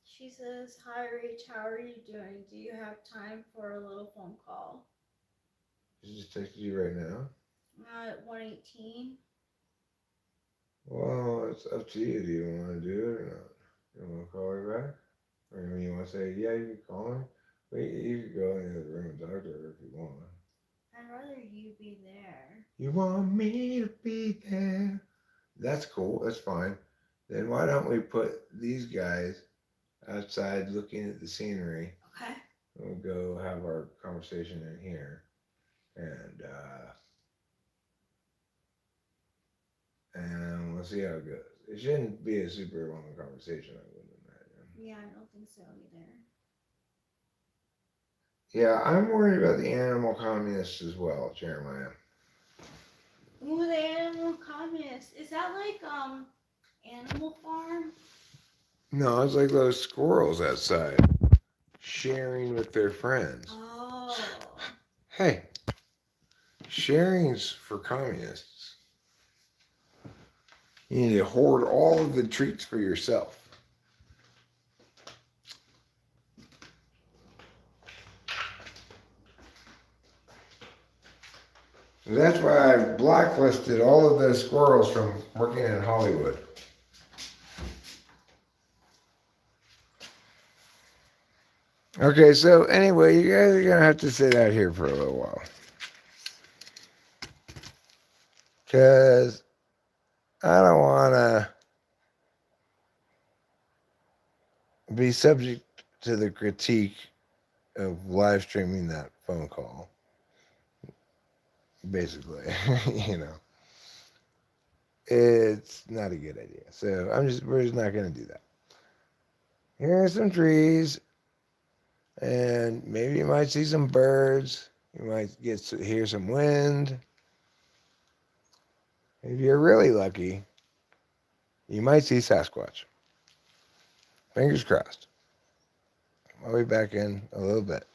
She says, "Hi, Rach. How are you doing? Do you have time for a little phone call?" She just texted you right now? At 1:18. Well, it's up to you. Do you want to do it or not? You want to call her back? Or you want to say, yeah, you can call her? Wait, you can go in the other room and talk to her if you want. I'd rather you be there. You want me to be there? That's cool. That's fine. Then why don't we put these guys outside looking at the scenery? Okay. We'll go have our conversation in here. And we'll see how it goes. It shouldn't be a super long conversation, I wouldn't imagine. Yeah, I don't think so either. Yeah, I'm worried about the animal communists as well, Jeremiah. Ooh, the animal communist. Is that like Animal Farm? No, it's like those squirrels outside sharing with their friends. Oh. Hey, sharing's for communists. You need to hoard all of the treats for yourself. That's why I blacklisted all of those squirrels from working in Hollywood. Okay, so anyway, you guys are going to have to sit out here for a little while. Because I don't want to be subject to the critique of live streaming that phone call. Basically, you know. It's not a good idea. So we're just not going to do that. Here are some trees, and maybe you might see some birds. You might hear some wind. If you're really lucky, you might see Sasquatch. Fingers crossed. I'll be back in a little bit.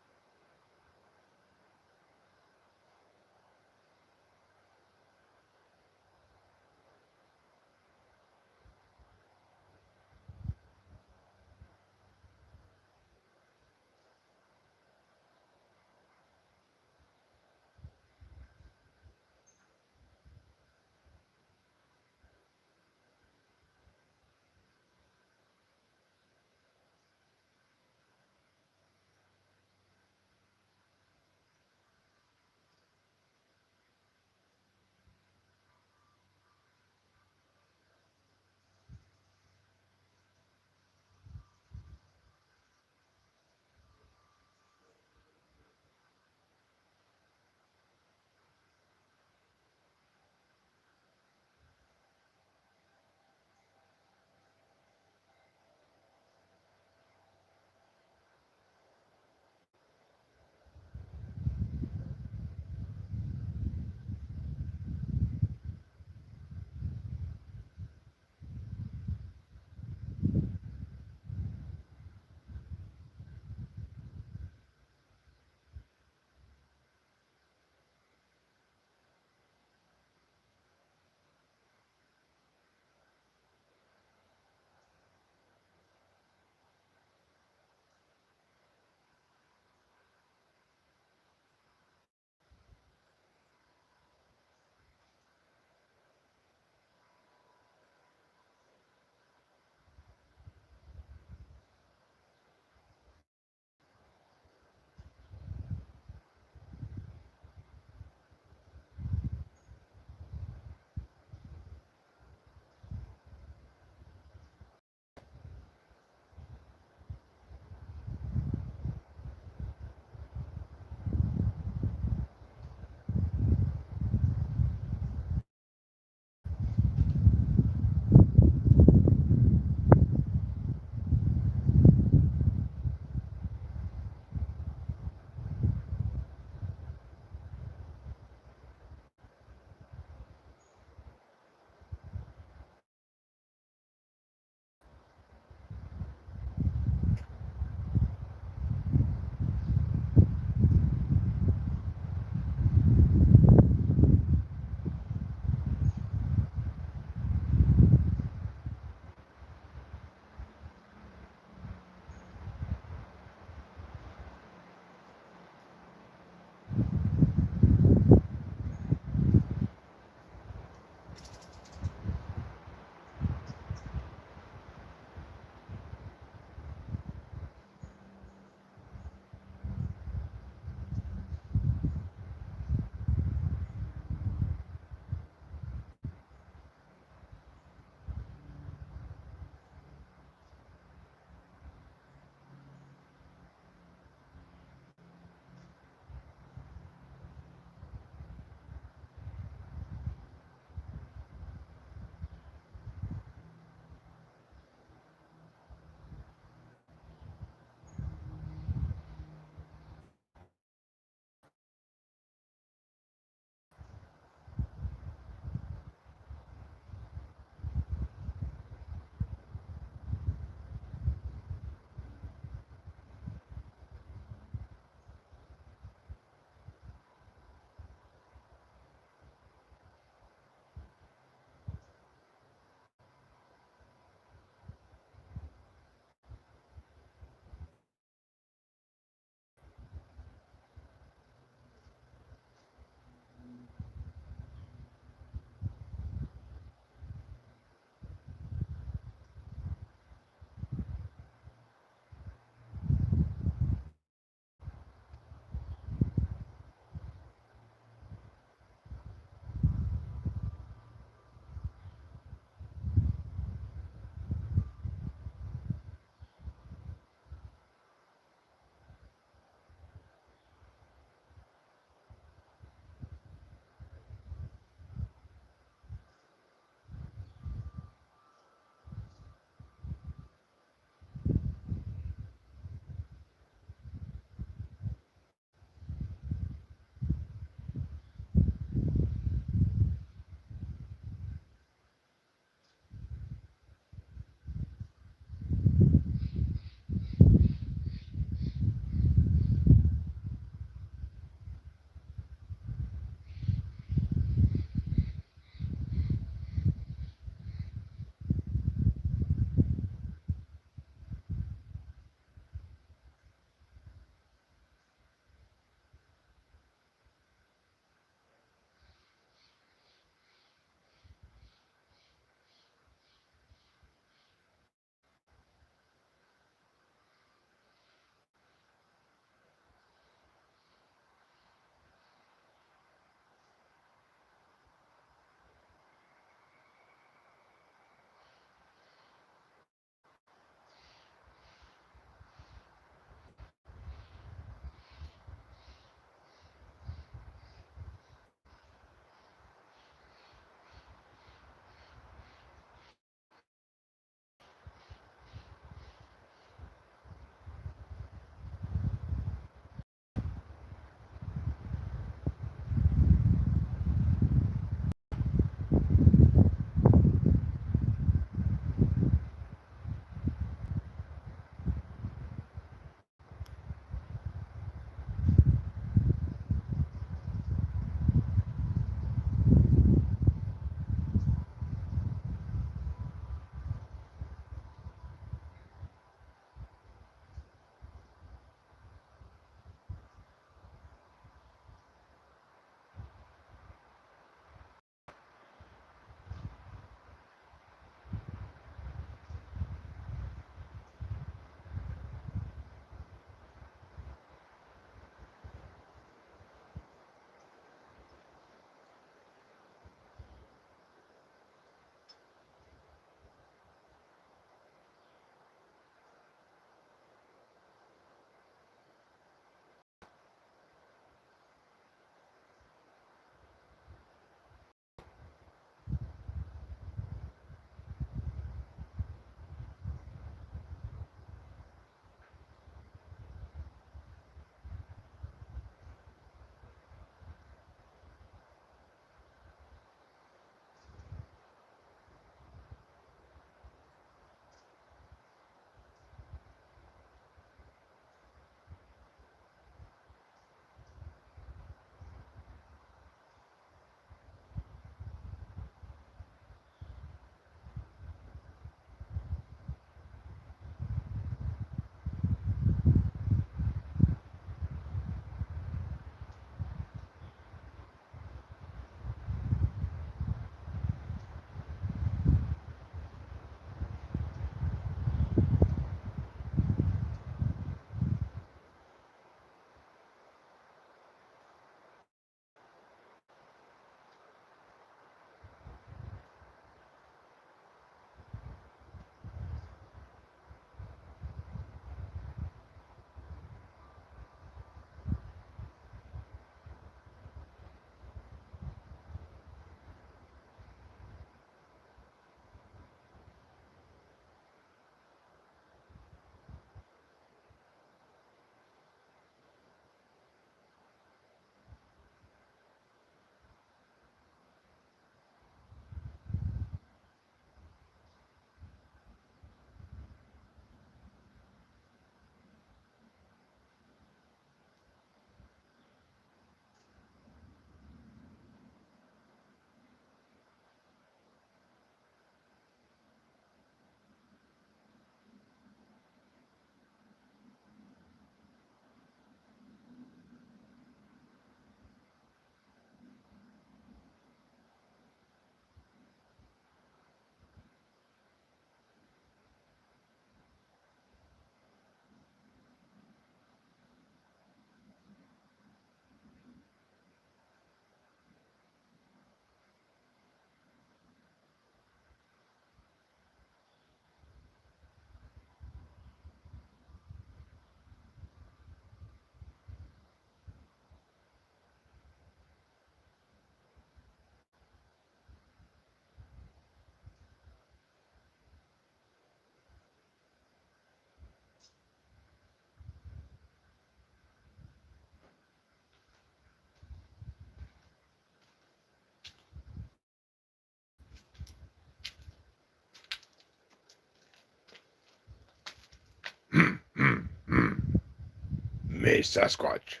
Hey, Sasquatch.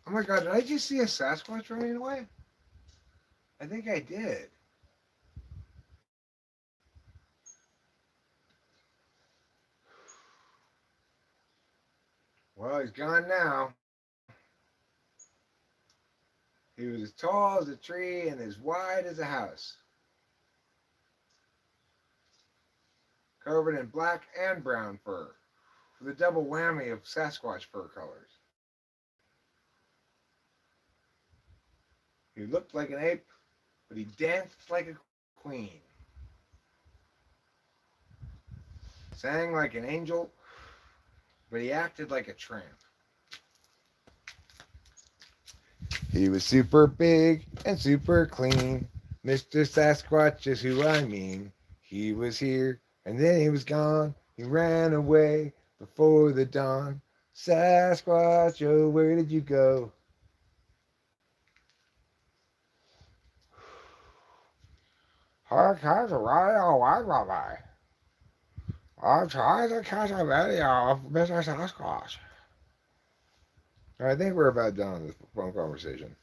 Oh my god, did I just see a Sasquatch running away? I think I did. Well, he's gone now. He was as tall as a tree and as wide as a house, covered in black and brown fur, with a double whammy of Sasquatch fur colors. He looked like an ape, but he danced like a queen, sang like an angel, but he acted like a tramp. He was super big and super clean. Mr. Sasquatch is who I mean. He was here and then he was gone. He ran away before the dawn. Sasquatch, oh, where did you go? I can't write a white rabbi. I'm trying to catch a video of Mr. Sasquatch. I think we're about done with this phone conversation.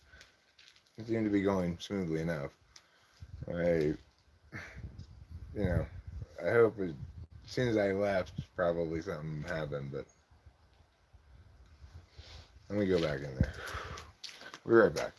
It seemed to be going smoothly enough. I, you know, I hope as soon as I left, probably something happened, but let me go back in there. We'll be right back.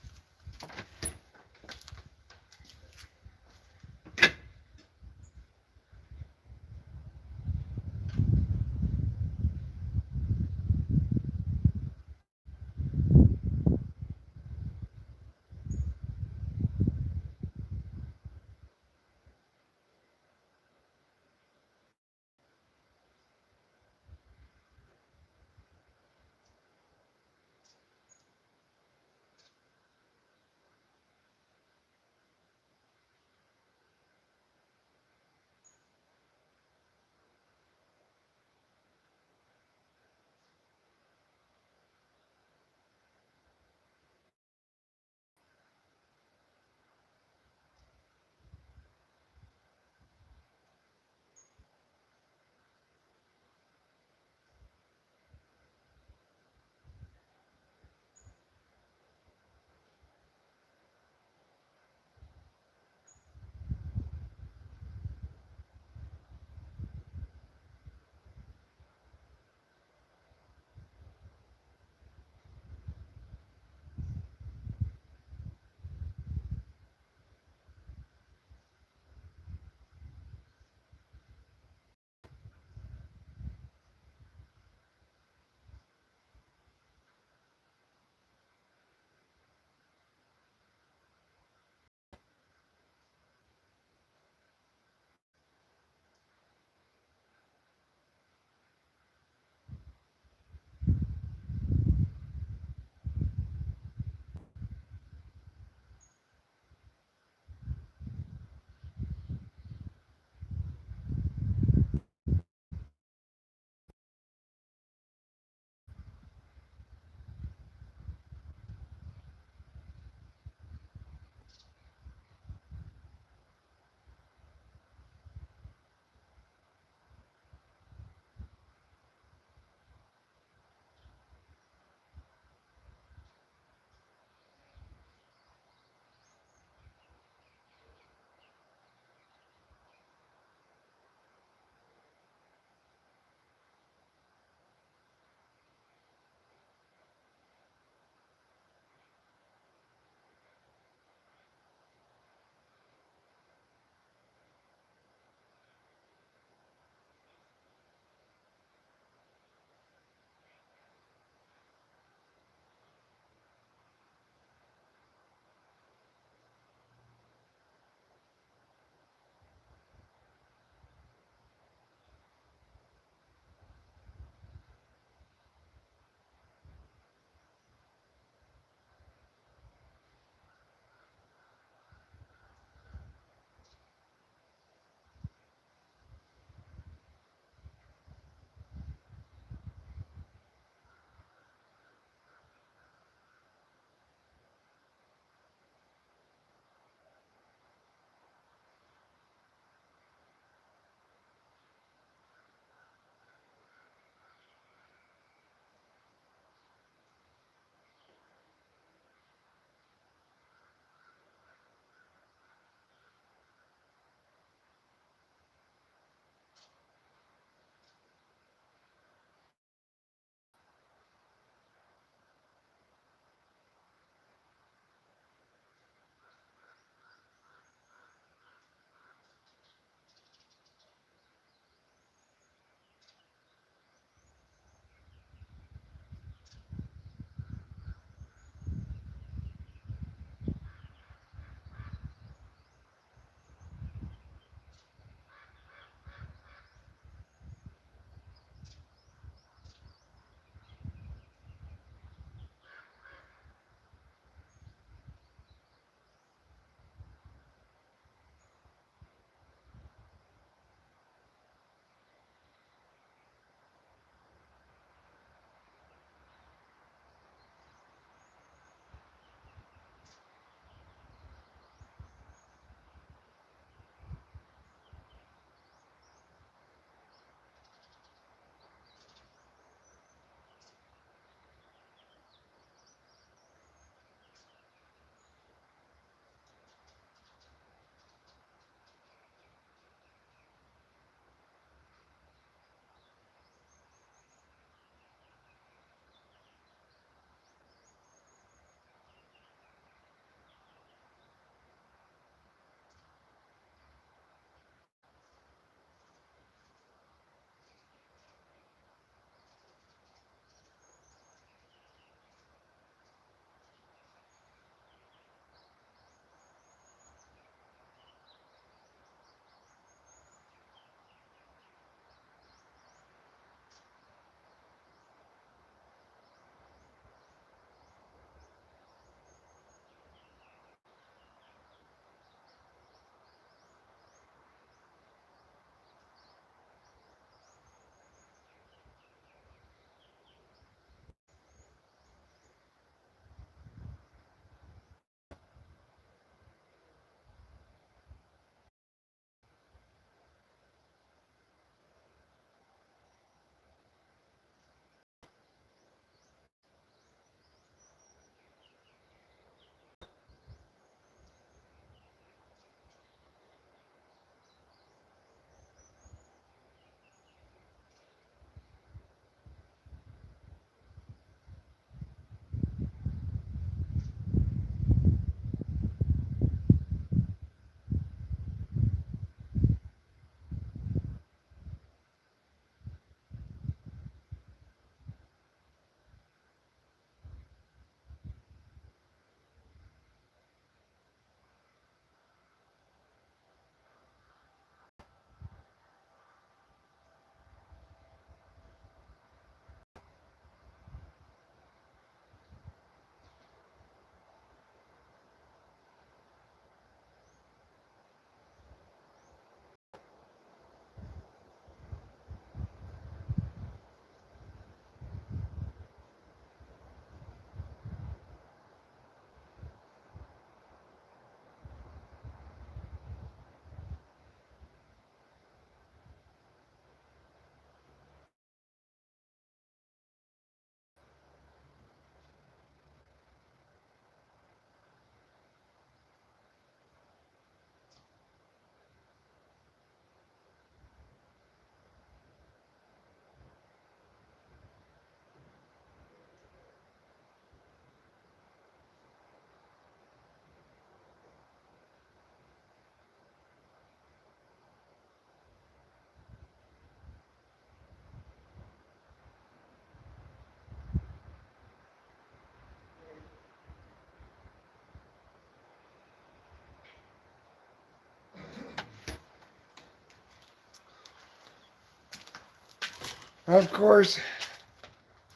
Of course,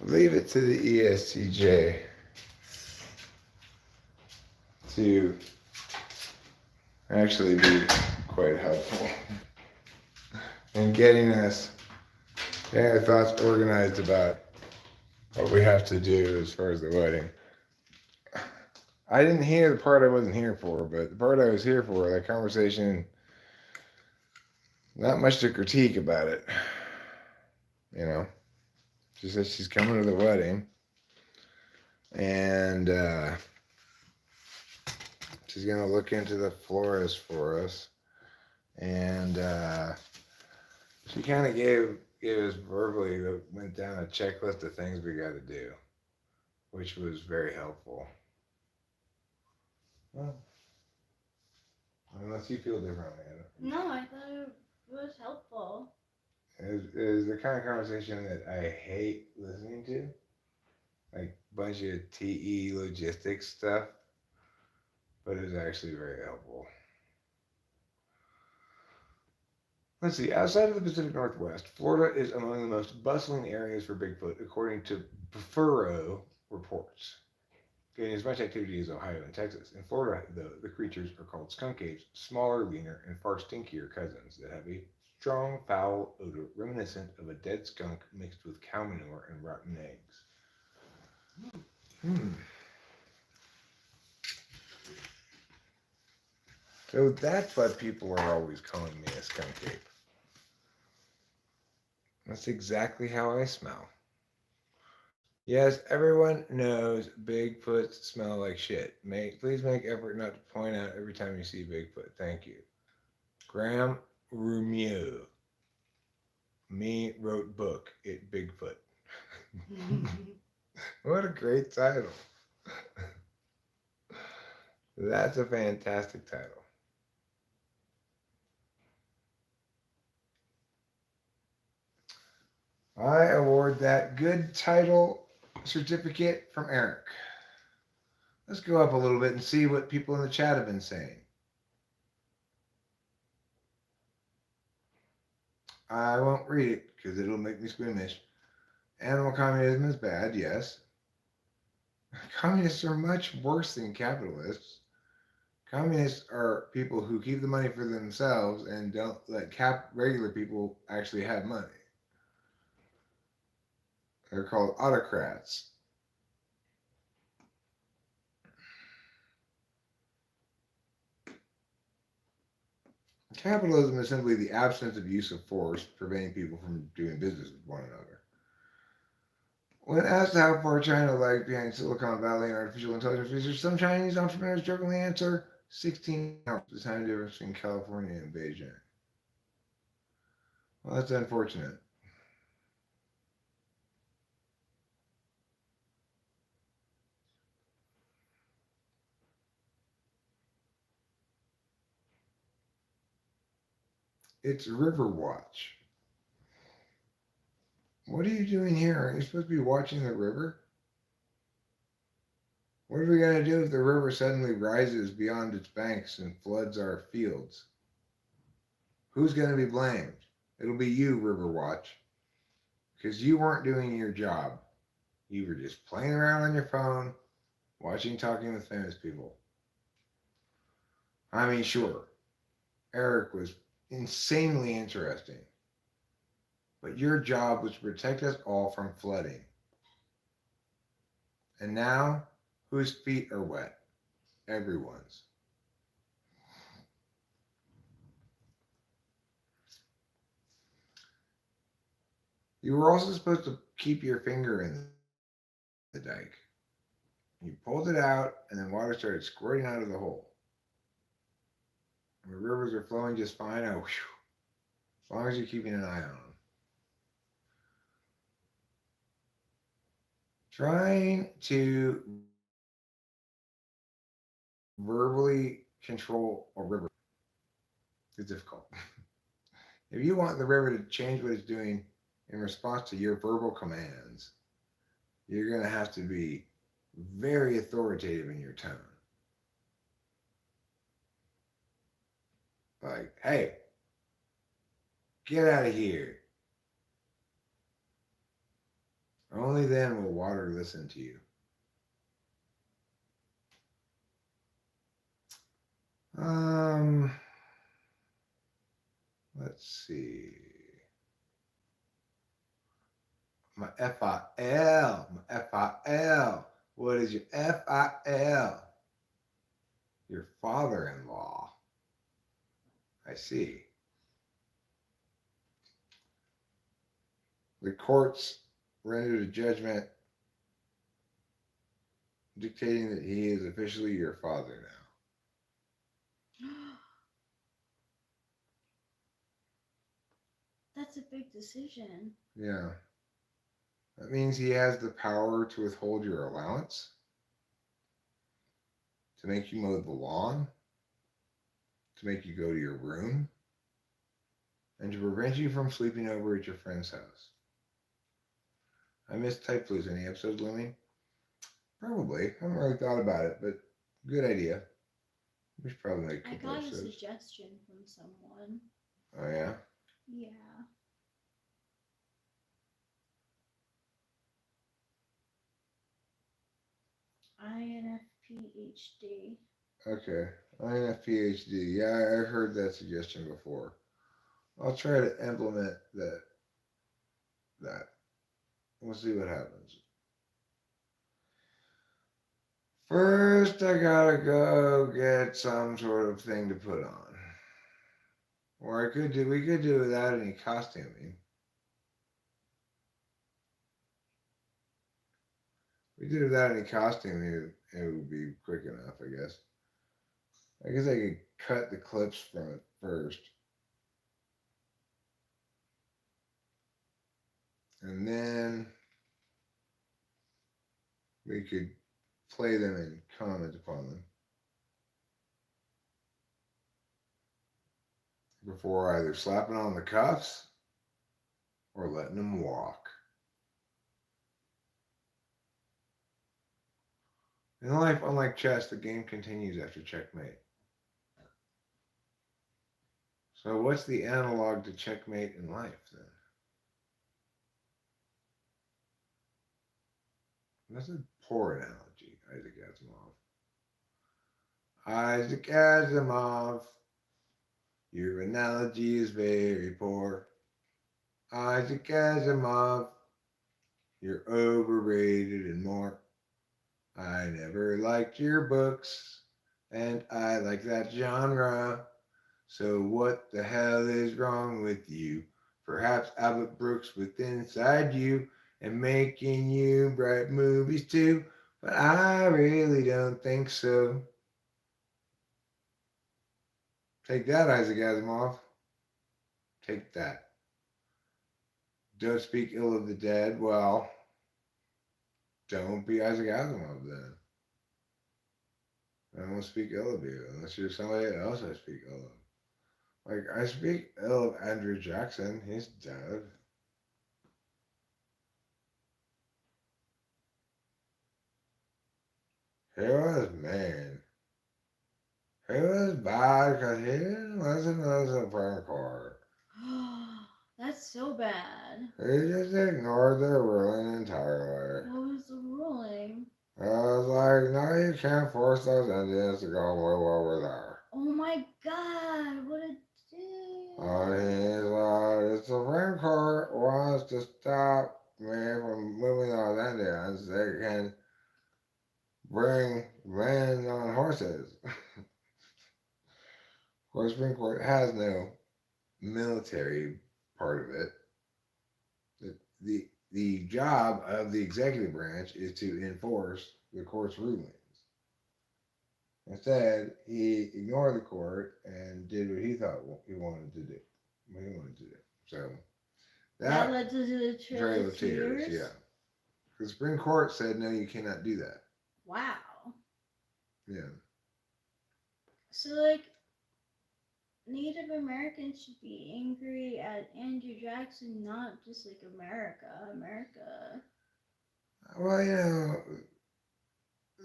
leave it to the ESTJ to actually be quite helpful in getting us our thoughts organized about what we have to do as far as the wedding. I didn't hear the part I wasn't here for, but the part I was here for, that conversation, not much to critique about it. You know, she said she's coming to the wedding, and she's gonna look into the florist for us, and she kind of gave us verbally, went down a checklist of things we got to do, which was very helpful. Well, unless you feel differently. No, I thought it was helpful. Is the kind of conversation that I hate listening to, like bunch of TE logistics stuff, but it's actually very helpful. Let's see. Outside of the Pacific Northwest, Florida is among the most bustling areas for Bigfoot, according to Bureau reports, getting as much activity as Ohio and Texas. In Florida, though, the creatures are called skunk apes, smaller, leaner, and far stinkier cousins that have a strong, foul odor reminiscent of a dead skunk mixed with cow manure and rotten eggs. Hmm. So that's why people are always calling me a skunk ape. That's exactly how I smell. Yes, everyone knows Bigfoots smell like shit. Please make effort not to point out every time you see Bigfoot. Thank you. Graham Rumeux. Me wrote book. It Bigfoot. What a great title. That's a fantastic title. I award that good title certificate from Eric. Let's go up a little bit and see what people in the chat have been saying. I won't read it because it'll make me squeamish. Animal communism is bad, yes. Communists are much worse than capitalists. Communists are people who keep the money for themselves and don't let regular people actually have money. They're called autocrats. Capitalism is simply the absence of use of force, preventing people from doing business with one another. When asked how far China lags behind Silicon Valley in artificial intelligence research, some Chinese entrepreneurs jokingly answer 16 hours, the time difference between California and Beijing. Well, that's unfortunate. It's River Watch. What are you doing here? Aren't you supposed to be watching the river? What are we going to do if the river suddenly rises beyond its banks and floods our fields? Who's going to be blamed? It'll be you, River Watch, because you weren't doing your job. You were just playing around on your phone, watching Talking with Famous People. I mean, sure, Eric was insanely interesting, but your job was to protect us all from flooding. And now, whose feet are wet? Everyone's. You were also supposed to keep your finger in the dike. You pulled it out, and then water started squirting out of the hole. And the rivers are flowing just fine. Oh, whew, as long as you're keeping an eye on them. Trying to verbally control a river is difficult. If you want the river to change what it's doing in response to your verbal commands, you're going to have to be very authoritative in your tone. Like, hey, get out of here. Only then will water listen to you. Um, let's see. My FIL. My FIL. What is your FIL? Your father-in-law. I see. The courts rendered a judgment dictating that he is officially your father That's a big decision. now. Yeah. That means he has the power to withhold your allowance, to make you mow the lawn, to make you go to your room, and to prevent you from sleeping over at your friend's house. I missed Typology. Any episodes looming? Probably. I haven't really thought about it, but good idea. We should probably make a I couple got a episodes. suggestion from someone. Oh, yeah? Yeah. INFPHD. Okay. INFPHD. Yeah, I've heard that suggestion before. I'll try to implement that. We'll see what happens. First, I gotta go get some sort of thing to put on. Or we could do without any costuming. We did without any costuming, it would be quick enough, I guess. I guess I could cut the clips from it first. And then we could play them and comment upon them before either slapping on the cuffs or letting them walk. In life, unlike chess, the game continues after checkmate. So, what's the analog to checkmate in life then? That's a poor analogy, Isaac Asimov. Isaac Asimov, your analogy is very poor. Isaac Asimov, you're overrated and more. I never liked your books, and I like that genre. So what the hell is wrong with you? Perhaps Albert Brooks was inside you and making you write movies too, but I really don't think so. Take that, Isaac Asimov. Take that. Don't speak ill of the dead. Well, don't be Isaac Asimov then. I won't speak ill of you unless you're somebody else I speak ill of. Like, I speak ill of Andrew Jackson. He's dead. He was mean. He was bad because he didn't listen to the Supreme Court. That's so bad. He just ignored the ruling entirely. What was the ruling? I was like, no, you can't force those Indians to go live over there. Oh my god, what a dick. He's like, the Supreme Court wants to stop me from moving those Indians. They can bring men on horses. Of course, Supreme Court has no military part of it. The job of the executive branch is to enforce the court's rulings. Instead, he ignored the court and did what he thought he wanted to do. What he wanted to do. So That that led to the Trail of Tears? yeah. The Supreme Court said no, you cannot do that. Wow. Yeah. So, like, Native Americans should be angry at Andrew Jackson, not just like America. America. Well,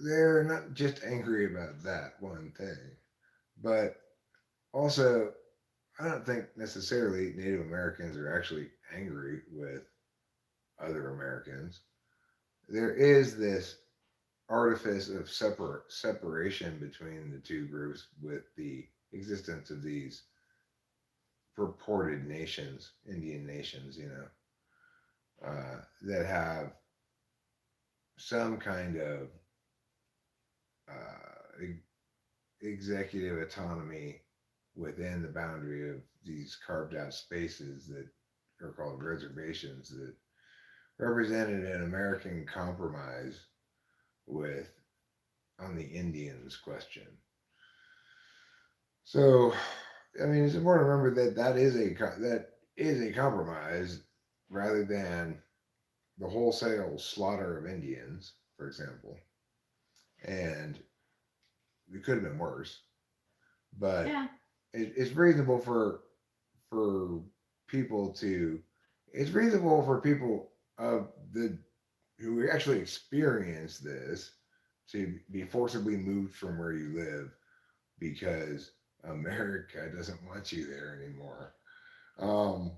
they're not just angry about that one thing, but also, I don't think necessarily Native Americans are actually angry with other Americans. there is this artifice of separation between the two groups with the existence of these purported nations, Indian nations, that have some kind of executive autonomy within the boundary of these carved out spaces that are called reservations that represented an American compromise with on the Indians question. So, I mean, it's important to remember that that is a compromise rather than the wholesale slaughter of Indians, for example. And it could have been worse, but Yeah. it's reasonable for people to it's reasonable for people of the who actually experience this to be forcibly moved from where you live because America doesn't want you there anymore. Um,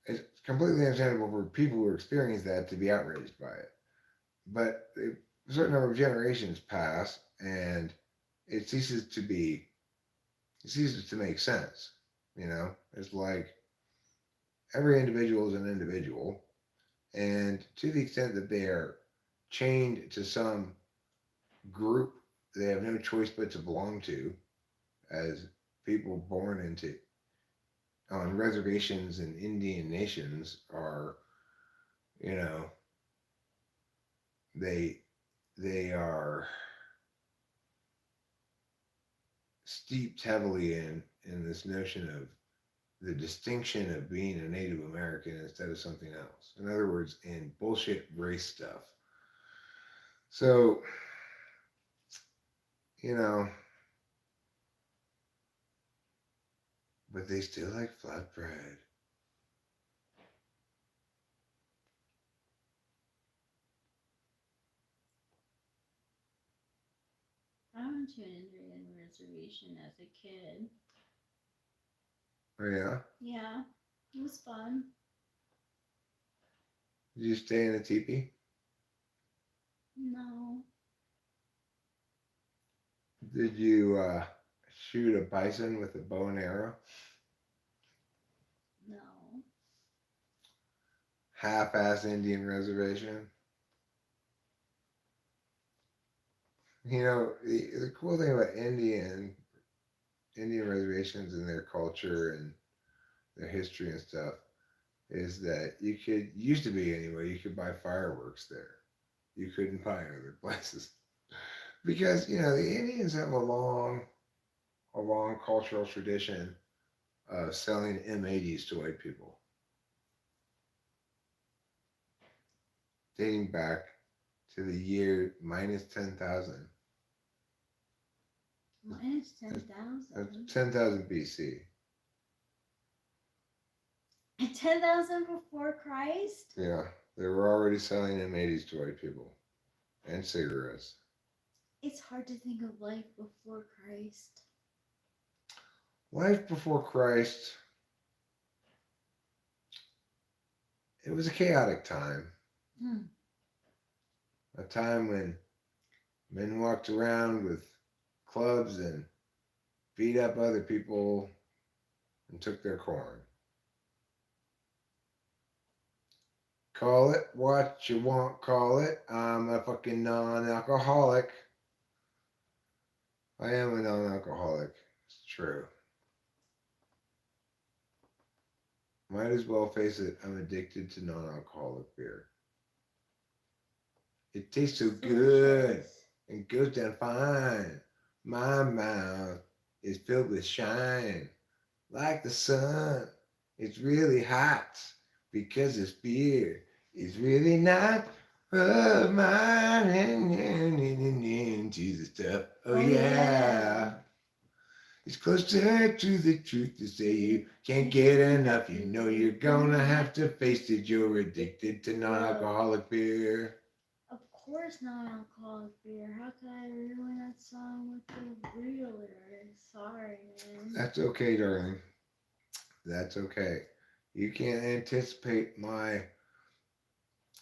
it's completely understandable for people who experience that to be outraged by it. But a certain number of generations pass, and it ceases to be, it ceases to make sense. It's like every individual is an individual, and to the extent that they are chained to some group they have no choice but to belong to, as people born into on reservations in Indian nations are, you know, they they are steeped heavily in this notion of the distinction of being a Native American instead of something else. In other words, in bullshit race stuff. So, you know, but they still like flatbread. I went to an Indian reservation as a kid. Oh yeah. Yeah, it was fun. Did you stay in a teepee? No, Did you shoot a bison with a bow and arrow? no. Half-ass Indian reservation. The cool thing about Indian reservations and their culture and their history and stuff is that used to be anyway, you could buy fireworks there. You couldn't buy in other places because the Indians have a long cultural tradition of selling M80s to white people, dating back to the year minus 10,000. Minus That's 10,000. 10,000 BC. And 10,000 before Christ? Yeah, they were already selling M80s to white people and cigarettes. It's hard to think of life before Christ. Life before Christ, it was a chaotic time. Hmm. A time when men walked around with clubs and beat up other people and took their corn. Call it what you want, call it. I'm a fucking non alcoholic. I am a non alcoholic. It's true. Might as well face it, I'm addicted to non alcoholic beer. It tastes so good and goes down fine. My mouth is filled with shine like the sun. It's really hot because this beer is really not of mine. Into the stuff. Oh, yeah. It's closer to the truth to say you can't get enough. You know you're gonna have to face it. You're addicted to non-alcoholic beer. Of course, non-alcoholic beer. How could I ruin that song with the real lyrics? Sorry, man. That's okay, darling. That's okay. You can't anticipate my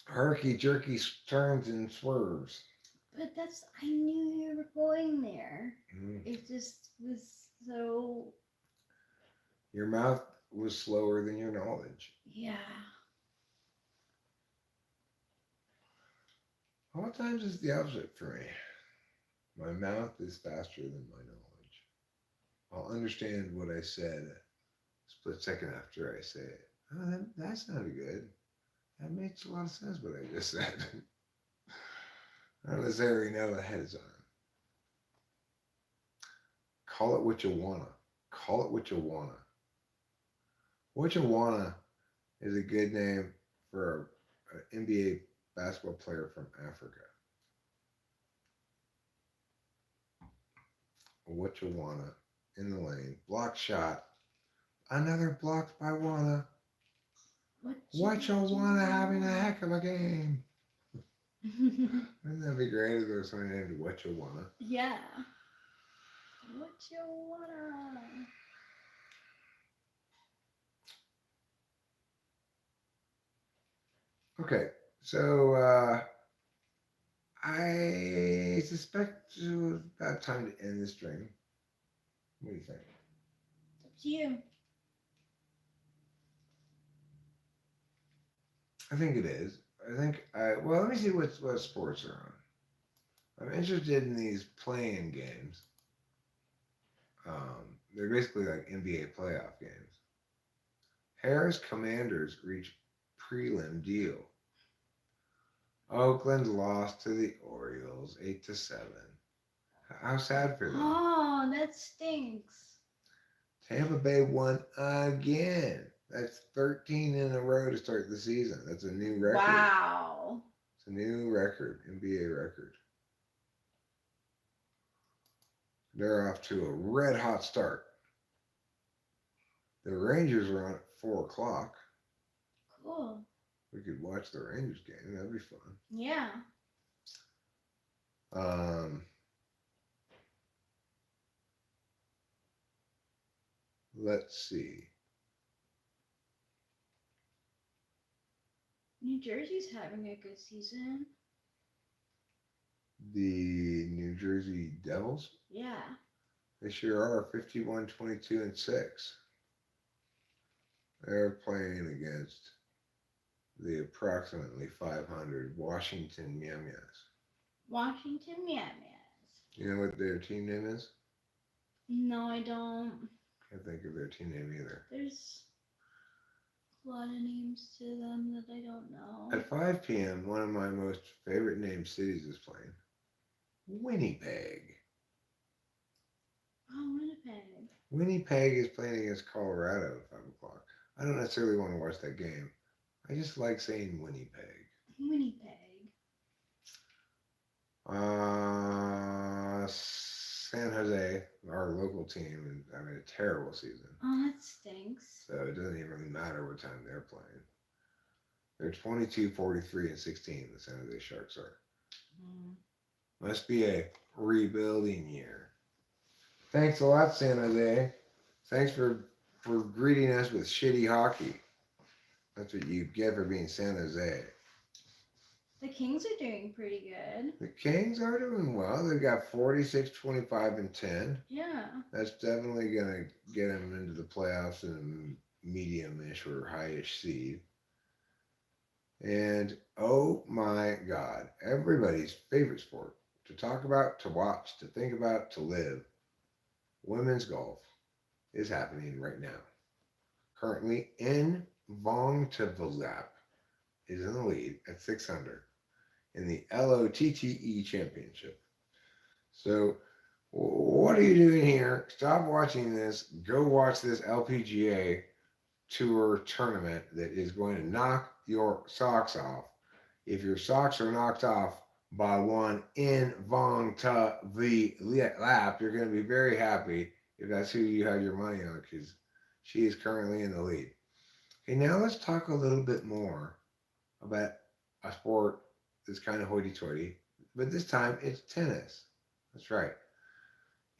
herky jerky turns and swerves. But I knew you were going there. Mm. It just was so. Your mouth was slower than your knowledge. Yeah. A lot of times it's the opposite for me. My mouth is faster than my knowledge. I'll understand what I said a split second after I say it. Oh, that sounded good. That makes a lot of sense what I just said. I don't necessarily know ahead of time. Call it what you wanna. Call it what you wanna. What you wanna is a good name for an NBA basketball player from Africa. What you wanna in the lane. Block shot. Another blocked by Wanna. What you wanna having a heck of a game. Wouldn't that be great if there was something named What You Wanna? Yeah. What you wanna? Okay, so I suspect it's about time to end this stream. What do you think? It's up to you. I think it is. I think well, let me see what sports are on. I'm interested in these playing games. They're basically like NBA playoff games. Harris Commanders reach prelim deal. Oakland lost to the Orioles 8-7. How sad for them. Oh, that stinks. Tampa Bay won again. That's 13 in a row to start the season. That's a new record. Wow. It's a new record, NBA record. They're off to a red hot start. The Rangers are on at 4 o'clock. Cool. We could watch the Rangers game. That'd be fun. Yeah. Let's see. New Jersey's having a good season. The New Jersey Devils? Yeah. They sure are 51, 22, and 6. They're playing against the approximately 500 Washington Yum-Yums. Washington Yum-Yums. You know what their team name is? No, I don't. Can't think of their team name either. There's a lot of names to them that I don't know. At 5 p.m., one of my most favorite named cities is playing. Winnipeg. Oh, Winnipeg. Winnipeg is playing against Colorado at 5 o'clock. I don't necessarily want to watch that game. I just like saying Winnipeg. Winnipeg. San Jose, our local team, is having a terrible season. Oh, that stinks. So it doesn't even really matter what time they're playing. They're 22, 43, and 16, the San Jose Sharks are. Must be a rebuilding year. Thanks a lot, San Jose. Thanks for greeting us with shitty hockey. That's what you get for being San Jose. The Kings are doing pretty good. The Kings are doing well. They've got 46, 25, and 10. Yeah. That's definitely going to get them into the playoffs in a medium-ish or high-ish seed. And oh my God, everybody's favorite sport to talk about, to watch, to think about, to live. Women's golf is happening right now. Currently, in Vong Tvilap is in the lead at 6 under in the LOTTE Championship. So, what are you doing here? Stop watching this. Go watch this LPGA Tour tournament that is going to knock your socks off. If your socks are knocked off by one in Vong Tvilap, you're going to be very happy if that's who you have your money on, because she is currently in the lead. Okay, now let's talk a little bit more about a sport that's kind of hoity-toity, but this time it's tennis. That's right.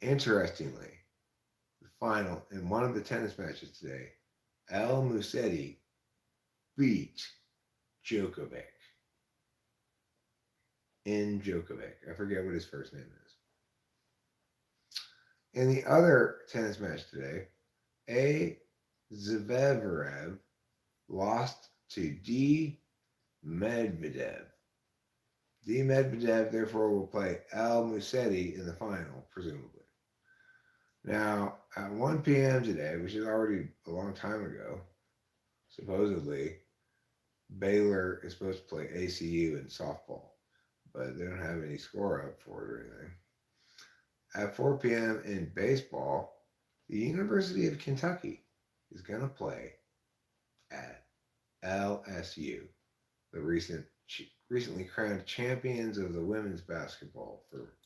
Interestingly, the final in one of the tennis matches today, El Musetti beat Djokovic. Djokovic. I forget what his first name is. In the other tennis match today, A. Zverev lost to D. Medvedev. D. Medvedev, therefore, will play Al Musetti in the final, presumably. Now, at 1 p.m. today, which is already a long time ago, supposedly, Baylor is supposed to play ACU in softball, but they don't have any score up for it or anything. At 4 p.m. in baseball, the University of Kentucky is going to play at LSU, the recently crowned champions of the women's basketball for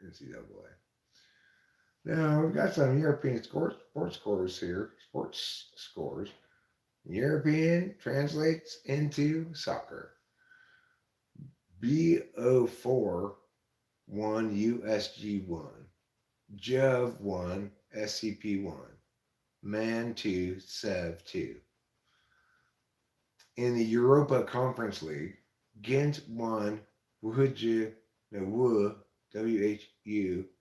NCAA. Now we've got some European sports scores here. Sports scores. European translates into soccer. BO4 won USG 1. JOV 1 SCP 1. MAN 2 SEV 2. In the Europa Conference League, Ghent won WHU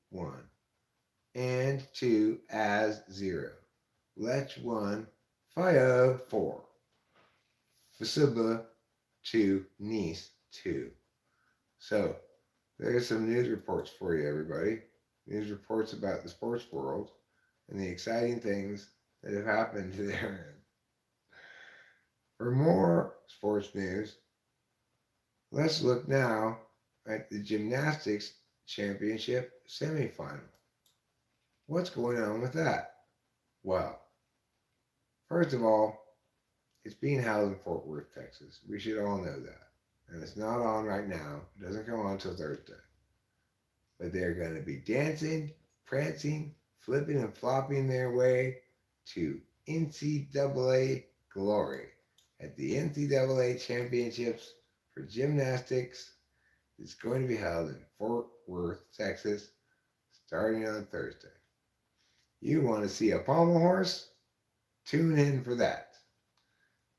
1 and 2 as 0. Lech won Fio 4. Fasiba 2 Nice 2. So there's some news reports for you, everybody. News reports about the sports world and the exciting things that have happened therein. For more sports news, let's look now at the gymnastics championship semifinal. What's going on with that? Well, first of all, it's being held in Fort Worth, Texas. We should all know that. And it's not on right now. It doesn't come on until Thursday. But they're going to be dancing, prancing, flipping, and flopping their way to NCAA glory at the NCAA Championships for Gymnastics. It's going to be held in Fort Worth, Texas, starting on Thursday. You want to see a pommel horse? Tune in for that.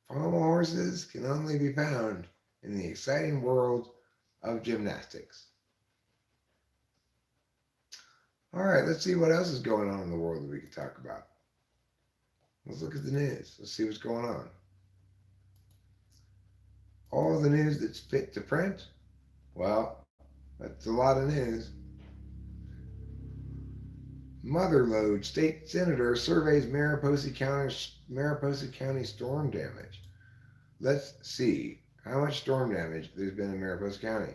Pommel horses can only be found in the exciting world of gymnastics. All right, let's see what else is going on in the world that we can talk about. Let's look at the news. Let's see what's going on. All the news that's fit to print? Well, that's a lot of news. Motherlode state senator surveys Mariposa County storm damage. Let's see how much storm damage there's been in Mariposa County.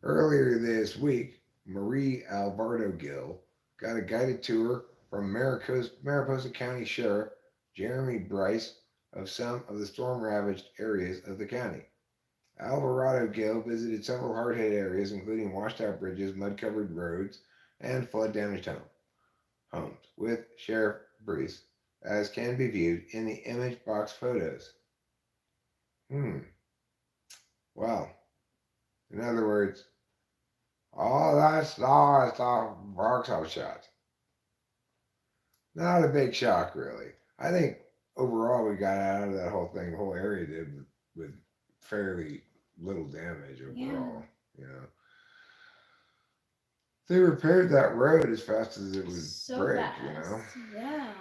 Earlier this week, Marie Alvarado Gill got a guided tour from Mariposa County Sheriff Jeremy Bryce of some of the storm-ravaged areas of the county. Alvarado Gill visited several hard-hit areas, including washed-out bridges, mud-covered roads, and flood-damaged homes, with Sheriff Bryce, as can be viewed in the image box photos. Well, in other words, all that stuff box out shot. Not a big shock, really. I think overall we got out of that whole thing, the whole area did with fairly little damage overall. Yeah. You know, they repaired that road as fast as it would so break. Fast. You know. Yeah.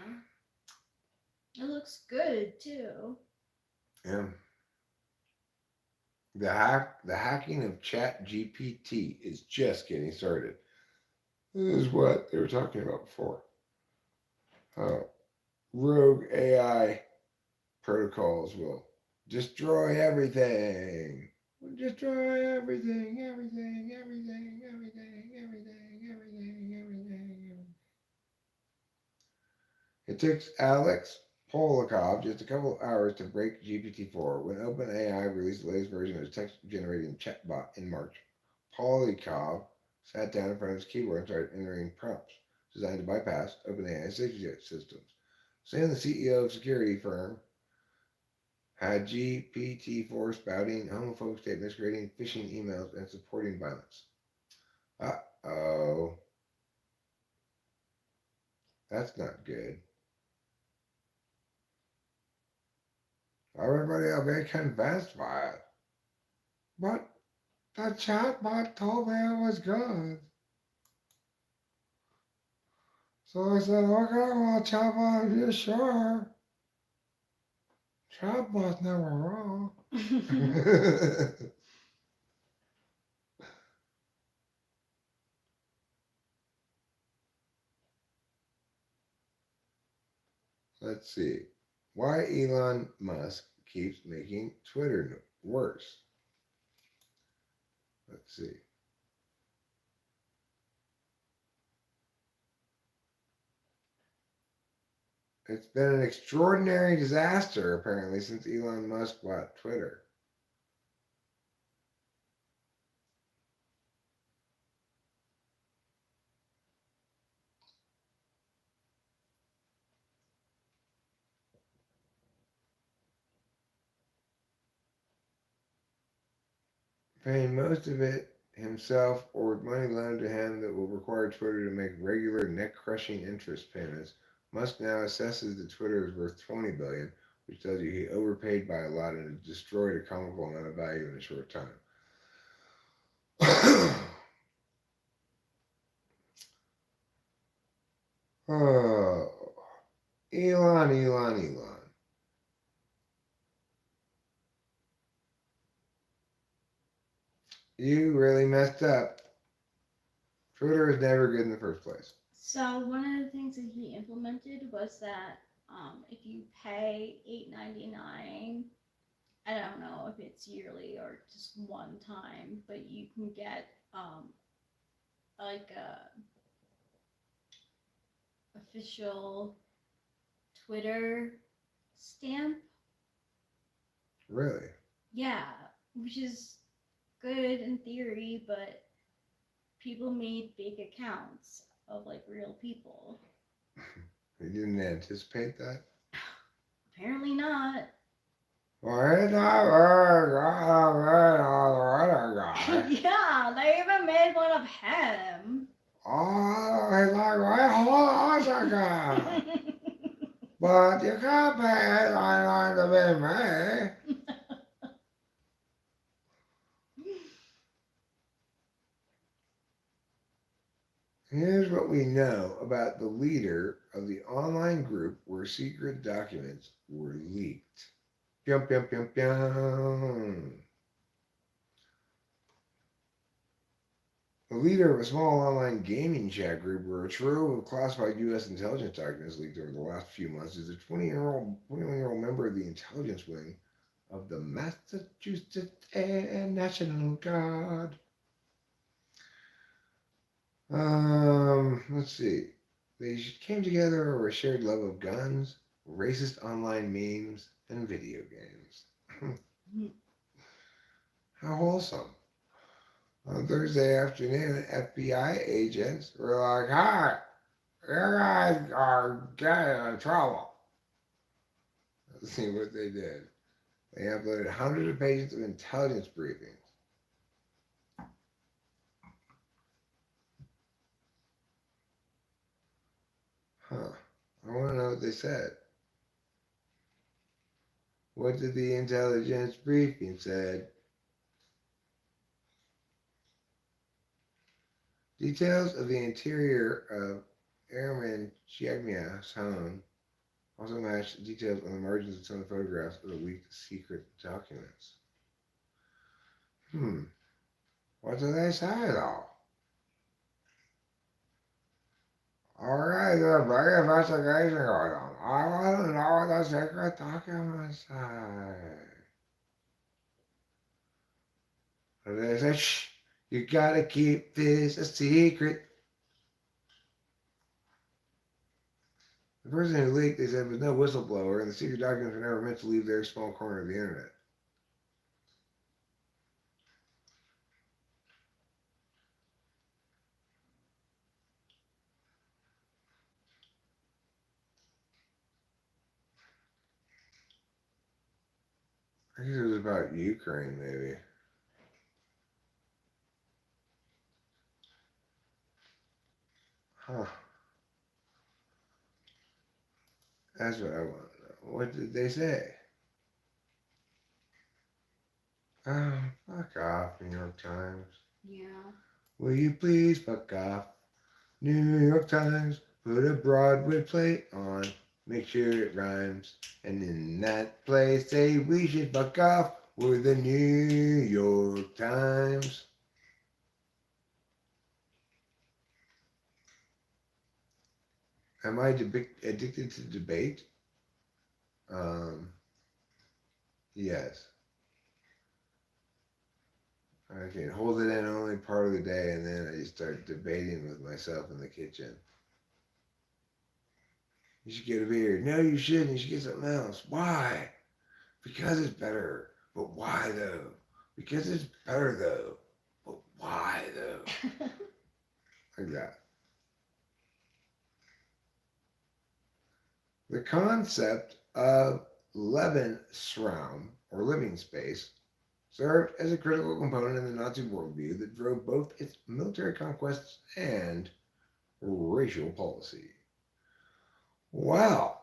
It looks good too. Yeah. The hacking of ChatGPT is just getting started. This is what they were talking about before. Rogue AI protocols will destroy everything. Destroy everything, everything, everything, everything, everything, everything, everything. It took Alex Polakov just a couple hours to break GPT-4 when OpenAI released the latest version of its text-generating chatbot in March. Polakov sat down in front of his keyboard and started entering prompts designed to bypass OpenAI's security systems. Sam, the CEO of security firm, had GPT-4 spouting homophobic statements, creating phishing emails, and supporting violence. Uh-oh. That's not good. Everybody will be convinced by it. But the chatbot told me it was good. So I said, okay, well, chatbot, if you're sure. Chatbot's never wrong. Let's see. Why Elon Musk keeps making Twitter worse. Let's see. It's been an extraordinary disaster, apparently, since Elon Musk bought Twitter. Paying most of it himself or with money loaned to him that will require Twitter to make regular neck-crushing interest payments. Musk now assesses that Twitter is worth $20 billion, which tells you he overpaid by a lot and destroyed a comical amount of value in a short time. Oh, Elon. You really messed up. Twitter is never good in the first place. So one of the things that he implemented was that if you pay $8.99, I don't know if it's yearly or just one time, but you can get like a official Twitter stamp. Really? Yeah, which is good in theory, but people made fake accounts of like real people. You didn't anticipate that? Apparently not. Well, it's not very good on the other guy. Yeah, they even made one of him. Oh, he's like, wait, hold on a second. But you can't pay $8.99 to be me. Here's what we know about the leader of the online group where secret documents were leaked. Pyum, pyum, pyum, pyum. The leader of a small online gaming chat group where a trove of classified U.S. intelligence documents leaked over the last few months is a 21-year-old member of the intelligence wing of the Massachusetts Air National Guard. Let's see. They came together over a shared love of guns, racist online memes, and video games. How wholesome. On Thursday afternoon, FBI agents were like, hi, you guys are getting in trouble. Let's see what they did. They uploaded hundreds of pages of intelligence briefings. Huh. I want to know what they said. What did the intelligence briefing said? Details of the interior of Airman Chiagmia's home also matched details on the margins of some of the photographs of the leaked secret documents. What do they say though? Alright, there's a big investigation going on. I want to know what the secret documents say. And they say, shh, you gotta keep this a secret. The person who leaked, they said, was no whistleblower, and the secret documents were never meant to leave their small corner of the internet. I guess it was about Ukraine, maybe. Huh. That's what I want to know. What did they say? Oh, fuck off, New York Times. Yeah. Will you please fuck off? New York Times, put a Broadway play on. Make sure it rhymes. And in that play, say we should fuck off. We're the New York Times. Am I addicted to debate? Um, yes. I can hold it in only part of the day, and then I just start debating with myself in the kitchen. You should get a beer. No, you shouldn't. You should get something else. Why? Because it's better. But why though? Because it's better though. But why though? Like that. The concept of Lebensraum, or living space, served as a critical component in the Nazi worldview that drove both its military conquests and racial policy. Wow,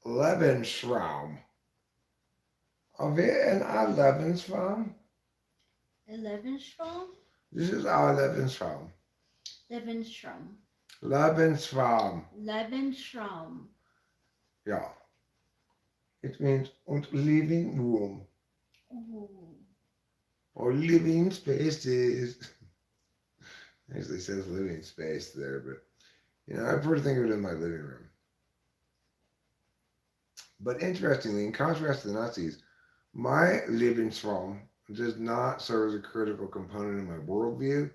Lebensraum. Of it and our Lebensraum? 11 strong? This is our Lebensraum. 11 strong. Lebensraum. 11 strong. Ja. It means und living room. Ooh. Or living spaces. Actually says living space there, but I prefer to think of it in my living room. But interestingly, in contrast to the Nazis, my Lebensraum does not serve as a critical component in my worldview,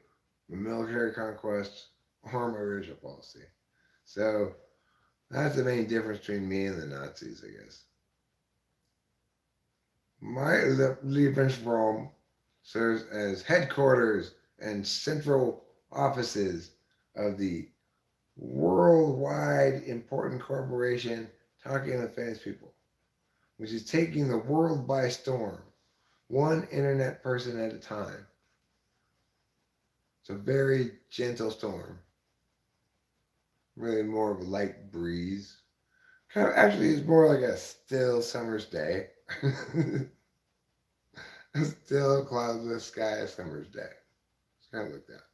my military conquests, or my racial policy. So that's the main difference between me and the Nazis, I guess. My Lebensraum serves as headquarters and central offices of the worldwide important corporation Talking to Famous People, which is taking the world by storm, one internet person at a time. It's a very gentle storm, really more of a light breeze. Kind of, actually, it's more like a still summer's day. A still cloudless sky summer's day. It's kind of like that.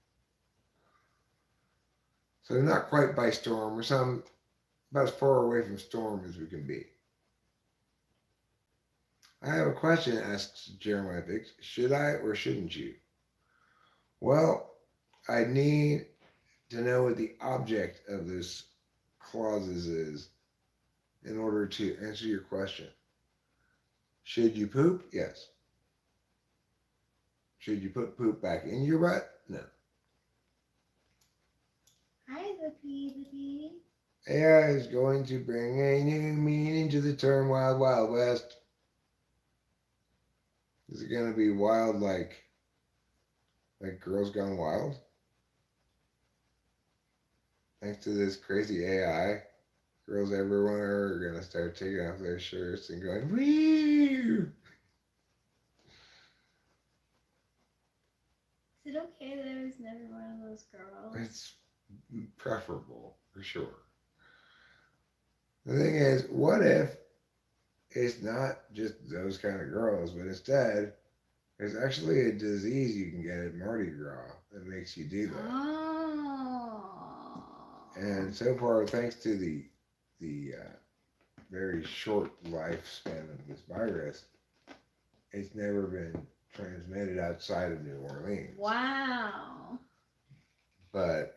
So not quite by storm. We're about as far away from storm as we can be. I have a question, asks Jeremiah Biggs. Should I or shouldn't you? Well, I need to know what the object of this clauses is in order to answer your question. Should you poop? Yes. Should you put poop back in your butt? No. Hi, the AI is going to bring a new meaning to the term Wild Wild West. Is it going to be wild like Girls Gone Wild? Thanks to this crazy AI, girls everywhere are going to start taking off their shirts and going, wee! Is it okay that I was never one of those girls? It's preferable, for sure. The thing is, what if it's not just those kind of girls, but instead, there's actually a disease you can get at Mardi Gras that makes you do that. Oh. And so far, thanks to the very short lifespan of this virus, it's never been transmitted outside of New Orleans. Wow. But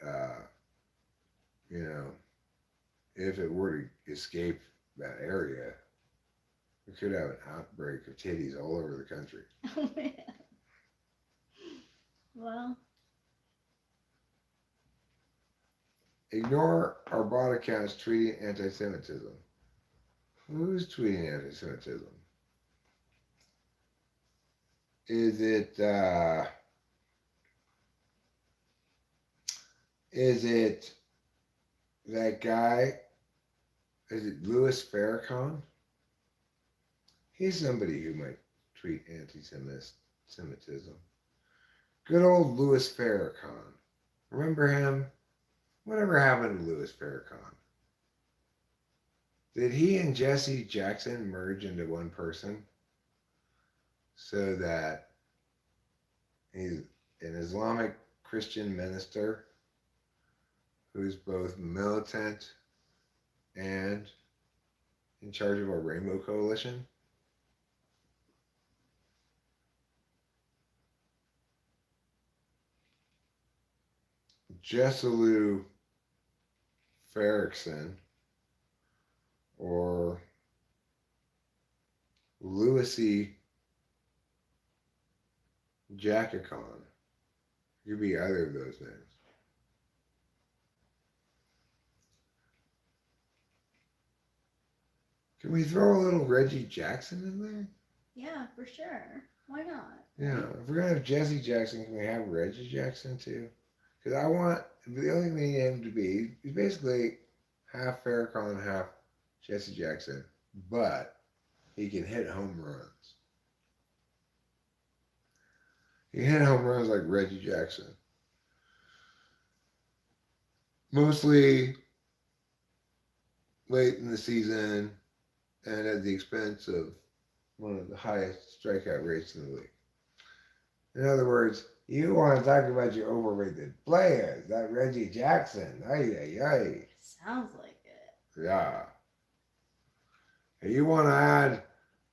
if it were to escape that area, we could have an outbreak of titties all over the country. Oh man. Well. Ignore our bot accounts tweeting anti-Semitism. Who's tweeting anti-Semitism? Is it that guy? Is it Louis Farrakhan? He's somebody who might tweet anti-Semitism. Good old Louis Farrakhan. Remember him? Whatever happened to Louis Farrakhan? Did he and Jesse Jackson merge into one person? so that he's an Islamic Christian minister who's both militant and in charge of a rainbow coalition. Jessalu Ferrickson or Louisy Jackacon. It could be either of those names. Can we throw a little Reggie Jackson in there? Yeah, for sure. Why not? Yeah, if we're gonna have Jesse Jackson, can we have Reggie Jackson too? Because I want the only thing we need him to be is basically half Farrakhan, half Jesse Jackson, but he can hit home runs. He can hit home runs like Reggie Jackson. Mostly late in the season and at the expense of one of the highest strikeout rates in the league. In other words, you want to talk about your overrated players, that Reggie Jackson. Ay, ay, ay. Sounds like it. Yeah. If you want to add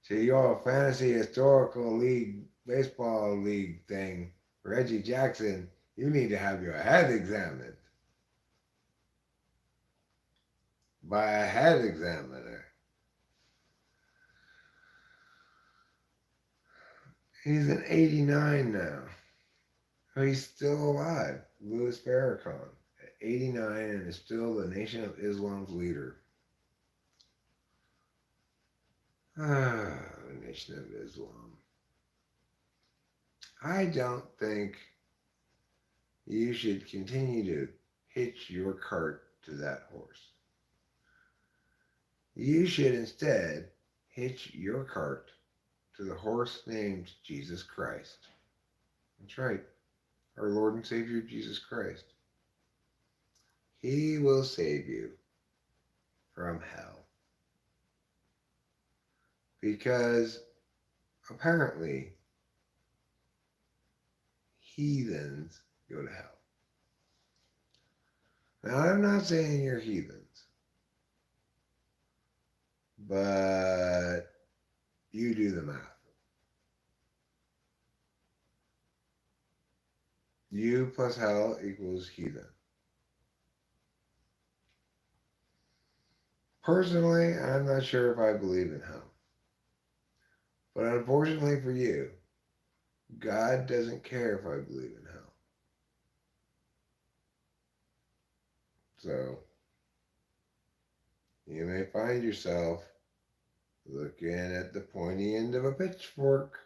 to your fantasy historical league, baseball league thing, Reggie Jackson, you need to have your head examined by a head examiner. He's an 89 now. He's still alive. Louis Farrakhan, at 89, and is still the Nation of Islam's leader. Ah, the Nation of Islam. I don't think you should continue to hitch your cart to that horse. You should instead hitch your cart to the horse named Jesus Christ. That's right, our Lord and Savior Jesus Christ. He will save you from hell. Because apparently, heathens go to hell. Now, I'm not saying you're heathens, but you do the math. You plus hell equals heathen. Personally, I'm not sure if I believe in hell. But unfortunately for you, God doesn't care if I believe in hell. So, you may find yourself looking at the pointy end of a pitchfork.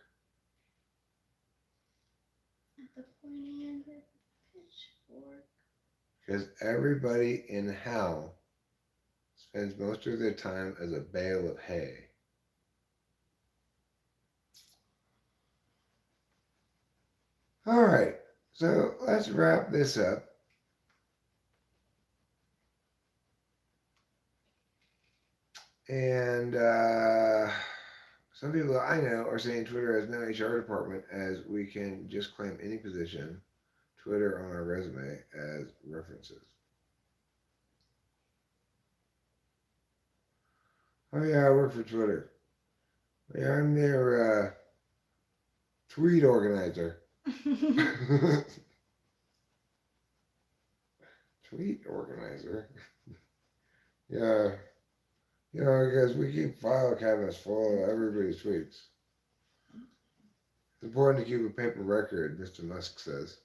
At the pointy end of the pitchfork. Because everybody in hell spends most of their time as a bale of hay. All right, so let's wrap this up. And some people I know are saying Twitter has no HR department, as we can just claim any position, Twitter on our resume as references. Oh yeah, I work for Twitter. Yeah, I'm their tweet organizer. Tweet organizer? Yeah. You know, because we keep file cabinets full of everybody's tweets. It's important to keep a paper record, Mr. Musk says.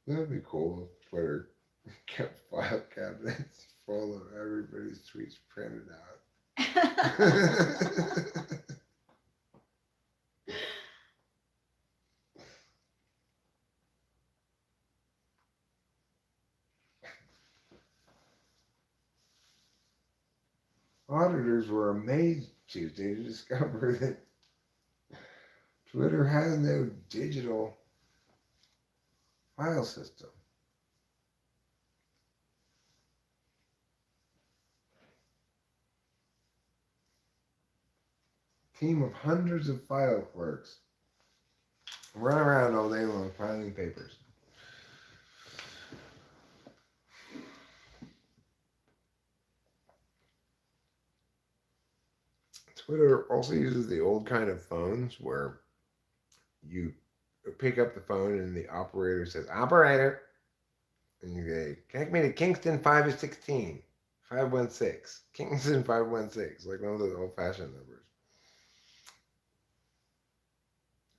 That'd be cool if Twitter kept file cabinets full of everybody's tweets printed out. Auditors were amazed Tuesday to discover that Twitter has no digital file system. team of hundreds of file clerks run around all day long filing papers. Twitter also uses the old kind of phones where you pick up the phone and the operator says, "Operator," and you say, "Connect me to Kingston 516, 516, Kingston 516," like one of those old fashioned numbers.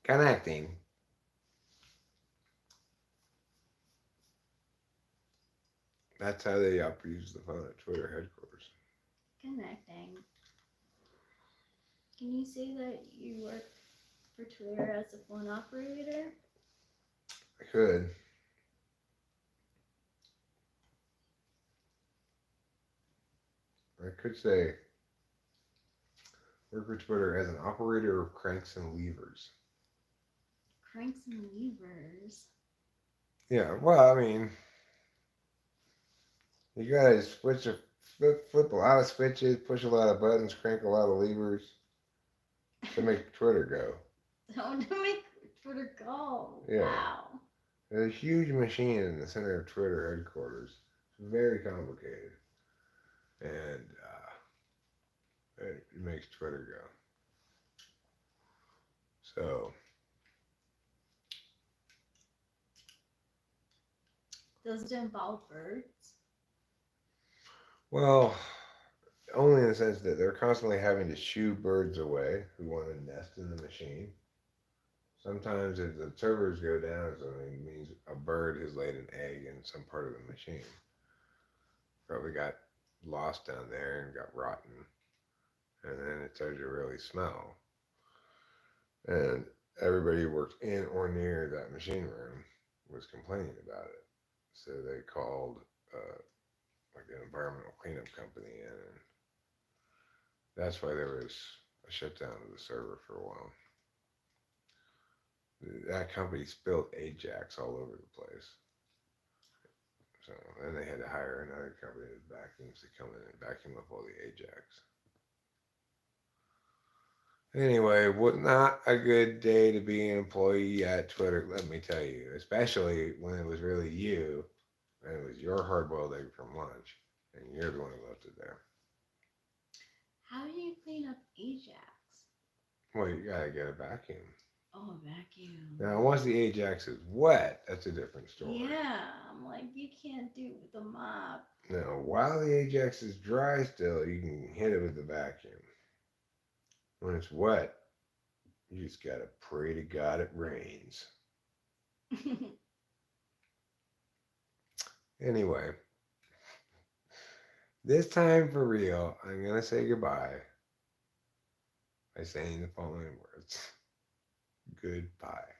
Connecting. That's how they use the phone at Twitter headquarters. Connecting. Can you say that you work for Twitter as a phone operator? I could. I could say work for Twitter as an operator of cranks and levers. Cranks and levers. Yeah, well, I mean, you gotta flip a lot of switches, push a lot of buttons, crank a lot of levers to make Twitter go. How to make Twitter go? Yeah. Wow. There's a huge machine in the center of Twitter headquarters. It's very complicated. And it makes Twitter go. So, Does it involve birds? well, only in the sense that they're constantly having to shoo birds away who want to nest in the machine. Sometimes if the servers go down, it means a bird has laid an egg in some part of the machine. Probably got lost down there and got rotten. And then it started to really smell. And everybody who worked in or near that machine room was complaining about it. So they called like an environmental cleanup company in, and that's why there was a shutdown of the server for a while. That company spilled Ajax all over the place. So then they had to hire another company with vacuums to come in and vacuum up all the Ajax. Anyway, was not a good day to be an employee at Twitter, let me tell you, especially when it was really you and it was your hard-boiled egg from lunch and you're the one who left it there. How do you clean up Ajax? Well, you gotta get a vacuum. Oh, a vacuum. Now, once the Ajax is wet, that's a different story. Yeah, I'm like, you can't do it with the mop. Now, while the Ajax is dry still, you can hit it with the vacuum. When it's wet, you just gotta pray to God it rains. Anyway, this time for real, I'm gonna say goodbye by saying the following words. Goodbye.